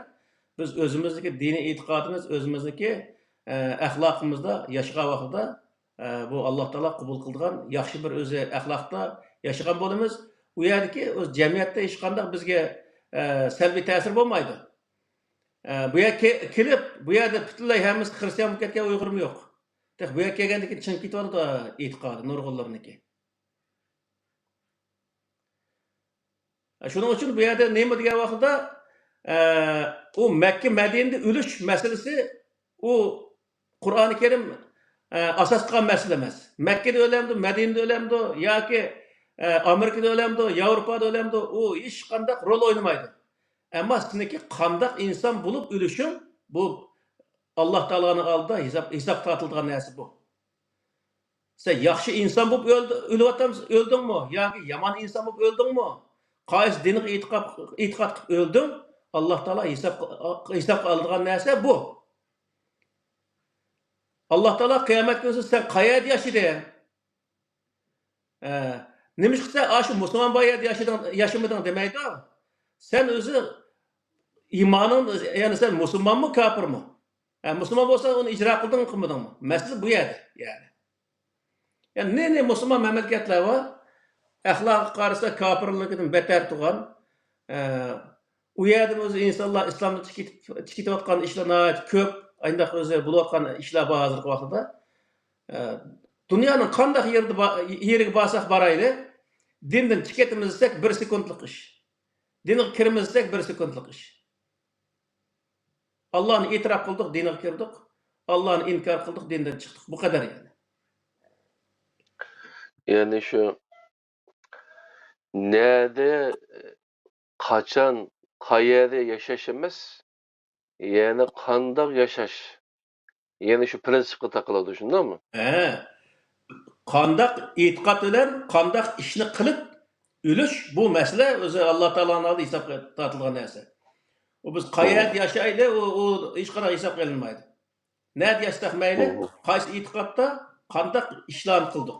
S2: biz o'zimizniki diniy e'tiqodimiz, o'zimizniki axloqimizda yashagan vaqtida bu Alloh taolo qabul qilgan yaxshi bir o'zi axloqda yashagan bo'lamiz. U yerdagi o'z jamiyatda hech qanday bizga salbiy ta'sir bo'lmaydi. Bu yerga kelib, bu yerda butunlay hammasi xristian bo'lib ketgan Uyg'urim yo'q. Bu yerga kelgandan keyin chin ketyapti e'tiqodi nurg'unlarniki. Shuning uchun bu yerda nima degan vaqtda o Mekke Medine'de ölüş meselesi o Kur'an-ı Kerim asas qilgan mesele emas. Mekke'de ölemdi, Medine'de ölemdi, yoki Amerika'da ölemdi, Avrupa'da ölemdi, o hech qanday rol o'ynamaydi. Ama sizniki qandaq insan bulup ölüşün bu Allah Taala'nın aldida hesap tartılgan narsa bu. Sen yaxşı insan bulup öldüngmü? Yoki yomon insan bulup öldüngmü? Qaysi dinga e'tiqod qilib öldüng? Allah Taala hesapga aladigan narsa bu. Allah Taala qiyomat kuni sen qayerda yashading? Nima qilsa shu musulmon bu yerda yashamading demaydi. Sen o'zi iymoning, ya'ni sen musulmonmi, kofirmi? Musulmon bo'lsa uni ijro qildingmi, qilmadingmi? Masala bu yerda, ya'ni. Yani ne Müslüman memleketler var? Ahlakı karşısında kafirliğinden beter tuğan. O yerde özü insanlar İslam'da çıkıp atkan işler köp. Aynı özü bulatkan işler bazı vaxtıda. Dünyanın kandak yeri basak baraydı. Dinden çıketimiz istek 1 sekundluk iş. Dinin kirimiz istek 1 sekundluk iş. Allah'ın itiraf kıldık, dine girdik. Allah'ın inkar kıldık, dinden çıktık. Bu kadar yani.
S1: Yani şu nerede, kaçan, qayerda yaşaş emas, yani qandaq yaşaş. Yani şu prinsipga taqiladi, shundaymi?
S2: Qandaq e'tiqod bilan qandaq ishni qilib o'lish bu masala o'zi Alloh taoloning oldida hisobga tortilgan narsa. U biz qayerda yashayli, u hech qanday hisob qilinmaydi. Nerede yashaq mayli, qaysi e'tiqodda qandaq ishlarni qildik.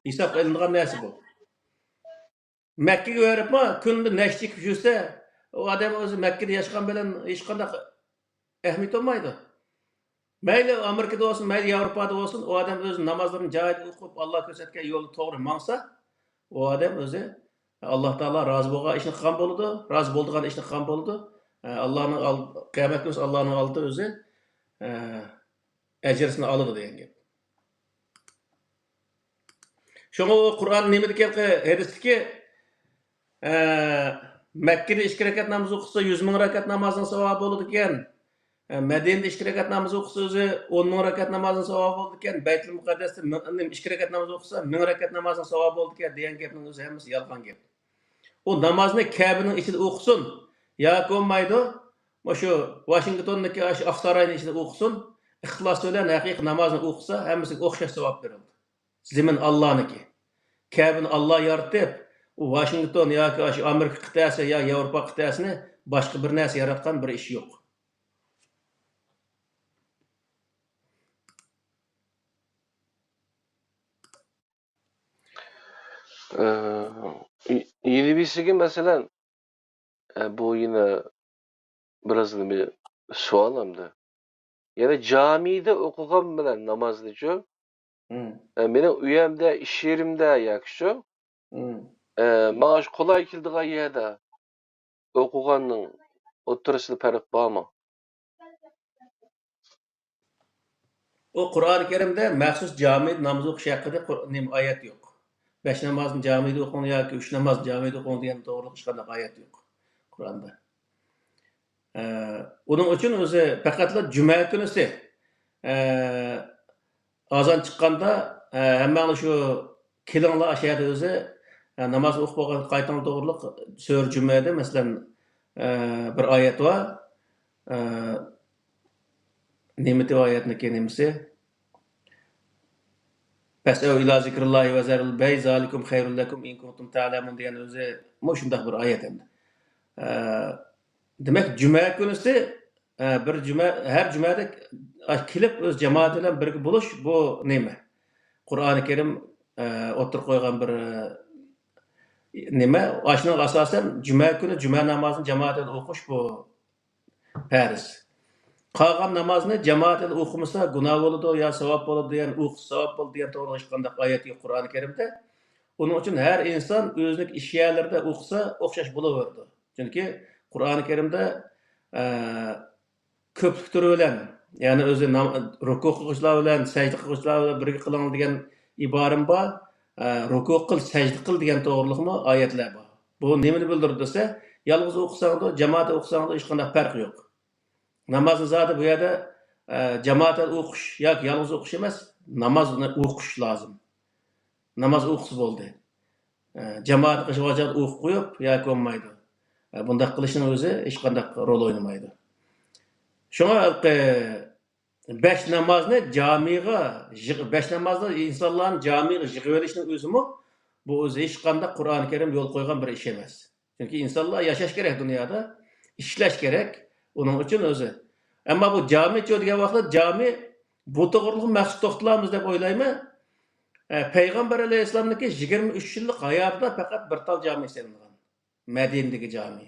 S2: Hisob qilingan narsa bu. Makkaga boribmi, kunda nechta yursa, o odam o'zi Makkada yashgan bilan hech qanday ahamiyat olmaydi. Mayli Amerikada olsun, mayli Yevropada olsun, o adam öz namazlarını joyida o'qib, Allah ko'rsatgan yo'lda to'g'ri mangsa, o adam o'zi Alloh taolo rozi bo'lgan ishni qilgan bo'ladi, rozi bo'ladigan ishni qilgan bo'ladi. Allohning qiyomat kuni Allohning oldida o'zi ajrini oladi degan gap. Shunga Qur'on nima deydi? Hadisdagi Makkada 2 rakat namoz o'qisa 100 ming rakat namozning savobi bo'ladi ekan. Medina'da 2 rakat namaz okusa özü 10 bin rakat namazın savabı oldu iken, Beytül Mukaddes'te 2 rakat namaz okusa 1000 rakat namazın savabı oldu iken diyen gapning özü hemmesi yalgan gap. O namazını Kabe'nin içinde okusun, ya olmaydı. Şu Washington'daki Aksaray'ın içinde okusun, ihlas bilen haqiqiy namazını okusa hemmesi okşaş savab verildi. Zemin Allah'ınki. Kabe'ni Allah yaratıp, o Washington ya ki Amerika kıtası ya Avrupa kıtasını başka bir narsa yaratgan bir iş yok.
S1: Yeni birisiga mesela bu yine biraz bir sual hamda. Yani camide okugan bilen namazlıcı. Benim uyamda, iş yerimde yakşı. Bana kolay kildiği yerde okuganın oturusunda fark var mı?
S2: O Kur'an-ı Kerim'de məxsus camide namaz okuş haqqında ayet yok. 5 namazın camide okun ya ki 3 namaz camide okun diyen doğruluk hiç qanday ayet yok Kur'an'da. Onun için özü faqatla cuma günüsü azan çıqqanda hemen şu kilinglar aşağıda özü namaz o'qib bo'lgan qaytan to'g'riliq sura Jumada masalan bir oyat var. Nima deb oyatniki nimasi? Fas'u ila zikrillahi ve zarul bay zalikum khairul lakum in kuntum ta'lamun degan o'zi shunday bir oyat endi. Demak, juma kunisi bir juma har jumada kelib o'z jamoat bilan birga bo'lish bu nima? Qur'oni Karim o'tirib qo'ygan bir nima? Ashning asosan juma kuni juma namozini jamoat bilan o'qish bu farz. Qolgan namozni jamoat bilan o'qimasa gunoh bo'ladi yo savob bo'ladi degan savob bo'ladi degan to'g'ri hech qanday oyat yo'q Qur'oni Karimda. Uning uchun har inson o'zining ish yerlarida o'qisa o'xshash bo'laveradi. Chunki Qur'oni Karimda ko'plik turi bilan, ya'ni o'zi ruku qilishlar bilan, sajda qilishlar bilan birga qiling degan iboram bor. Ruku qil, sajda qil degan to'g'riliqmi oyatlar bor. Bu nimani bildiradi desa, yolg'iz o'qisangda, jamoatda o'qisangda hech qanday farq yo'q. Namozni zodi bu yerda jamoatda o'qish yoki yolg'iz o'qish emas, namozni o'qish lozim. Namoz o'qis bo'ldi. Jamoat qilish vaqtida o'qib qo'yib yoki olmaydi. Bundaq qilishning o'zi hech qanday rol o'ynamaydi. Shunga besh namozni jamiga, besh namozni insonlarni jamiga yig'ib olishning o'zimi bu o'zi hech qanday Qur'oni Karim yo'l qo'ygan bir ish emas. Chunki insonlar yashash kerak dunyoda, ishlash kerak, uning uchun o'zi. Ammo bu jami degan vaqtda jami bu to'g'riliq maqsad to'xtalamiz deb o'ylayman. Payg'ambar alayhissalomniki 23 yillik hayotida faqat bir tal jami selingan. Madinadagi jami.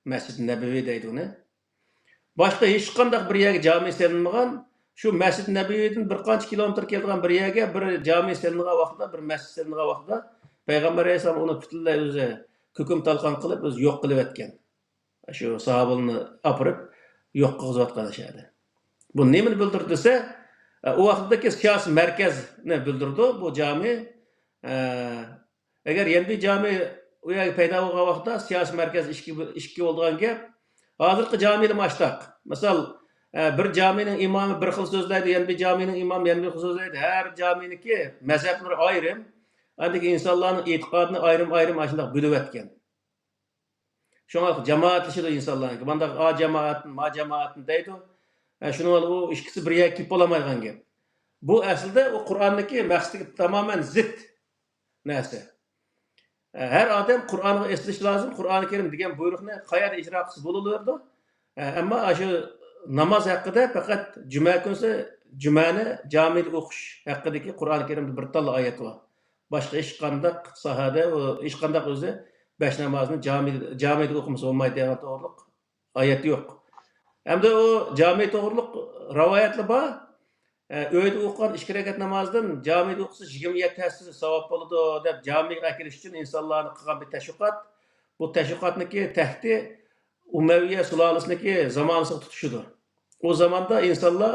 S2: Masjid Nabaviy deydi uni. Boshqa hech qanday bir yerga jami selinmagan. Shu Masjid Nabaviydan bir qancha kilometr kelgan bir yerga bir jami selingan vaqtda, bir masjid selingan vaqtda Payg'ambar alayhissalom uni butunlay o'zi ko'kim talqon qilib, o'zi yo'q qilib o'tgan. Shu sahobalarni apirib yo'q qilib o'tgan. Bu nimani bildirdi desa, o vaqtdagi siyosiy markazni bildirdi bu jami. Agar endi jami u yerga paydo bo'lgan vaqtda siyosiy markaz ishga bo'lgan gap, hozirgi jamilar mashtaq. Misol bir jamining imomi bir xil so'zlaydi, yana bir jamining imomi yana bir xil so'zlaydi. Har jaminiki mazhablari ayrim, andagi insonlarning e'tiqodini ayrim shunday bo'lib o'tgan. Shunga jamoatlashadi insonlar. Bundaq a jamoatni, ma jamoatni deydi. Shuni u ikkisi bir yerga kelib olamaydigan gap. Bu aslida o Qur'onniki maqsadiga tamoman zid narsa. Her adam Qur'onga eslish lozim. Qur'oni Karim degan buyruqni qayerda ijro qilsa bo'laverdi. Ammo shu namoz haqida faqat juma kunsi jumani jamida o'qish haqidagi Qur'oni Karimda bir tal oyat bor. Boshqa hech qanday sohada, hech qanday o'zi besh namozni jamida o'qimasa bo'lmaydi degan to'g'riliq oyat yo'q. Hamda o jami to'g'riliq rivoyatlar bor. Uyda o'qigan 2 rakat namozdan jamida o'qisa 27 tasisi savob bo'ladi deb jamiga akilish uchun insonlarni qilgan bir tashviqot. Bu tashviqotniki tahti Umayya sulolasiniki zamonasiga tutishidir. O zamonda insonlar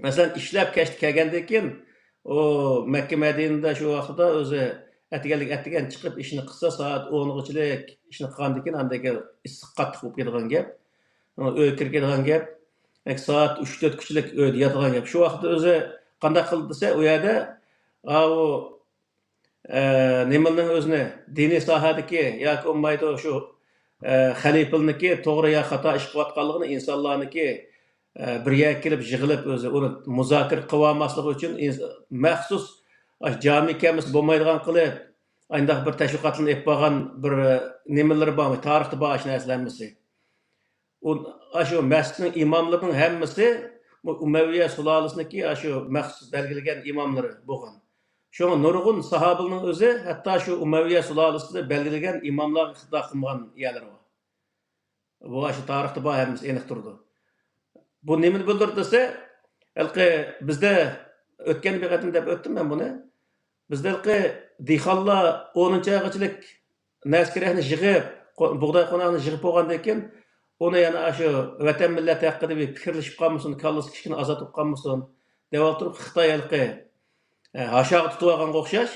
S2: masalan ishlab kelgandan keyin o Makka Madinada shu vaqtda o'zi atigan chiqib ishni qilsa soat 10gachilik ishni qilgandan keyin andagi issiq qattiq bo'lib ketadigan gap. Uy kirgan gap. Soat 3-4 kishilik uyda yotgan gap. Shu vaqtda o'zi qanday qildi desa, u yerda u nimaning o'zini diniy sohadagi yoki ummaydi shu xalifalniki to'g'ri yo xato ish qilayotganligini insonlarniki bir yerga kelib yig'ilib o'zi uni muzokara qilib olmasligi uchun maxsus jami kamis bo'lmaydigan qilib ayndaq bir tashviqotlarni olib bo'lgan bir nimalari bormi? Tarixda bor shu narsalarmisi. Shu masjidning imomlarining hammasi Umayya sulolasiniki shu maxsus belgilangan imomlari bo'lgan. Şuna nurgun sahabenin özü hatta şu Umayya sulalısında belirlenen imamlar xitob qilgan yerler var. Bu aşı tarixte bu hemimiz aniq turdi. Bu nimani bildirdi desa, bizde o'tgan bir qatim deb o'tdim men buni. Bizda dehqonlar 10-oygachilik naskerakni yig'ib, bug'doy qonaqni yig'ib bo'lgandan keyin uni yana shu vatan millat haqida bir fikrlashib qolmasin, kallasi kichkina azotib qolmasin deb o'tirib Xitoy aşağı tutuğan qo'xshash,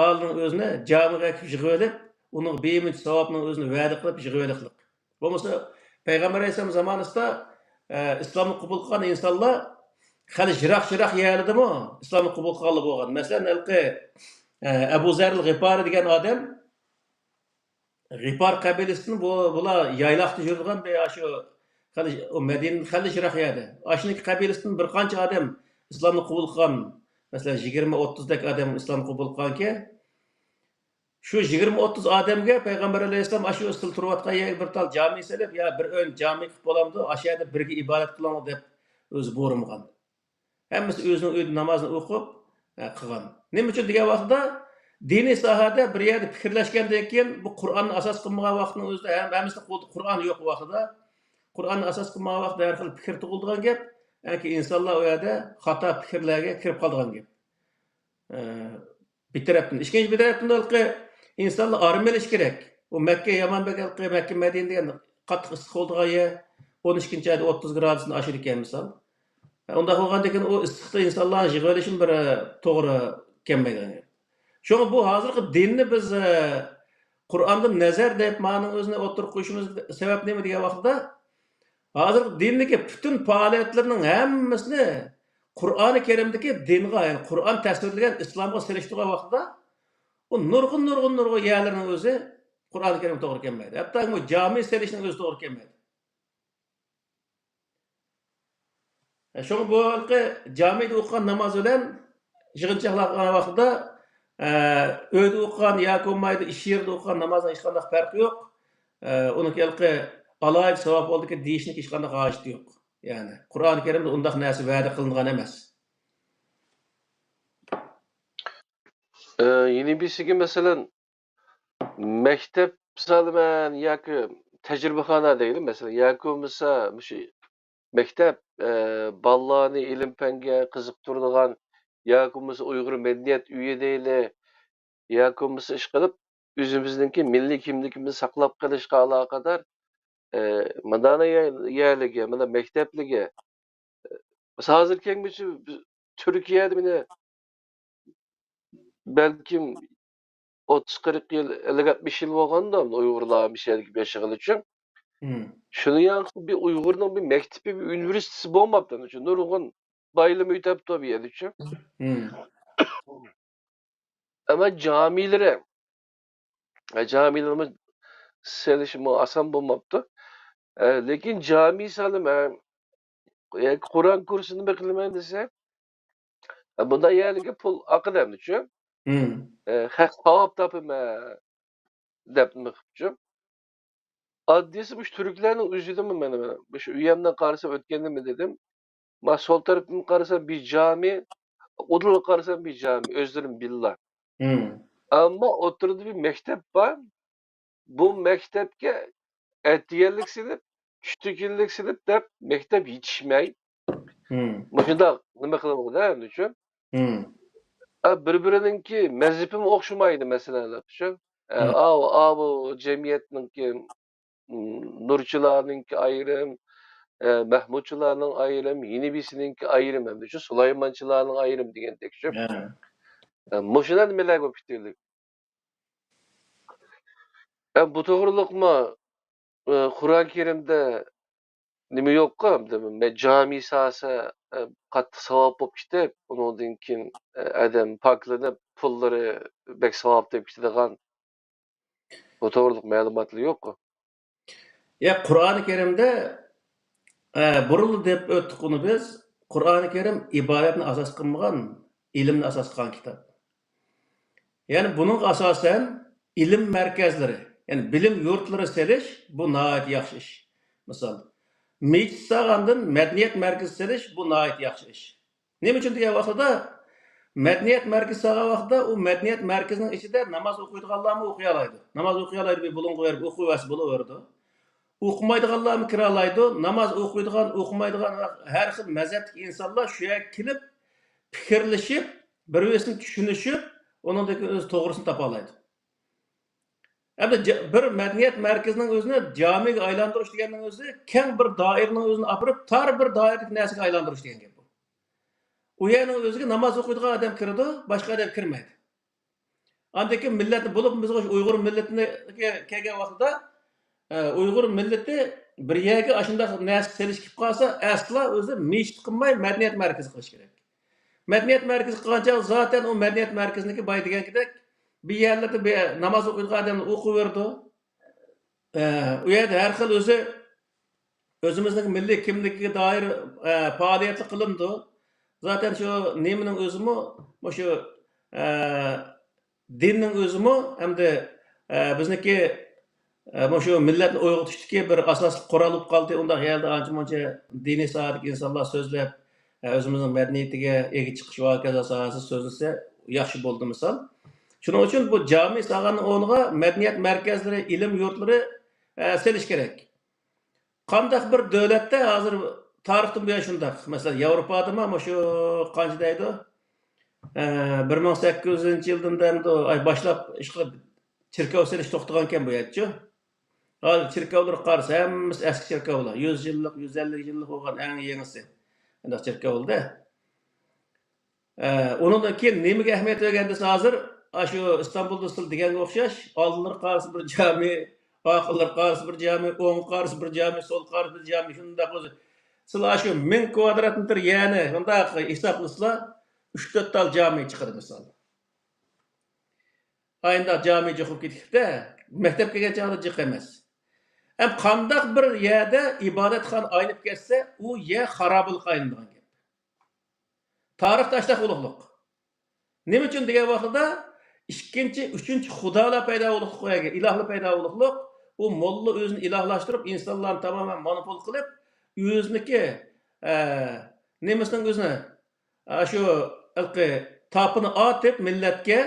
S2: alning o'zini jamiga yig'ib olib, uning beminch savobning o'zini va'da qilib yig'ib olishlik. Bo'lmasa Payg'ambar alayhisalom zamonasida islomni qabul qilgan insonlar hali yiroq yerlardami islomni qabul qilganlar bo'lgan. Masalan, Abu Zar al-Ghifari degan odam Ghifar qabilasining bular yayloqda yurgan shu hali Madina hali yiroq yerda. Ashniki qabilasining bir qancha odam islomni qabul qilgan. Mesela 20-30 dak adam İslam qabul qilganki, shu 20-30 odamga Payg'ambar alayhisalom ashu usul turayotgan yerga bir tal jami selib, ya bir o'yin jami qilib bo'lamdi, ashada birga ibodat qilamiz deb o'zi buyurgan. Hammasi o'zining uyida namozini o'qib qilgan. Nima uchun degan vaqtda diniy sohada bir yerda fikrlashgandan keyin bu Qur'onni asos qilmagan vaqtning o'zida hammasi Qur'on yo'q vaqtida, Qur'onni asos qilmagan vaqtda har xil fikr tug'ilgan gap. Yani insanlar o yerde hata fikirlerine kirip kaldıran gibi. Bir taraftan. İkinci bir taraftan da insanlar armeliş gerek. O Mekke, Yaman Bek'e, Mekke, Medine'de yani katı ısık olduğu yer 12. ayda 30 gradusunu aşırıken misal. Onda olgandaki o ısıkta insanların yığılışın bir doğru kemmeyen. Şunu bu hazırki dinini biz Kur'an'da nazar deyip ma'nın özüne oturup koyuşumuz sebep ne mi diye vakıda hazır dindeki bütün faaliyetlerinin hemmisini Kur'an-ı Kerim'deki dinga, yani Kur'an tasvirlagan İslam'a seliştiği vaqtda o nurgun yerlerin özü Qur'oni Karim to'g'ri kelmaydi. Hatto bu jami selishning o'zi to'g'ri kelmaydi. Şoň bu halky jamide okugan namaz bilen yig'inchoqlagan vaqtida uyda okugan yoki bo'lmaydi ish yerida okugan namazning hech qanday farqi yo'q. Uni halky alayib savob bo'ldi deyishning hech qanday hojati yo'q. Ya'ni Qur'oni Karimda undaq narsa va'da qilingan emas.
S1: Yeni birisiga masalan mektep salaman yoki tecrübexana deydi mesela yoki bo'lmasa mektep ballarni ilm fanga qiziqtiradigan yoki bo'lmasa Uyg'ur medeniyet uyi deyli yoki bo'lmasa ish qilib o'zimizningki milliy kimligimizni saqlab qolishga aloqador madana yerligi mana maktabligi hozir kelgusi Turkiyada meni balkim 30-40 yıl, 50-60 yıl bo'lganda Uyg'urlar bir şeylik yaşayan için. Şunu yankı bir Uygur'un bir mektebi, bir üniversitesi bo'lmabdi için. Nurg'un bayılım ütep tabi yer için. Ama camilerimiz selişimi asan bo'lmabdi. Lekin cami salim, Kur'an kursunu beklemeyin dese, bunda yerligi pul akıdem için. Hak savap tapıma depmi için. Addiyesi bu Türklerin üzüldü mü benim? Bu üyemden karşı ötkendim mi dedim. Ma sol tarafım karşı bir cami, odulu karşı bir cami. Özlerim billah. Ama oturdu bir mektep var. Bu mektepke etiyerlik silip, kütükillik silip de mektep yetişmey. Başında ne kılamak değil mi düşün? Birbirininki mezhepim okşumaydı mesela. Düşün. Bu cemiyetinki Nurçularınki ayrım, Mahmutçularının ayrım, yeni birisininki ayrım hem de şu Süleymançılarının ayrım diyen tek şu. Moşuna neler bu fikirlik. Bu doğruluk mu Kur'an-ı Kerim'de nimi yok kam demin. Cami sahası katı savap olup işte onun dinkin adam paklanıp pulları bek savap deyip işte de bu doğruluk malumatlı yok mu?
S2: Ya Qur'oni Kerimde burul deb ötdük uni biz. Qur'oni Kerim ibodatni asos qilmagan, ilmni asos qilgan kitap. Yani bunun asosan ilim merkezleri, yani bilim yurtları selish bu nayet yaxshi ish. Misal, meclis sağandın medeniyet merkezi selish bu nayet yaxshi ish. Nima uchun degan vaqtida medeniyet merkezi sağan vaqtida u medeniyet merkezinin içinde namaz o'qiydiganlarni o'qiy oladi. Namaz o'qiy oladi bir bulungu verib o'qiyvasi bo'laverdi. O'qimaydiganlarni kira oladi. Namaz o'qiydigan, o'qimaydigan har xil mazhabdagi insonlar shu yerga kelib fikrlashib, bir-birini tushunishib, onundaki öz to'g'risini topa oladi. Endi bir medeniyet merkezining o'zini jamiga aylantirish deganning o'zi keng bir doiraning o'zini olib tar bir doiradagi narsaga aylantirish degan gap bu. U yerning o'ziga namoz o'qiydigan odam kiradi, boshqa odam kirmaydi. Andaki millatni bo'lib biz Uyg'ur millatini kelgan vaqtida Uyg'ur millati bir yerga ashunday narsa selish kelib qolsa, asla o'zi mechit qilmay medeniyet merkezi qilish kerak. Medeniyet merkezi qilgancha zaten o medeniyet merkeziniki bay degandek bir yerlerde bir namoz o'qiydigan odamni o'qiverdi. U yerda har xil o'zimizning milliy kimligiga doir faoliyatlar qilindi. Zaten şu nemining o'zimi, shu dinning o'zimi hamda bizniki shu millatni uyg'otishga bir asosli qurol bo'lib qoldi. Unda yerda ancha-muncha diniy sohadagi insonlar so'zlab özümüzün medeniyetiga ega chiqish va kaza sohasi so'zlasa yaxshi bo'ldi misol. Shuning uchun bu jami sahani o'rniga medeniyet merkezleri, ilim yurtlari selish kerak. Qandaq bir davlatda hozir tarixdan buyon shundaq. Masalan, Yevropada mana shu qancha deydi? 1800-yildan ay boshlab ish qilib chirkov selish to'xtagan ekan bu yerchi. Hozir chirkovlar qarasa hammasi eski chirkovlar, 100 yillik, 150 yillik bo'lgan eng yengisi. Anda çirkev oldu. Onundan keyin nimaga ahamiyat berganda hozir şu İstanbulda sil deganga o'xshash, oldinlar qarshi bir jami, oxirlar qarshi bir jami, o'ng qarshi bir jami, sol qarshi bir jami shundaq o'zi. Sil şu 1000 kvadrat metr yani shundaq hisoblaslar 3-4 tal jami chiqadi misol. Ayında jami yo'qib ketibdi. Maktabga kelgan chog'da jiq emas. Ham qandaq bir yerda ibodatxona aynib ketsa, u yer xarobilik aylanadigan gap. Tarix tashlaq ulug'liq. Nima uchun degan vaqtida ikkinchi, uchinchi xudolar paydo bo'lib qo'ygan, ilohlar paydo bo'lib, u molla o'zini ilohlashtirib, insonlarni tamoman monopol qilib, o'ziniki nemasining o'zini shu topini otib millatga,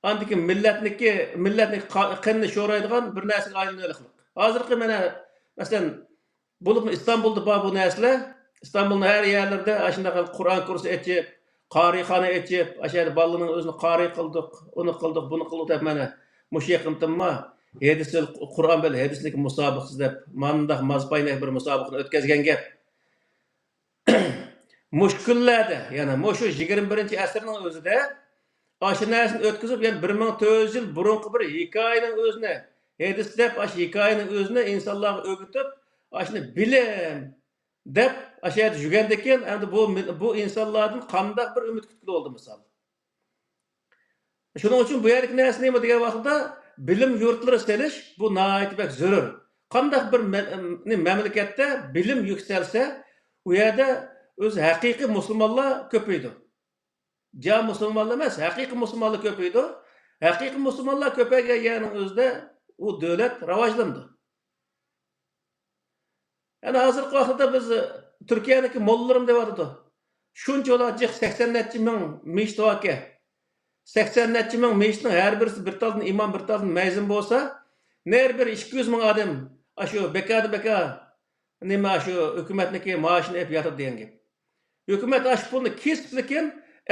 S2: andiki millatni qanni sho'raydigan bir narsaga aylanaylik. Hozirgi mana masalan bo'lib Istanbulda bor bu narsalar, Istanbulning har yerlarida shunday Qur'on kursi ochib, qarixona ochib, o'sha bolaning o'zini qari qildik, uni qildik, buni qildik deb mana mush yaqintimma hadisul Qur'on bilan hadislik musobaqasi deb mandaq mazbaynak bir musobaqani o'tkazgan gap. Mushkullarda, yana mushu 21-asrning o'zida shu narsani o'tkazib, yani 1400 yil burungi bir hikoyaning o'zini, hadis deb shu hikoyaning o'zini insonlarga o'rgatib, shuni bilim deb shu yerda yurgandan keyin endi bu insonlardan qanday bir umid kutib oldi misol. Shuning uchun bu yerlik narsa nima degan vaqtda bilim yurtlari selish bu nihoyatda bak zarur. Qanday bir mamlakatda bilim yuksalsa, u yerda o'z haqiqiy musulmonlar ko'paydi. Ja musulmonlar emas, haqiqiy musulmonlar ko'paydi. Haqiqiy musulmonlar ko'paygan yerning o'zida u davlat rivojlandi. Yani hozirgi vaqtda biz Turkiyadagi mollarim deb atadi. Shunchalar 80 necha ming meshit aka. 80 necha ming meshitning har birisi bir taldan imom, bir taldan mayzin bo'lsa, ner bir 200 ming odam shu beka nima shu hukumatniki maoshini ep yotadi degan gap. Hukumat ash pulni kesib lekin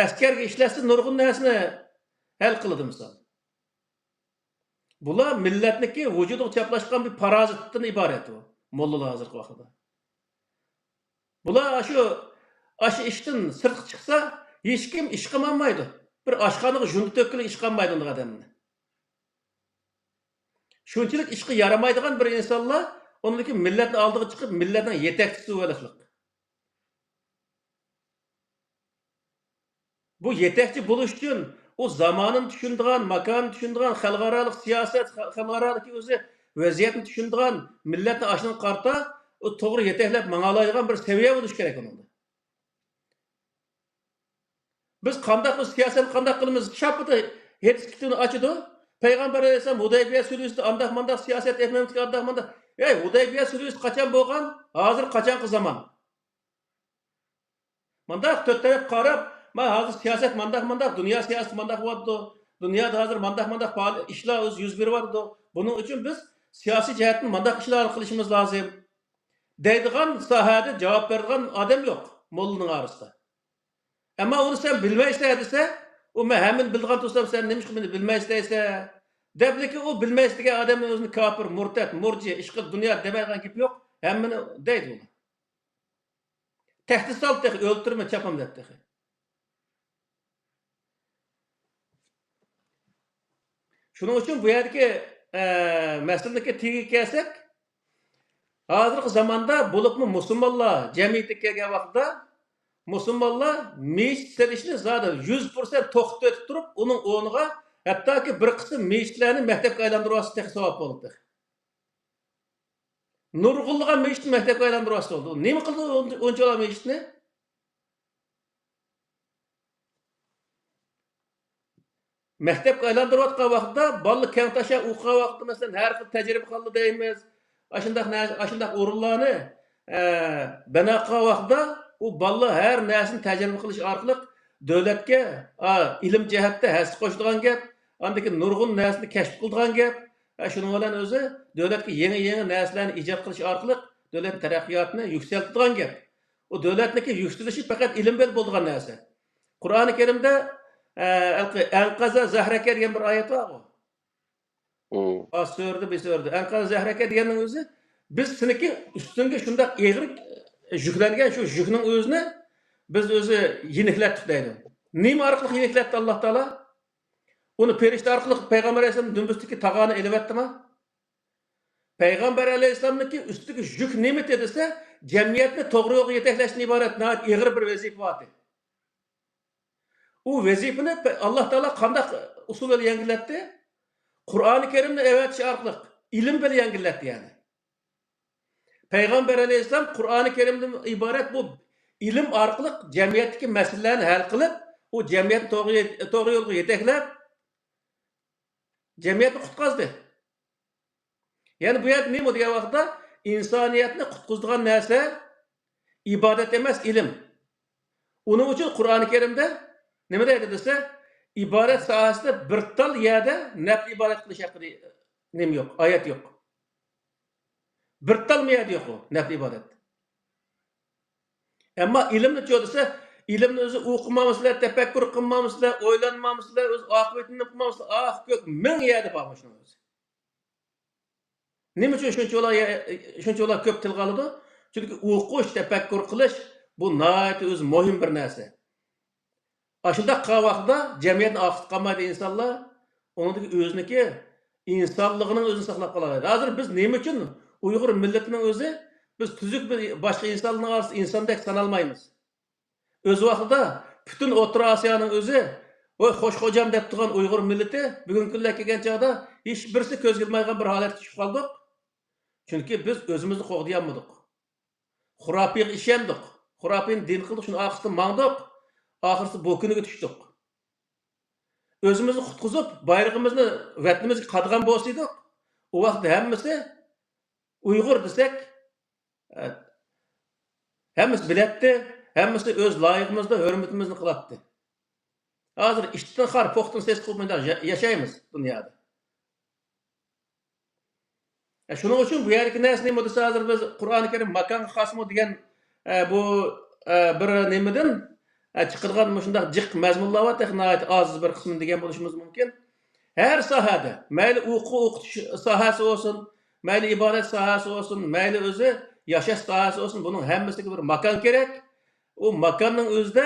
S2: askarga ishlatsa nurg'un narsani hal qiladi misol. Bular millatniki vujudiga chaplashgan bir parazitdan iborat u. Mollalar hozirgi vaqtda. Bular shu ishdan sirtqa chiqsa, hech kim ish qilmaydi. Bir oshxonaga junni to'kilib ish qilmaydi unday odamni. Shunchalik ishga yaramaydigan bir insonlar, oniki millatni oldiga chiqib, millatning yetakchisi bo'lishlik. Bu yetakchi bo'lish uchun o zamonini tushundigan, makonini tushundigan, xalqaro siyosat, xalqaro o'zi vaziyatni tushundigan millatni ashini qarta, o to'g'ri yetaklab mang'alaydigan bir seviye bo'lish kerak unda. Biz qanday siyosat qanday qilamiz? Shapida hadis kitobini ochadi. Payg'ambar alayhisalom Hudaybiya sulhusida andaq-mandaq siyosat etmaymiz, andaq-mandaq. Hudaybiya sulhusi qachon bo'lgan? Hozir qachonqi zamon? Mandaq to'rt taraf qarab, men hozir siyosat mandaq, dunyo siyosati mandaq bo'ldi. Dunyoda hozir mandaq ishlar o'z yuz beryapti. Buning uchun biz siyosiy jihatdan mandaq ishlar qilishimiz lozim. Deydigan sohada javob beradigan odam yo'q mollaning orasida. Ama onu sen bilmeysen dese, o hemen bildiğin tutsam sen neymiş ki beni bilmeysen debli ki o bilmeysen adamın özünü kafir, murtet, murci, işkıl, dünya demeyen gibi yok. Hemen deydi onu. Tehdit sal tehi, öldürme, çapam dedi tehi. Şunun için bu yerdeki meselindeki tigi kelsek, hazırki zamanda bulup mu Müslümanlar cemiyetlik gelgen vakitte Müslümanlar meclis serişini zaten 100% to'xtatib turib, onun o'rniga hattoki bir qism meclislarni maktabga aylantirib tek savab bo'ldi. Nurg'ulg'an meclisni maktabga aylantirib oldi. Nima qildi o'nchalar meclisni? Maktabga aylantirib atgan vaqtda, balla keng tasha o'qigan vaqtda masalan har xil tajriba qildi deymiz. Ashundaq o'rinlarni bina qilgan vaqtda u balla her narsani tajriba qilish orqali davlatga ilm jihatda hassi qo'shadigan gap, andaki nurg'un narsani kashf qiladigan gap, shuning bilan o'zi davlatga yangi narsalarni ijod qilish orqali davlat taraqqiyotini yuksaltiradigan gap. O davlatniki yuksalishi faqat ilm bilan bo'ladigan narsa. Qur'oni Karimda Anqaza Zahraka degan bir oyat bor. So'rdi. Anqaza Zahraka deganning o'zi biz siniki ustunga shunday egri yüklengen şu yükünün özüne biz özü yeniklettik deydi. Nima arqılık yenikletti Allah Teala? Onu perişte arqılık Peygamber Aleyhisselam dümbüsteki tağanı elevetti mi? Peygamber Aleyhisselam'daki üstteki yük nimet edilse cemiyetine doğru yolu yetekleştiğine ibaret nahit eğri bir vazife vardı. O vazifeni Allah Teala kandak usulü yengiletti. Qur'oni Karimni evetiş arqılıq ilim bilan yangilatdi yani. Peygamber Aleyhisselam Qur'oni Karimdan ibaret bu ilim arqılıq jamiyatdagi masalalarni hal qilib, o jamiyatni to'g'ri yo'lga yetaklab, jamiyatni qutqazdi. Yani bu yer nima degan vaqtda insoniyatni qutqizadigan narsa ibodat emas, ilim. Uning uchun Qur'oni Karimda nima deydi desa, ibodat sohasida bir tal yerda nafl ibodat qilish haqida nima yo'q, oyat yo'q. Bir tal yerda yo'q u nafl ibodat. Ammo ilmni cho'disa, ilmni o'zi o'qimamizlar, tafakkur qilmamizlar, o'ylanmamizlar, o'z oqibatini qilmamizlar, ko'k ming yerda bor shuni o'zi. Nima uchun shunchalar ko'p tilga oladi? Chunki o'qish, tafakkur qilish bu nihoyatda o'zi muhim bir narsa. Aşında qavaqda jamiyatni oqib qolmaydi insonlar, uningdagi o'ziniki insonligining o'zini saqlab qoladi. Hozir biz nima uchun Uyg'ur millatining o'zi biz tuzuk bir boshqa insonlarning orasida insondek sanalmaymiz. O'z vaqtida butun O'rta Osiyoning o'zi voy xo'shxo'jam deb turgan Uyg'ur millati bugungi kunga kelgan chog'da hech birisi ko'z ilmaydigan bir holatga tushib qoldik. Chunki biz o'zimizni qo'g'diyolmadik. Xurofiyga ishondik. Xurofiyni din qildik, shuni oxirida mangdik. Oxirisi bu kuniga tushdik. O'zimizni qutqizib, bayrog'imizni vatanimizga qadg'an bo'lsak, u vaqtda hammasi Uyg'ur desak, hammasi bilatdi, hammasi o'z loyiqimizda hurmatimizni qilatdi. Hozir ishdan xar po'xtin ses qilmaydan yashaymiz dunyoda. Shuning uchun bu yerga narsa nima desa, hozir biz Qur'oni Karim makon xosmi degan bu bir nimadan chiqargan shunday jiq mazmunlar bor, nihoyat oziz bir qismi degan bo'lishimiz mumkin. Har sohada, mayli o'qitish sohasi bo'lsin, mayli ibodat sohasi bo'lsin, mayli o'zi yashash sohasi bo'lsin, buning hammasiga bir makon kerak. U makonning o'zida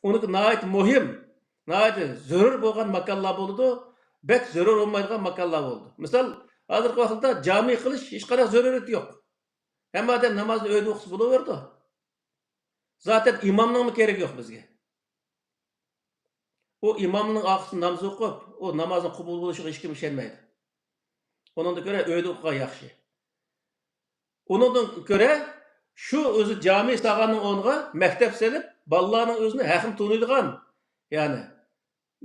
S2: uniki nihoyat muhim, nihoyat zarur bo'lgan makonlar bo'ldi, bek zarur bo'lmaydigan makonlar bo'ldi. Misol, hozirgi vaqtda jami qilish hech qanday zaruriyat yo'q. Hamma odam namozni uyda o'qisa bo'laverdi. Zaten imomning kerak yo'q bizga. O imamның ақысын намаз оқып, o namazın qabul bo'lishiga hech kim ishonmaydi. Ondan ko'ra uyda o'qigan yaxshi. Ondan ko'ra shu o'zi jami sog'anning o'rniga maktab selib, bolalarning o'zini haqim to'naydigan, ya'ni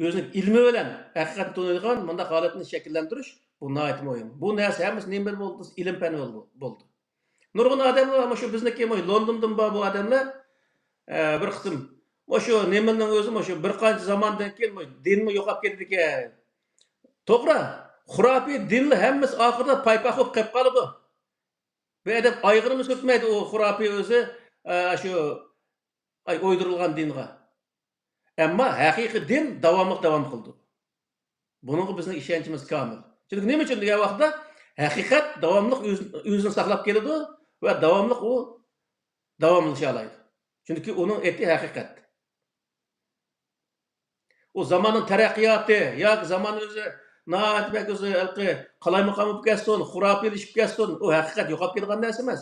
S2: o'zining ilmi bilan haqiqatni to'naydigan bunda holatni shakllantirish bu nihoyat muhim. Bu narsa hammasi nima bo'ldi? Ilm fani bo'ldi. Nurg'un odamlar, mana shu bizniki Londondan bor bu odamlar bir qism Şu nimaning o'zi şu bir qancha zamondan keyin dinni yo'qolib ketdi ekan. To'g'ri, xurofiy dinlar hammasi oxirida paypoq bo'lib qolib qoladi. Bu odam oyg'irini surtmaydi u xurofiy o'zi shu o'ydirilgan dinga. Ammo haqiqiy din davom qildi. Buning bizning ishonchimiz komil. Chunki nima uchun degan vaqtda haqiqat davomli o'zini saqlab keladi va davomli u davomlasha oladi. Chunki uning eti haqiqat. O zamanın terakkiyatı, ya zaman özü naat bek özü qalaymakam bo'lib ketsin, xurofiylik ketsin, o haqiqat yo'qolib ketgan narsa emas.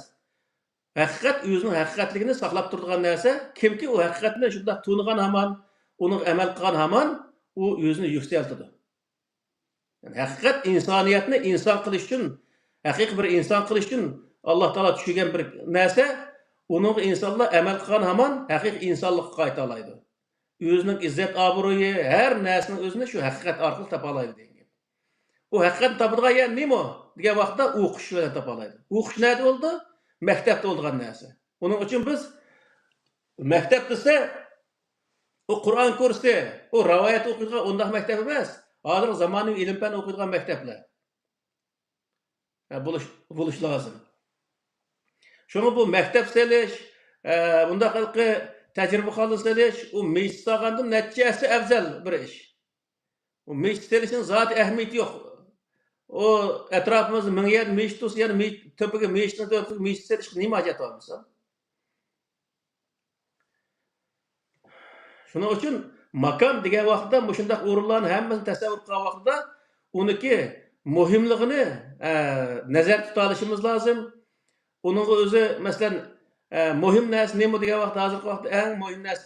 S2: Haqiqat o'zining haqiqatligini saqlab turadigan narsa, kimki o haqiqatni shunda tunigan hamon, uni amal qilgan hamon, u o'zini yuksaltadi. Yani haqiqat insoniyatni inson qilish uchun, haqiqiy bir inson qilish uchun Alloh taolo tushirgan bir narsa, uni insonlar amal qilgan hamon haqiqiy insonlikka qayta oladi. O'zining izzat obro'yi, har narsaning o'zini shu haqiqat orqali topa oladi degan. U haqiqatni topadigan yer nima? Degan vaqtda o'qish bilan topa oladi. O'qish nima bo'ldi? Maktabda bo'lgan narsa. Uning uchun biz maktab desa, o Qur'on kursi, o rivoyat o'qiydigan undaq maktab emas. Hozir zamonaviy ilm fan o'qiydigan maktablar. Bo'lish lozim. Shuni bu maktab selish, bunda xalqi tecrübe kalırsanız, o meclis sağlandı, neticesi evzel bir iş. O meclis selişin zaten ehemmiyeti yok. O etrafımızda min yer meclis olsa, yani tepeki meclisine tepeki meclis seliş neyme acayip olmasa. Şunun için makam diye vaxtda, bu şundak uğurların hemmesini tasavvur kılan vaxtda, onunki muhimliğini nazar tutalışımız lazım. Onun özü, mesela, muhim narsa nima degan vaqtda hozirgi vaqtda eng muhim narsa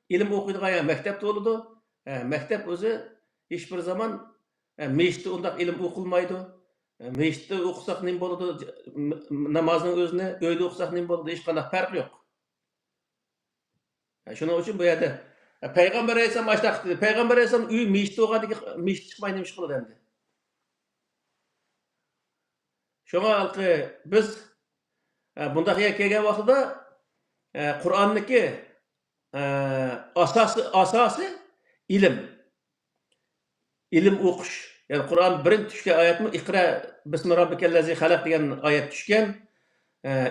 S2: ilm o'qiydigan maktabda bo'ladi. Maktab o'zi hech bir zaman Mecitde undaq ilim o'qilmaydi. Mecitde o'qisak nima bo'ladi? Namozning o'zini uyda o'qisak nima bo'ladi? Hech qanday farq yo'q. Shuning uchun bu yerda Payg'ambar alayhisalom ashtaq dedi. Payg'ambar alayhisalom uy mecitde o'qigandan mecit chiqmay nima ish qiladi endi? Şoňa halky biz bundaq ýer kelgen wagtda Qur'anniki asasy ilim. İlim okuş. Yani Kur'an birinci düşken ayet mi? İkra bismi rabbikellezi halak degan ayet düşken.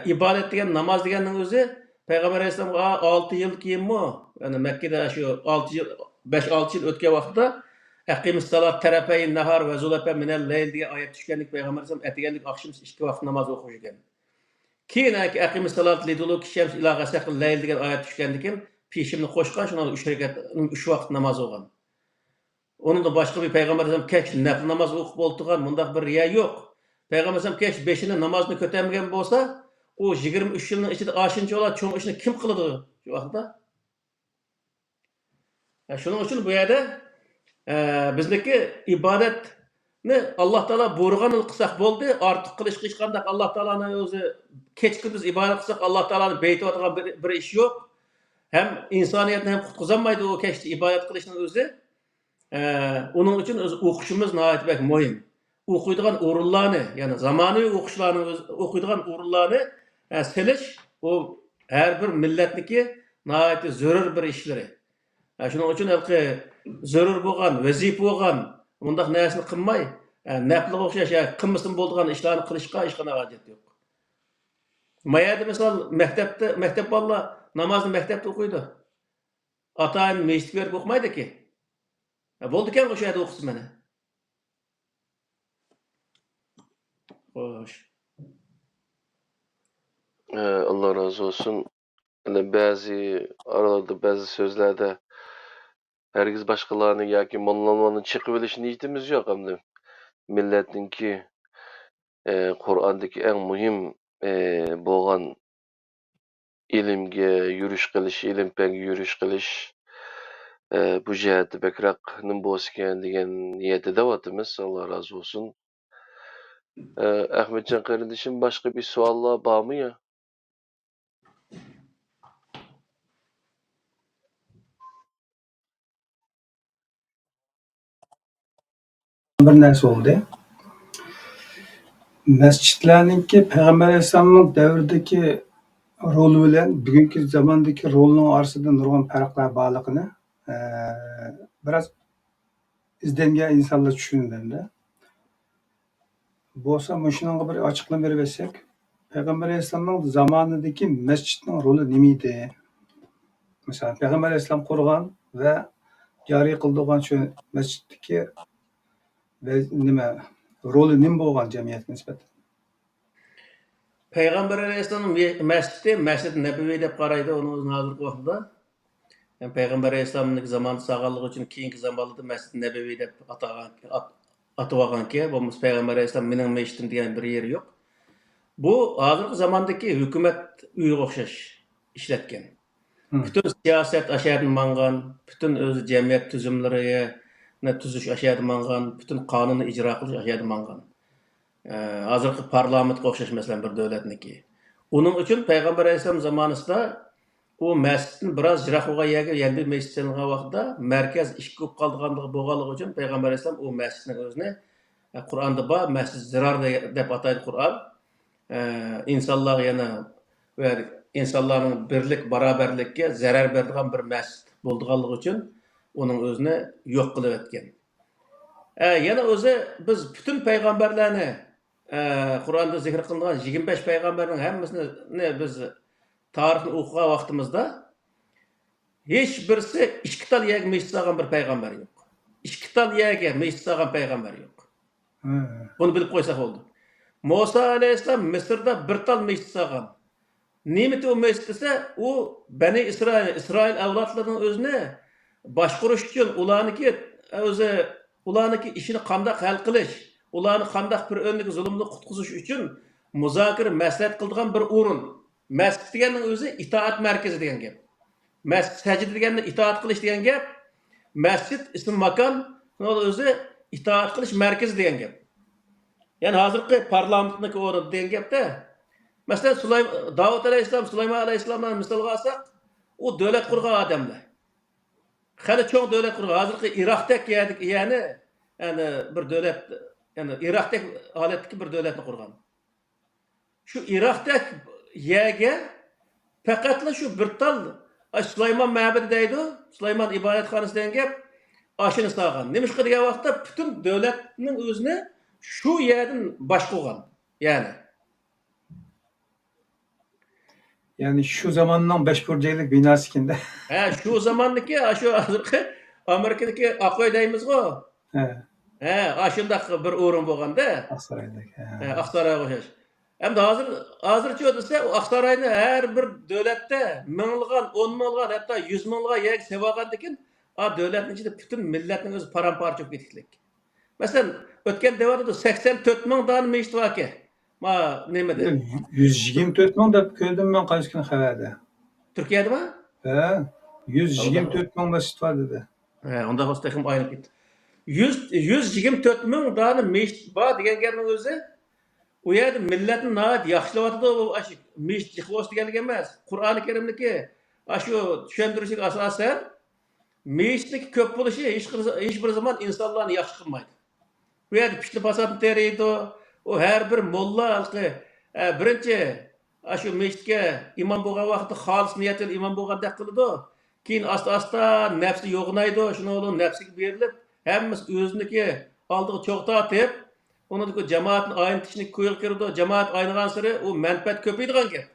S2: İbadet degan namaz deganning o'zi Peygamber Aleyhisselam 6 yıl kiyinmi? Yani Mekke'de şu 6 yıl 5-6 yıl ötken vaqtda Aqimis salat tarafayn nahar ve zulafa minel leyl degan ayet düşkenlik Peygamber Aleyhisselam etigenlik akşam 2 vaqt namaz okuş ekan. Keyin Aqimis salat liduluk şems ila ghasaqil leyl degan ayet düşkendikin peşimni qo'shgan şuna 3 rekat 3 vaqt namaz o'qigan. Onun da başka bir Peygamber Aleyhisselam keç nafil namaz okup oltuğan mundaq bir riya yok. Peygamber Aleyhisselam keç 5'ini namazını kötemegen bolsa, o 23 yılın içinde aşınca ola çoğun işini kim kılıdı şu vaqtda? Şunun için bu yerde bizdeki ibadetni Allah Teala buyurganını kılsak boldu. Artık kılış kışkandak Allah Teala'nın özü keç gündüz ibadet kılsak Allah Teala'nın beyti oturan bir iş yok. Hem insaniyetini hem kutkuzanmaydı o keçti ibadet kılışının özü. Onun için okuşumuz nəhayət bək mühim. Okuyduğun orullarını, yani zamanı okuyduğun orullarını seliş, o her bir milletniki nəhayət zörür bir işleri. Şunun için zörür bolğan, vazif bolğan, mundaq näsini qılmay, näpli oxşaş, qılmısın bolduğan işlerini qilishqa hech qanday hojat yo'q. Mayada misal mektep balla namazını mektepte okuydu. Atayın meclislik verip okumaydı ki. Boldu eken o şeyde okusun beni. Hoş.
S1: Allah razı olsun. Yani bazı aralarda bazı sözlerde herkes başkalarının yoki mollalarning chiqib olish niyatimiz yo'q hamda millatninki Qur'ondagi eng muhim bo'lgan ilmga yurish qilish, ilm bilan yurish qilish bu jihatda bakroq nim bo'lsin degan niyatida deyapmiz. Allah razı olsun. Ahmetcan kardeşim başka bir suallar var mı ya?
S3: Bir narsa oldu. Mescitlerninki Peygamber Aleyhisselam'ın devrdeki rolü bilen bugünkü zamandaki rolünün arasında nurg'un farqlar borligini biraz izlengen insanlar tushunadi. Bo'lsa, shunga bir ochiqlama berib bersak, Peygamber Aleyhisselam'ın zamanidagi mescitning roli nima edi? Mesela Peygamber Aleyhisselam qurgan ve joriy qildigan shu mescitdagi nima roli nima bo'lgan jamiyatga nisbatan?
S2: Peygamber Aleyhisselam'ın Mescid-i Nebevi dep qaraydı onun hazırki vaqtida. Yani Peygamber Aleyhisselam'ın zamanı sağallığı için keyinki zamanlarda Mescid-i Nebevi dep atıvagan ki, bu Peygamber Aleyhisselam mening mescidim degan bir yeri yok. Bu hazırki zamandaki hükümet uyga o'xshash ishlatgan. Bütün siyaset aşağıdan mangan, bütün öz cemiyet tüzümlerini tüzüş aşağıdan mangan, bütün kanunu icra qilish aşağıdan mangan. Hazırki parlamentga o'xshash mesela bir devletniki. Onun için Peygamber Aleyhisselam zamanısında o mescidin biraz jiroq bo'lgan yerga yana bir mescid salıngan vaqtda merkez ish ko'p qolganligi bo'lganligi uchun Peygamber Aleyhisselam o mescidning o'zini Qur'onda bor mescid zirar deb ataydi Qur'on. İnsanlar yana ve insanların birlik, beraberlikке zarar berdigan bir mescid bo'lganligi uchun onun o'zini yo'q qilib o'tgan. Yana o'zi biz bütün peygamberlarni Qur'onda zikr qilingan 25 peygamberning hammasini biz tarixni o'qigan vaqtimizda hech birisi ikki tal yerga mescid solgan bir payg'ambar yo'q. Ikki tal yerga mescid solgan payg'ambar yo'q. Buni bilib qo'ysak bo'ldi. Musa alayhissalom Misrda bir tal mescid solgan. Nimeti o mescid ise o Bani İsrail avlodlarining o'zini boshqarish uchun ularniki ishini qanday hal qilish, ularni qanday bir o'rniki zulmni qutqizish uchun muzokara maslahat qiladigan bir o'rin. Mescid deganning o'zi itoat markazi degan gap. Mescid sajda deganda itoat qilish degan gap. Mescid ism makon o'zi itoat qilish markazi degan gap. Ya'ni hozirgi parlamentniki o'rni degan gapda, masalan, Davud alayhissalom, Sulaymon alayhissalomdan misolga olsak, u davlat qurgan odamlar. Hali cho'ng davlat qurgan. Hozirgi Iroqdek ya'ni bir davlat, ya'ni Iroqdek holatdagi bir davlatni qurgan. Shu Iroqdek yerga faqatla shu bir tal Sulaymon ma'badi deydi, Sulaymon ibodatxonasi degan gap ashini sog'an. Nimishqa degan vaqtda butun davlatning o'zini shu yerdan boshqargan.
S3: Yani şu zamandan 5 burcaylık binası kinde.
S2: Shu zamonniki, shu hozirgi Amerikadagi Aqoy deymiz-ku. Ashundaq bir o'rin bo'lganda,
S3: Aksaray'daki.
S2: Aqsaroyga o'xshash. Endi hozircha desa, Aqsaroyni har bir davlatda minglagan, 10 minglagan, hatto 100 minglagan yer sevagandan keyin, davlatning ichida butun millatning o'zi paramparcha bo'lib ketdik. Masalan, o'tgan davrda 84 ming dona meshit bor ekan. Nima dedi?
S3: 124 ming deb ko'rdim men qaysi kuni xabarda.
S2: Turkiyadami?
S3: 124 ming masjid var dedi.
S2: Unda bo'lsa ham aynib ketdi. 124 ming dona meshit bor degan gapning o'zi u yerda millatni nihoyat yaxshilayotdi. Shu meshit yig'ilish deganlik emas. Qur'oni Karimniki shu tushuntirishga asosan meshitlik ko'p bo'lishi hech bir zaman insonlarni yaxshi qilmaydi. Bu yerda pishli fasodni teriydi. O har bir molla halqi birinchi shu meshitga imom bo'lgan vaqtda xolis niyat bilan imom bo'lganda qiladi. Keyin asta nafsi yo'g'naydi, shuni nafsiga berilib, hammasi o'ziniki oldiga cho'qtatib, uniki jamoatni aynitishni ko'yib kirdi. Jamoat aynigan sari u manfaat ko'paydigan gap.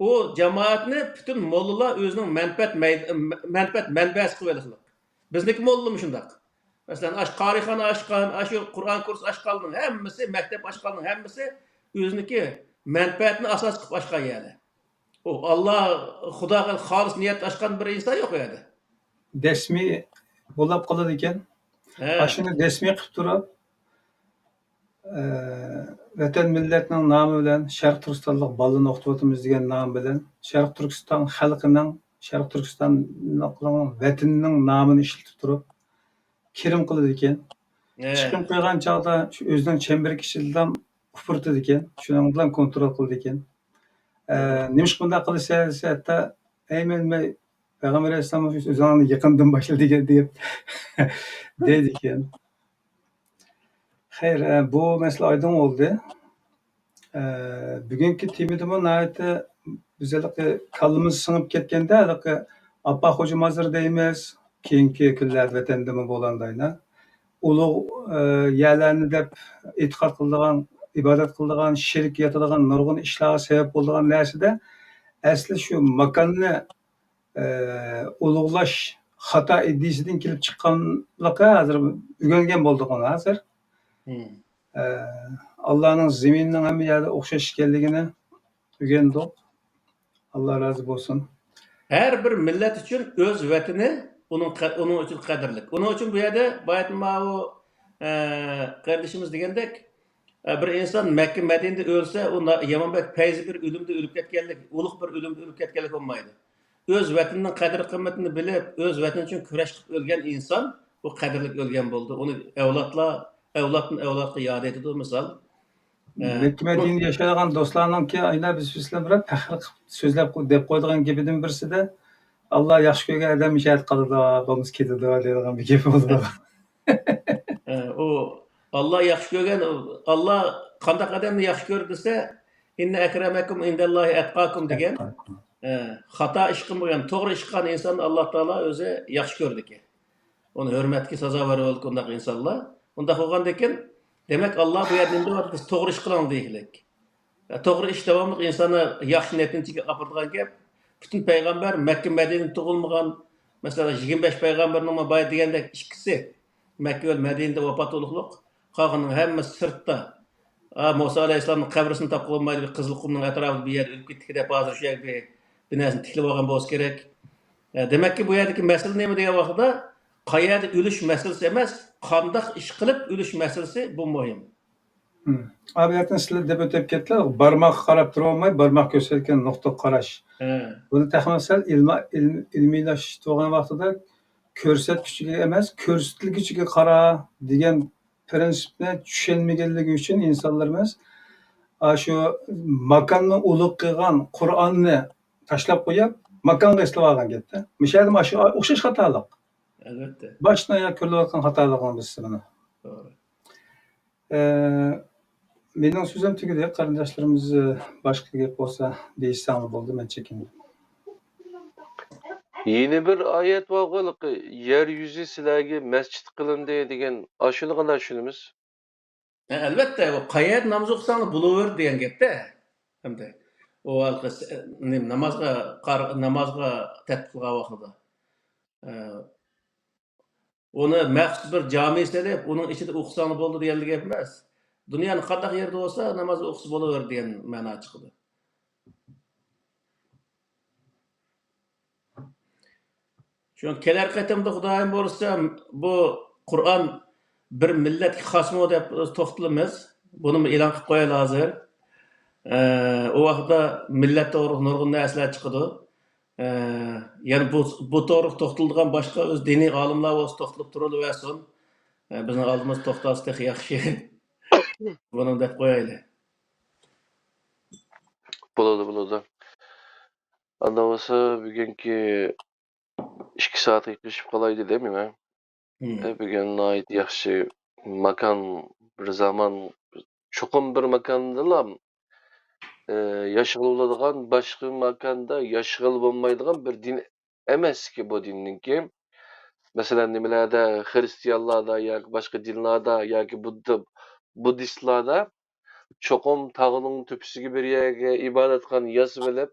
S2: U jamoatni butun mollalar o'zining manfaat manbasi qilib oladi. Bizniki mollami shundaq. Masalan, qarixona ochgan, shu Qur'on kursi ochganning hammasi, maktab ochganning hammasi o'ziniki manfaatni asos qilib ochgan yerlar. O Allah Xudoga xolis niyat ochgan bir inson yo'q edi.
S3: Desmi bo'lib qoladi ekan. Ashuni desmi qilib turib, vatan millatning nomi bilan Sharq Turkistonlik bolani o'qitib degan nom bilan Sharq Turkiston xalqining, Sharq Turkistonning vatanining nomini ishlatib turib kirim qiladi ekan. Chiqim qo'ygan chog'da shu o'zining chemberlik ichidan ufurtadi ekan. Shuning bilan kontrol qildi ekan. Nimish bunday qilsa hatto aymen Peygamber Aleyhisselam o'zini yaqindan boshladi degan deb deydi ekan. Xayr, bu masala oydin bo'ldi. Bugungi temada bu nihoyatda bizlarga kallamiz singib ketganda, Abba Xo'ja Mazir deymiz, keyingi kunlar vatanda bo'lgandayna ulug' yerlarni deb e'tiqod qiladigan, ibodat qiladigan, shirk yotadigan nurg'un ishlarga sabab bo'ladigan narsada asli shu makonni ulug'lash xato iddiasidan kelib chiqqanligi hozir o'rgangan bo'ldik uni hozir. Allah'ın zeminining hamma yerda o'xshash ekanligini o'rgandik. Allah razı bo'lsin.
S2: Her bir millet için öz vatani onun için qadrlik. Onun için bu yerda bayat o kardeşimiz degandek bir inson Mekke Medinede ölse, o Yamanbek feyzi bir ölümde ölüp ketganlik, ulug' bir ölümde ölüp ketganlik olmaydi. Öz vatanining qadr qimmatini bilib, öz vatani uchun kurash qilib o'lgan inson bu qadrlik o'lgan bo'ldi. Uni avloddan avlodga yod etadi misol.
S3: Mekke Medine'de yaşayan dostlarının ki aylar biz bilan faxr so'zlab deb qo'ydigan gapidan birisida Allah yaxshi ko'rgan odam ishat qiladi, bo'lmasa ketadi degan bir gap bo'ldi.
S2: O Allah yaxshi ko'rgan, Allah qanday odamni yaxshi ko'rdi desa, inna akramakum indallahi atqakum degan. Xato ish qilmagan, to'g'ri ish qilgan insonni Alloh taolo o'zi yaxshi ko'rdi ekan. Uni hurmatga sazovor bo'ldi bunday insonlar. Unda qilgandan keyin demek Allah bu yerda nima deyapti? To'g'ri ish qiling deylik. To'g'ri ish davomli insonni yaxshi natijaga oladigan gap. Butun payg'ambar Makka Madinada tug'ilmagan, masalan 25 payg'ambarning boy degandek ikkisi Makka va Madinada vafot bo'lganlik, qolganning hammasi sirtda. Musa alayhissalomning qabrisini topib olmaydi, Qizilqumning atrofida bir yer o'lib ketdi deb hozir shu yerga binasini tiklab olgan bo'lsa kerak. Demakki bu yerdagi masala nima degan vaqtda qayerda o'lish masalasi emas, qanday ish qilib o'lish masalasi bu muhim.
S3: Abi yerdan sizlar deb o'tib ketdilar, barmoq qarab turib olmay, barmoq ko'rsatgan nuqta qarash. Buni taxminan ilmiylashtirgan vaqtida ko'rsatkichiga emas, ko'rsatilgichiga qara degan prensipni tushunmaganligi uchun insonlarimiz shu makonning ulug' qilgan Qur'onni tashlab qo'yib, makonga eslab olgan gapda. Shu yerda mana shu o'xshash xatolik.
S2: Albatta.
S3: Boshdan oyoq ko'rilayotgan xatoligimiz biz buni.
S2: To'g'ri.
S3: Mening so'zim tugadi. Qarindoshlarimiz boshqa gap bo'lsa deyishsam bo'ldi, men chekindim.
S1: Yeni bir ayet var ki yeryüzü silahı mescit kılındı degan aşını qanday tushunamiz?
S2: Albatta, u qayerda namoz o'qisang bo'laver degan gapda. Hamda u namozga tatbiq qilgan vaqtida. Uni maxsus bir jami selib, uning ichida o'qisang bo'ldi degan gap emas. Dunyoning qanday yerda bo'lsa namoz o'qisa bo'laver degan ma'no chiqdi. Shu kelar qatamda Xudoyim bo'lsa, bu Qur'on bir millatga xosmi deb to'xtalamiz. Buni e'lon qilib qo'yaylik hozir. O vaqtda millat to'g'ri nurg'un narsalar chiqadi. Yani bu to'g'ri to'xtaladigan boshqa o'z diniy olimlar bo'lsa to'xtalib turilaversin. Bizning oldimiz to'xtalsa yaxshi. Buni deb qo'yaylik.
S1: Bo'ladi. Anda olsa bugungi 2 saat yıkışıp kalaydı değil mi? Bugün ait yaxshi makan bir zaman çokum bir makandılar. Yaşıqlı oladigan başqa makanda yaşıqlı olmaydigan bir din emas ki bu dinninki. Mesela nimelerde Hristiyanlarda yoki başqa dinlarda yoki Budistlarda çokum tağının tüpüsüge bir yerge ibadet qilgan yasib olib,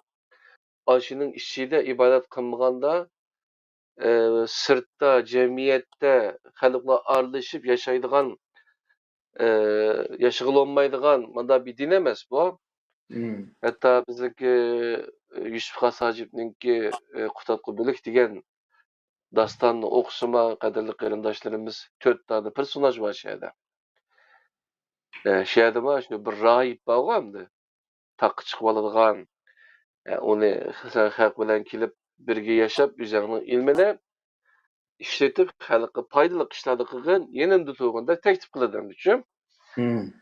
S1: aşının içinde ibadet qilmaganda sırtda, cemiyette xalqlar aralashib yaşaydigan, yaşıqlı olmaydigan manda bir din emas bu. Hatta bizdeki Yusuf Hasacib'ninki Qutatqı Bölük degan dastanni o'qisima qadrli qarindoshlarimiz 4 tane personaj var şeyde. Şeyde var şu bir rahip bağlamdı. Taqqa chiqib oladigan, onu xalq bilan kelib birga yashab, o'zining ilmini ishlatib, xalqqa foydali ishlarni qilgan, yenimda turganda taklif qiladigan-chi.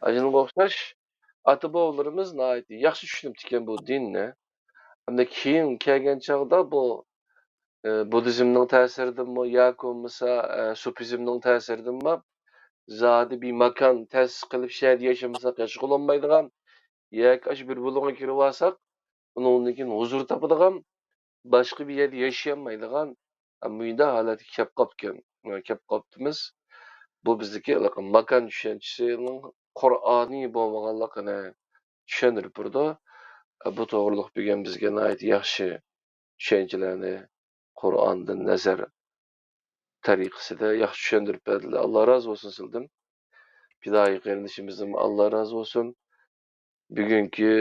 S1: Ajinga o'xshash ata-bobolarimiz yaxshi tushunib ekan bu dinni. Hamda keyin kelgan chog'da bu Budizmning ta'siridimi yoki bo'lmasa sufizmning ta'siridimi zodi bir makon ta'sis qilib shahar yashamasak yashg'ul olmaydigan yoki bir bo'longa kirib olsak undan keyin huzur topadigan boshqa bir yerda yashamaydigan bunda holatga kelib qolibmiz. Bu bizdagi makon tushunchasining Qur'oniy bo'lmaganligini tushuntirib turdi. Bu to'g'riliq bo'lgan bizga yaxshi tushunchalarni Qur'ondan nazar tariqasida yaxshi tushuntirib berdilar. Alloh razı olsun sizdan. Fidoyi qarindishimizdan Alloh razı olsun. Bugungi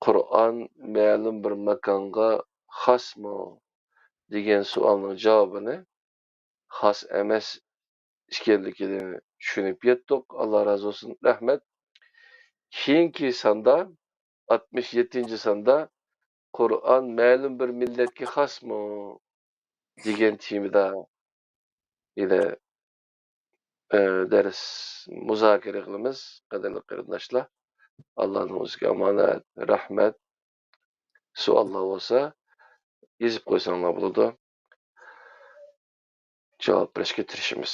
S1: Qur'on ma'lum bir makonga xosmi degan savolning javobini xos emas ekanligini tushunib yetdik. Alloh razı olsun. Rahmat. Keyingi sonda 67-sonda Qur'on ma'lum bir millatga xosmi degan temada ila ders muzokara qilamiz. Qadrli qarindoshlar, Allohning o'ziga omonat, rahmat. Savollar bo'lsa, yozib qo'ysanglar bo'ladi. Javob berishga tirishamiz.